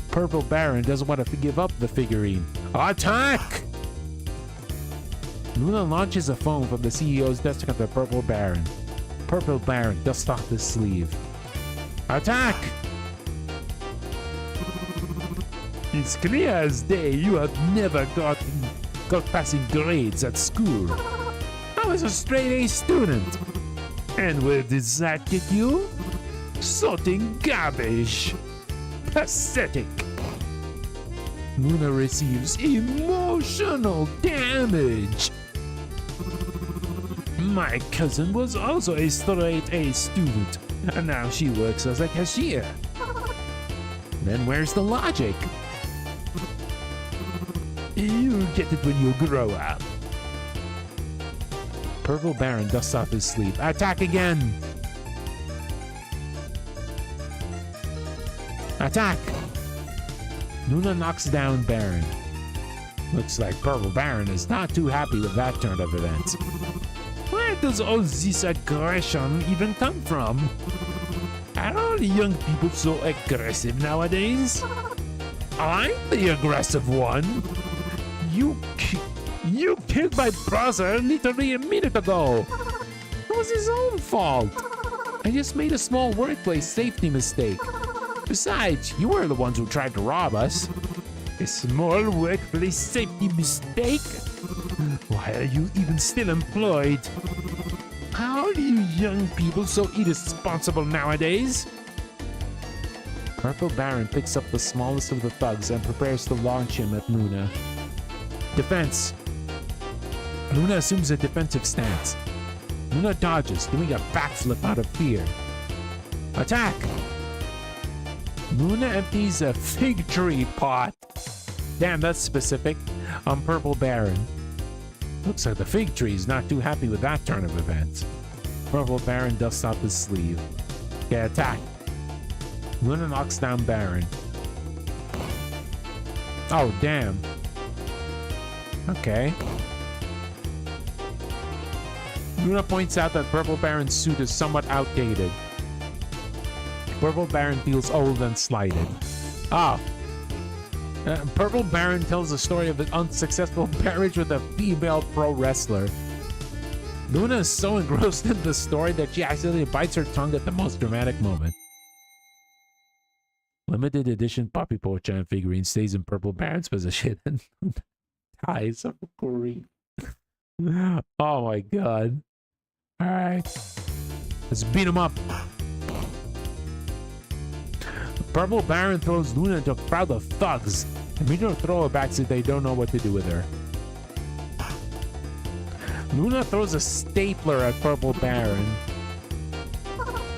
Purple Baron doesn't want to give up the figurine. Attack! Luna launches a phone from the CEO's desk at the Purple Baron. Purple Baron dusts off his sleeve. Attack! It's clear as day you have never got passing grades at school. I was a straight A student. And where did that get you? Sorting garbage. Pathetic. Luna receives emotional damage. My cousin was also a straight A student, and now she works as a cashier. Then where's the logic? You'll get it when you grow up. Purple Baron dusts off his sleeve. Attack again! Attack! Luna knocks down Baron. Looks like Purple Baron is not too happy with that turn of events. Where does all this aggression even come from? Are all young people so aggressive nowadays? I'm the aggressive one. You killed my brother literally a minute ago. It was his own fault. I just made a small workplace safety mistake. Besides, you were the ones who tried to rob us. A small workplace safety mistake? Why are you even still employed? How are you young people so irresponsible nowadays? Purple Baron picks up the smallest of the thugs and prepares to launch him at Luna. Defense. Luna assumes a defensive stance. Luna dodges, doing a backflip out of fear. Attack! Luna empties a fig tree pot. Damn, that's specific. On Purple Baron. Looks like the fig tree is not too happy with that turn of events. Purple Baron dusts off his sleeve. Okay, attack. Luna knocks down Baron. Oh, damn. Okay. Luna points out that Purple Baron's suit is somewhat outdated. Purple Baron feels old and slighted. Ah. Purple Baron tells the story of an unsuccessful marriage with a female pro wrestler. Luna is so engrossed in the story that she accidentally bites her tongue at the most dramatic moment. Limited edition Poppy Pochan figurine stays in Purple Baron's possession and ties of grief. Oh my god. Alright. Let's beat him up. Purple Baron throws Luna into a crowd of thugs. Immediately throw her back so they don't know what to do with her. Luna throws a stapler at Purple Baron.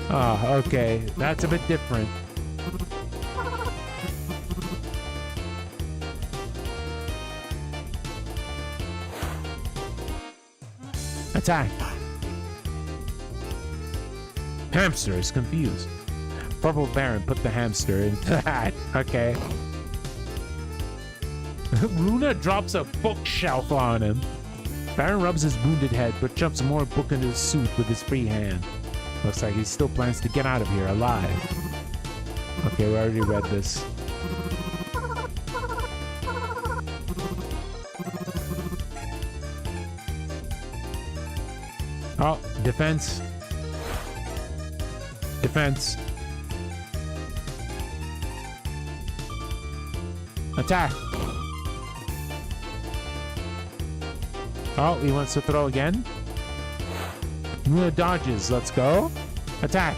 Ah, okay. That's a bit different. Attack. Hamster is confused. Purple Baron put the hamster into the hat. Okay. Luna drops a bookshelf on him. Baron rubs his wounded head, but jumps more book into his suit with his free hand. Looks like he still plans to get out of here alive. Okay, we already read this. Oh, defense. Defense. Attack. Oh, he wants to throw again. Luna dodges. Let's go. Attack.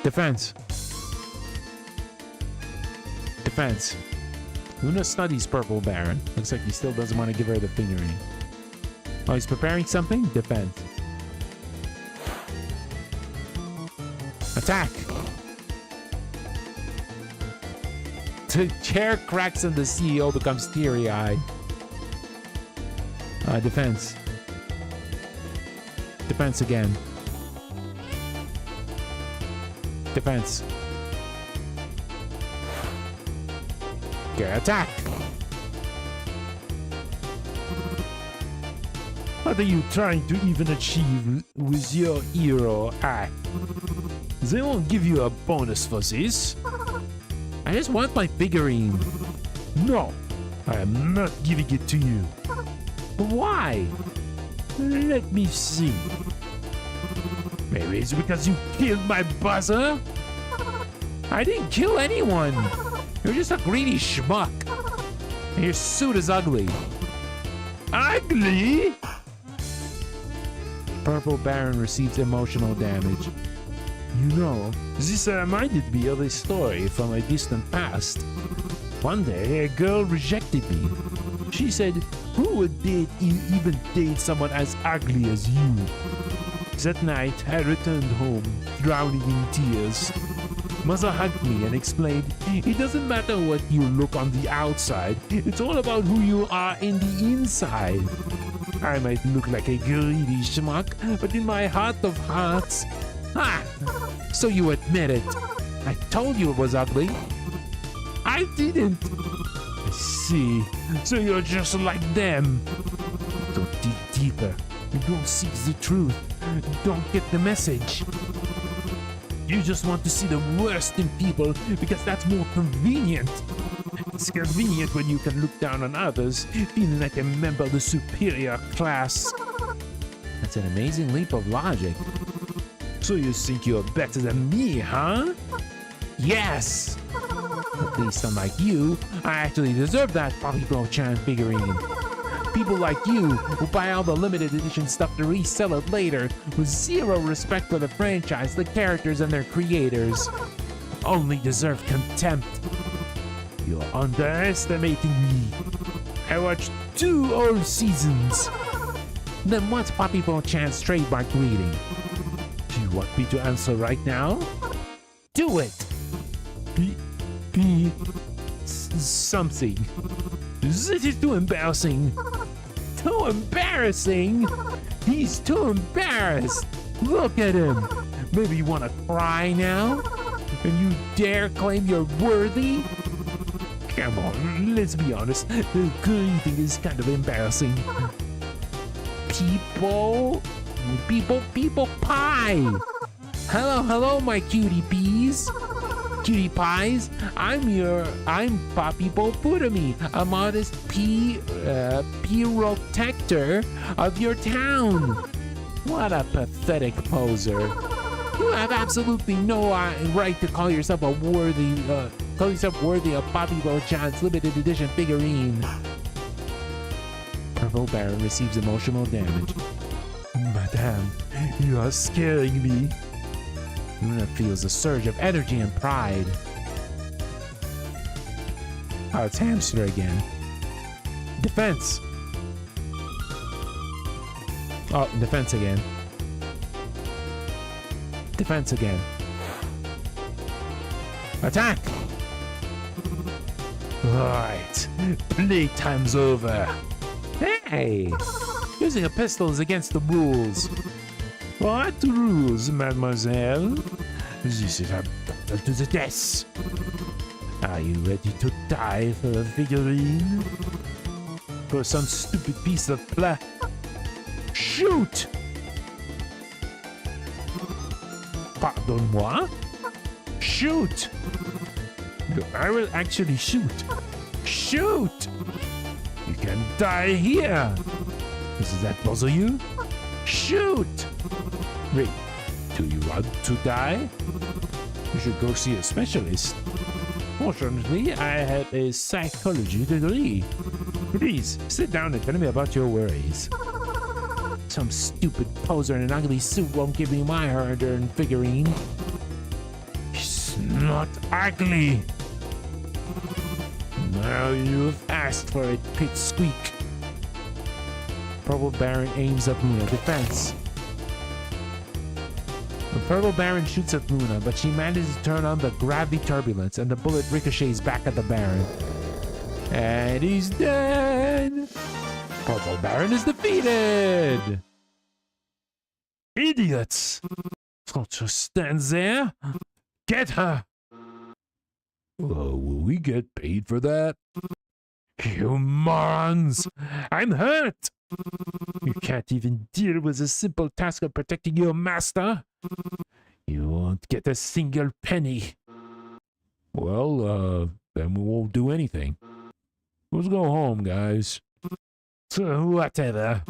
Defense. Defense. Luna studies Purple Baron. Looks like he still doesn't want to give her the figurine. Oh, he's preparing something? Defense. Attack. The chair cracks and the CEO becomes teary-eyed. Defense. Defense again. Defense. Okay, attack. What are you trying to even achieve with your hero act? They won't give you a bonus for this. I just want my figurine. No, I am not giving it to you. But why? Let me see. Maybe it's because you killed my buzzer? I didn't kill anyone. You're just a greedy schmuck. And your suit is ugly. Ugly? Purple Baron receives emotional damage. You know, this reminded me of a story from a distant past. One day, a girl rejected me. She said, who would even date someone as ugly as you? That night, I returned home, drowning in tears. Mother hugged me and explained, it doesn't matter what you look on the outside, it's all about who you are in the inside. I might look like a greedy schmuck, but in my heart of hearts... Ha! So you admit it. I told you it was ugly. I didn't. I see. So you're just like them. Don't dig deeper. You don't seek the truth. You don't get the message. You just want to see the worst in people because that's more convenient. It's convenient when you can look down on others, feeling like a member of the superior class. That's an amazing leap of logic. So you think you're better than me, huh? Yes! At least unlike you, I actually deserve that Poppy Chan figurine. People like you who buy all the limited edition stuff to resell it later with zero respect for the franchise, the characters, and their creators only deserve contempt. You're underestimating me. I watched 2 whole seasons. Then what's Poppy Chan's trademark greeting? Do you want me to answer right now? Do it! Be something. This is too embarrassing. Too embarrassing? He's too embarrassed. Look at him. Maybe you want to cry now? And you dare claim you're worthy? Come on, let's be honest. The greeting is kind of embarrassing. People pie. Hello, my cutie peas. Cutie pies, I'm Poppy Bofutami, a modest protector of your town. What a pathetic poser. You have absolutely no right to call yourself worthy of Poppy Chan's limited edition figurine. Purple Baron receives emotional damage. Madame, you are scaring me. Luna feels a surge of energy and pride. Oh, it's Hamster again. Defense. Oh, defense again. Defense again. Attack! Alright, playtime's over. Hey! Using a pistol is against the rules. What rules, mademoiselle? This is a battle to the death. Are you ready to die for a figurine? For some stupid piece of play? Shoot! Pardon-moi? Shoot! I will actually shoot. Shoot! You can die here. Does that bother you? Shoot! Wait, do you want to die? You should go see a specialist. Fortunately, I have a psychology degree. Please, sit down and tell me about your worries. Some stupid poser in an ugly suit won't give me my hard-earned figurine. It's not ugly. Now you've asked for it, pipsqueak. Purple Baron aims at Luna. Defense. The Purple Baron shoots at Luna, but she manages to turn on the gravity turbulence, and the bullet ricochets back at the Baron. And he's dead! Purple Baron is defeated! Idiots! Don't just stand there! Get her! Will we get paid for that? You morons! I'm hurt! You can't even deal with the simple task of protecting your master. You won't get a single penny. Well, then we won't do anything. Let's go home, guys. So whatever.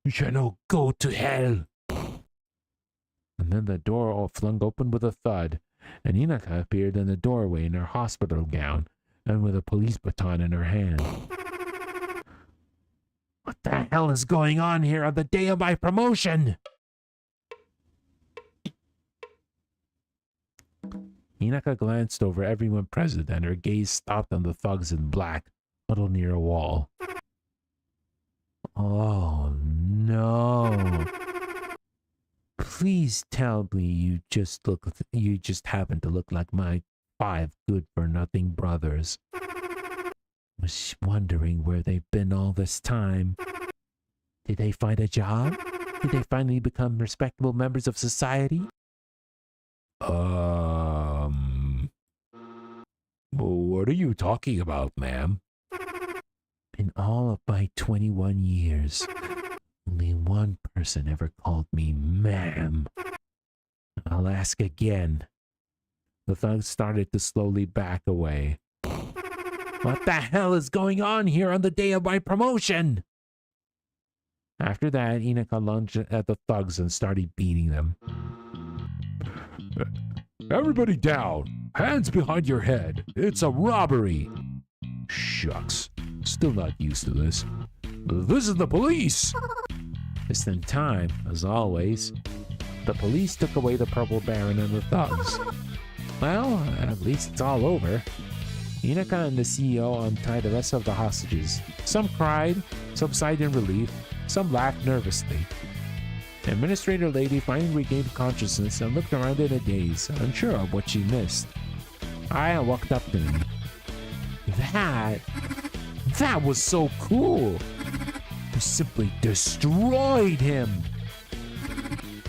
You shall not go to hell. And then the door all flung open with a thud, and Inaka appeared in the doorway in her hospital gown and with a police baton in her hand. What the hell is going on here on the day of my promotion? Inaka glanced over everyone present, and her gaze stopped on the thugs in black, huddled near a wall. Oh, no. Please tell me you just happen to look like my 5 good-for-nothing brothers. I was wondering where they've been all this time. Did they find a job? Did they finally become respectable members of society? What are you talking about, ma'am? In all of my 21 years, only one person ever called me ma'am. I'll ask again. The thugs started to slowly back away. What the hell is going on here on the day of my promotion? After that, Inaka lunged at the thugs and started beating them. Everybody down! Hands behind your head! It's a robbery! Shucks. Still not used to this. This is the police! Just in time, as always. The police took away the Purple Baron and the thugs. Well, at least it's all over. Inaka and the CEO untied the rest of the hostages. Some cried, some sighed in relief, some laughed nervously. The administrator lady finally regained consciousness and looked around in a daze, unsure of what she missed. Aya walked up to him. That was so cool! You simply destroyed him!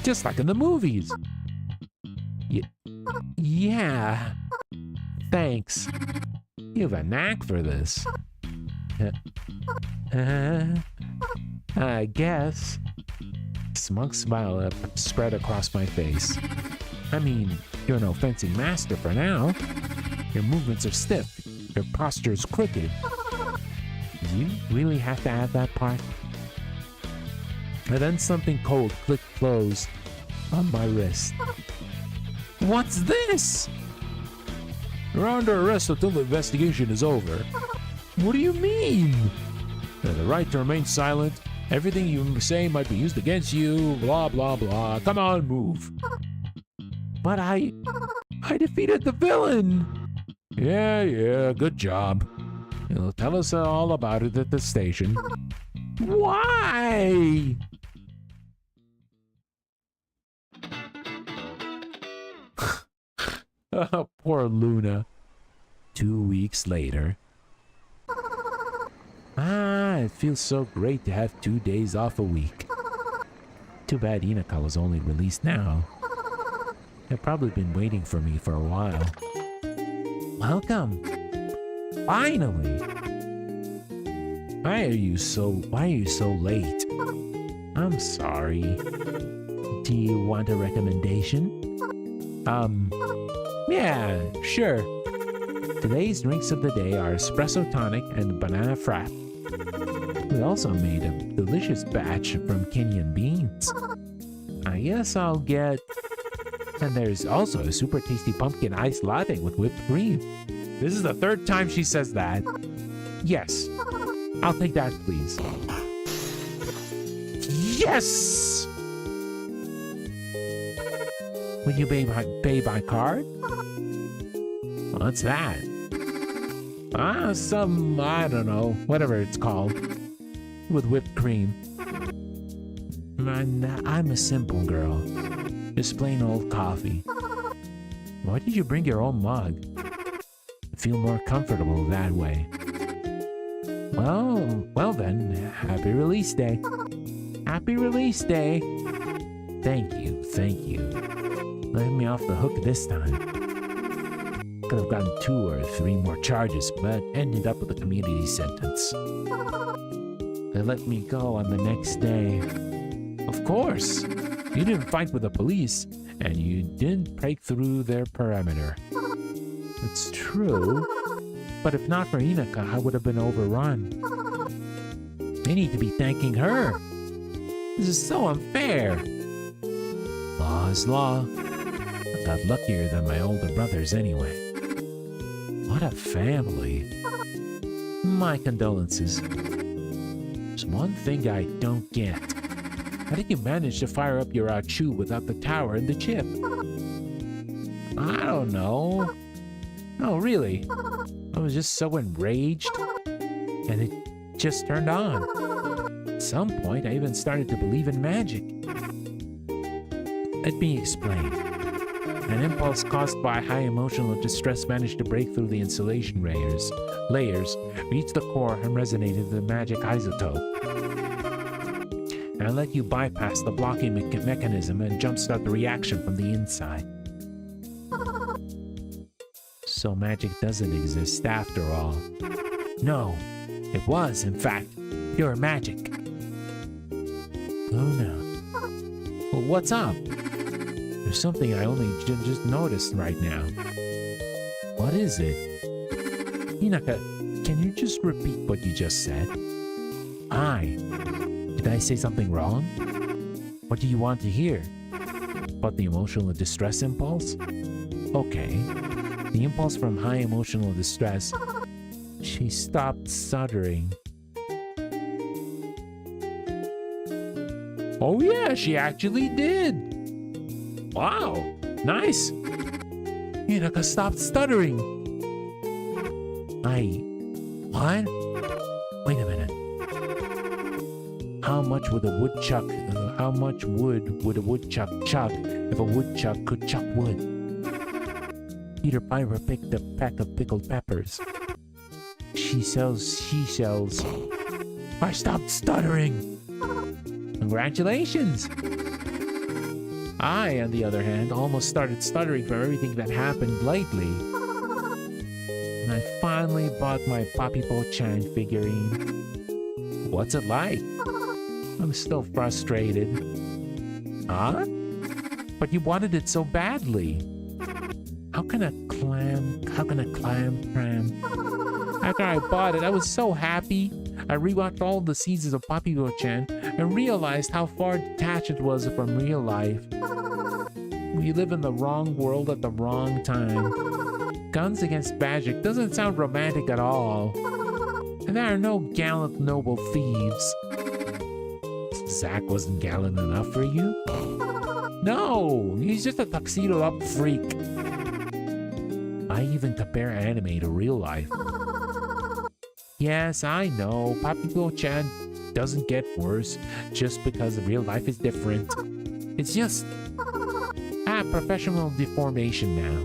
Just like in the movies. Yeah. Thanks. You have a knack for this. I guess. A smug smile spread across my face. I mean, you're no fencing master for now. Your movements are stiff. Your posture's crooked. Do you really have to add that part? And then something cold clicked closed on my wrist. What's this? You're under arrest until the investigation is over. What do you mean? You have the right to remain silent. Everything you say might be used against you. Blah, blah, blah. Come on, move. But I defeated the villain. Yeah, good job. You'll tell us all about it at the station. Why? Oh, poor Luna. 2 weeks later. It feels so great to have 2 days off a week. Too bad Inaka was only released now. They've probably been waiting for me for a while. Welcome! Finally! Why are you so late? I'm sorry. Do you want a recommendation? Yeah, sure. Today's drinks of the day are espresso tonic and banana frap. We also made a delicious batch from Kenyan beans. I guess I'll get... And there's also a super tasty pumpkin iced latte with whipped cream. This is the 3rd time she says that. Yes. I'll take that, please. Yes! Will you pay by card? What's that? Some, I don't know, whatever it's called. With whipped cream. I'm a simple girl. Just plain old coffee. Why did you bring your own mug? I feel more comfortable that way. Well then, happy release day. Happy release day. Thank you. Let me off the hook this time. Could have gotten 2 or 3 more charges, but ended up with a community sentence. They let me go on the next day. Of course! You didn't fight with the police, and you didn't break through their perimeter. It's true, but if not for Inaka, I would have been overrun. They need to be thanking her. This is so unfair. Law is law. I got luckier than my older brothers anyway. What a family. My condolences. There's one thing I don't get. How did you manage to fire up your Achu without the tower and the chip? I don't know. No, really. I was just so enraged. And it just turned on. At some point, I even started to believe in magic. Let me explain. An impulse caused by high emotional distress managed to break through the insulation layers, reach the core, and resonated the magic isotope. And let you bypass the blocking mechanism and jumpstart the reaction from the inside. So magic doesn't exist after all. No, it was, in fact, pure magic. Luna. Well, what's up? There's something I only just noticed right now. What is it? Inaka, can you just repeat what you just said? Did I say something wrong? What do you want to hear? About the emotional distress impulse? Okay. The impulse from high emotional distress. She stopped stuttering. Oh yeah, she actually did! Wow, nice! Inaka stopped stuttering. What? Wait a minute. How much would a woodchuck chuck if a woodchuck could chuck wood? Peter Piper picked a pack of pickled peppers. She sells seashells. I stopped stuttering. Congratulations! I, on the other hand, almost started stuttering from everything that happened lately. And I finally bought my Papipo-chan figurine. What's it like? I'm still frustrated. Huh? But you wanted it so badly. How can a clam cram? After I bought it, I was so happy. I rewatched all the seasons of Papipo-chan and realized how far detached it was from real life. We live in the wrong world at the wrong time. Guns against magic doesn't sound romantic at all. And there are no gallant noble thieves. Zack wasn't gallant enough for you? No, he's just a tuxedo up freak. I even compare anime to real life. Yes, I know, Papipo-chan doesn't get worse just because real life is different. It's just professional deformation now.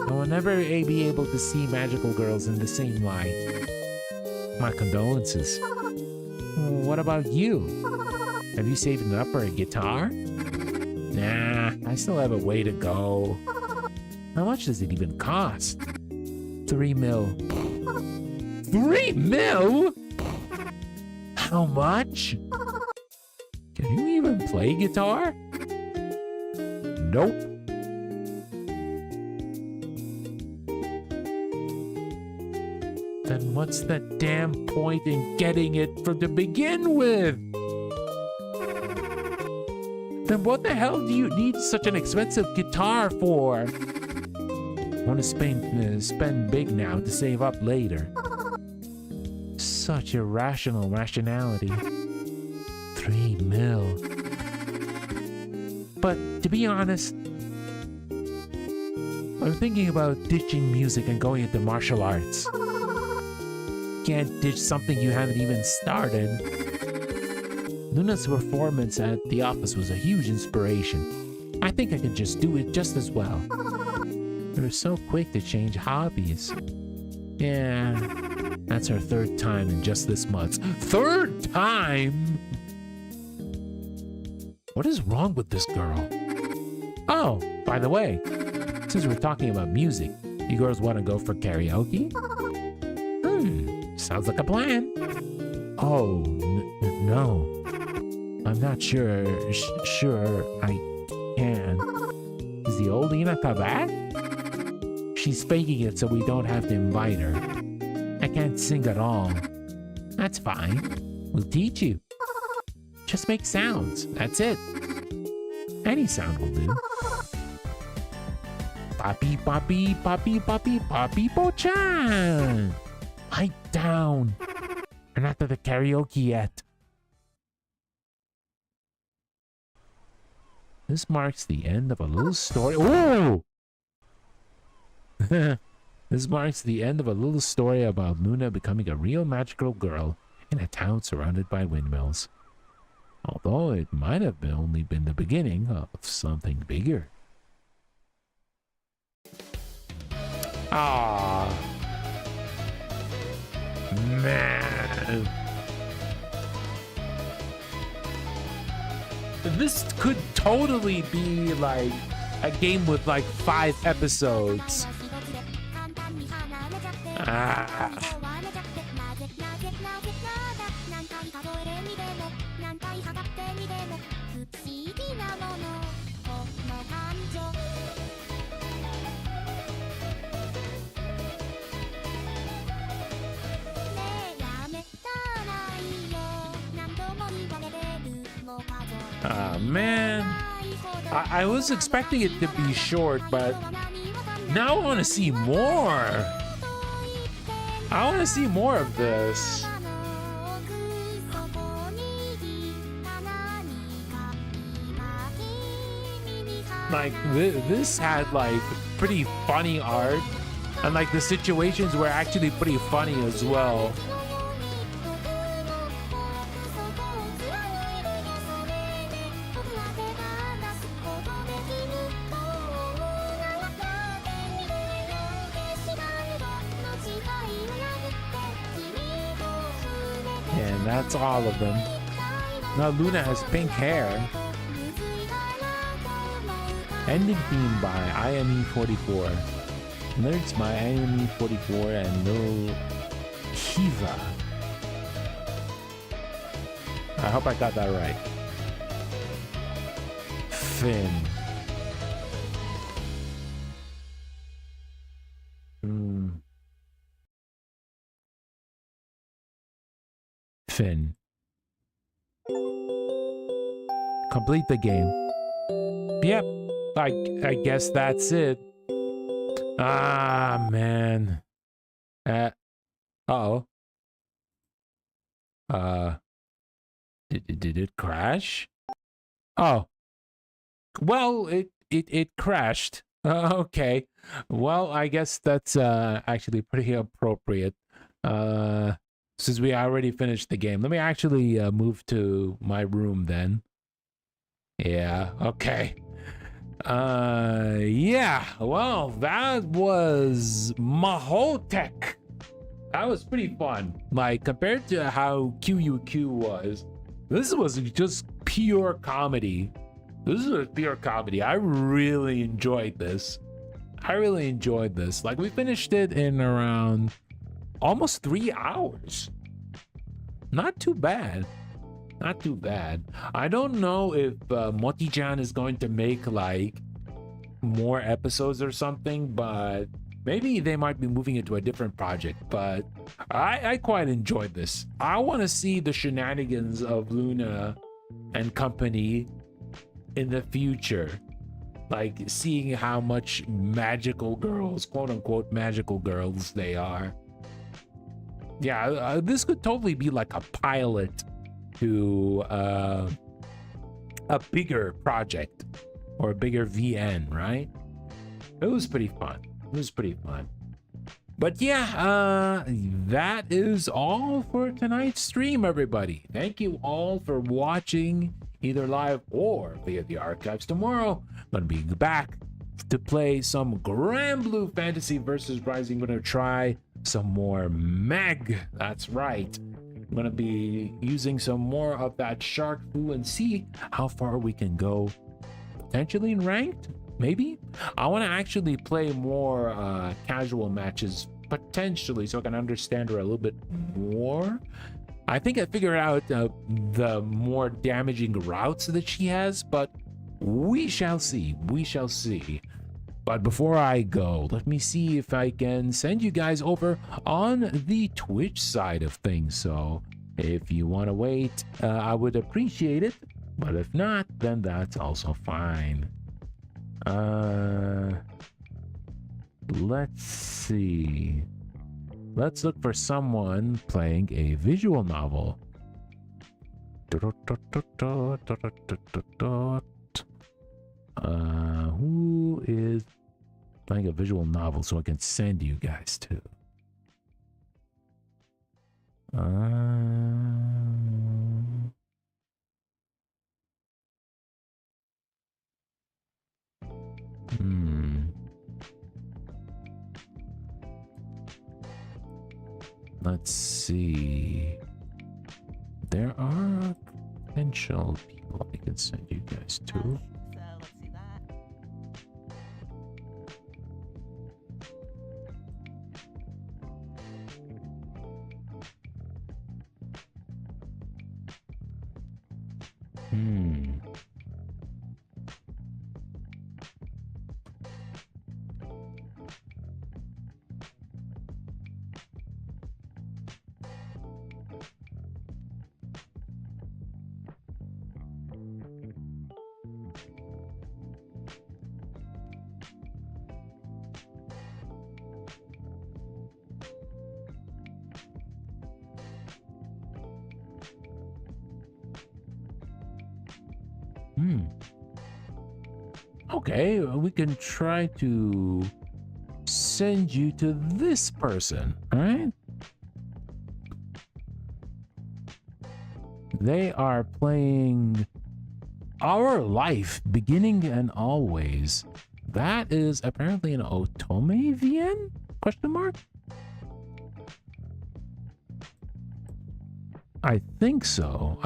I will never be able to see magical girls in the same light. My condolences. What about you? Have you saved enough for a guitar? Nah, I still have a way to go. How much does it even cost? 3 mil. 3 mil? How much? Can you even play guitar? Nope. Then what's the damn point in getting it to begin with? Then what the hell do you need such an expensive guitar for? I want to spend big now to save up later. Such irrational rationality. 3 mil. But to be honest, I'm thinking about ditching music and going into martial arts. Can't ditch something you haven't even started. Luna's performance at the office was a huge inspiration. I think I can just do it just as well. You're so quick to change hobbies. Yeah, that's her 3rd time in just this month. 3rd time?! What is wrong with this girl? Oh, by the way, since we're talking about music, you girls want to go for karaoke? Sounds like a plan. Oh, no. I'm not sure I can. Is the old Inaka back? She's faking it so we don't have to invite her. I can't sing at all. That's fine. We'll teach you. Just make sounds. That's it. Any sound will do. Papi, papi, papi, papi, papi, po-chan! Pipe down. We're not at the karaoke yet. This marks the end of a little story. Ooh! This marks the end of a little story about Luna becoming a real magical girl in a town surrounded by windmills. Although it might have only been the beginning of something bigger. Ah, man. This could totally be like a game with like 5 episodes. Man, I was expecting it to be short, but now I want to see more. I want to see more of this. Like, this had like pretty funny art, and like the situations were actually pretty funny as well. And that's all of them. Now Luna has pink hair. Ending theme by IME44. Lyrics by IME44 and Lil Kiva. I hope I got that right. Finn. Finn. Complete the game. Yep, I guess that's it. Ah, man. Uh-oh. Did it crash? Oh. Well, it crashed. Okay. Well, I guess that's actually pretty appropriate. Since we already finished the game. Let me actually move to my room then. Yeah, okay. Yeah, well, that was MAHOUTEQ. That was pretty fun. Like, compared to how QUQ was, this was just pure comedy. This was pure comedy. I really enjoyed this. Like, we finished it in around almost 3 hours. Not too bad. I don't know if Moti-chan is going to make like more episodes or something, but maybe they might be moving it to a different project. But I quite enjoyed this. I want to see the shenanigans of Luna and company in the future, like seeing how much magical girls, quote unquote magical girls, they are. Yeah, this could totally be like a pilot to a bigger project or a bigger VN, right? It was pretty fun. But yeah, that is all for tonight's stream, everybody. Thank you all for watching, either live or via the archives. Tomorrow, I'm gonna be back to play some Grand Blue Fantasy versus Rising. I'm gonna try some more Meg. That's right. I'm gonna be using some more of that shark foo and see how far we can go, potentially in ranked. Maybe I want to actually play more casual matches, potentially, so I can understand her a little bit more. I think I figured out the more damaging routes that she has, but we shall see. But before I go, let me see if I can send you guys over on the Twitch side of things. So if you want to wait, I would appreciate it. But if not, then that's also fine. Let's see. Let's look for someone playing a visual novel. Who is playing a visual novel so I can send you guys to? Let's see. There are potential people I can send you guys to. Let's see that. Okay, we can try to send you to this person, right? They are playing Our Life, Beginning and Always. That is apparently an Otome VN? Question mark? I think so.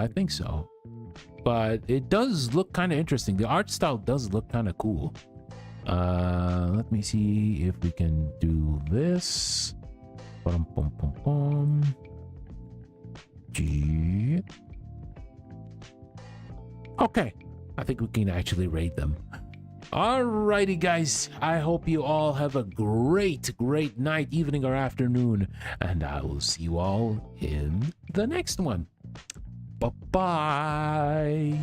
But it does look kind of interesting. The art style does look kind of cool. Let me see if we can do this. Okay, I think we can actually rate them. Alrighty, guys. I hope you all have a great night, evening, or afternoon, and I will see you all in the next one. Bye-bye.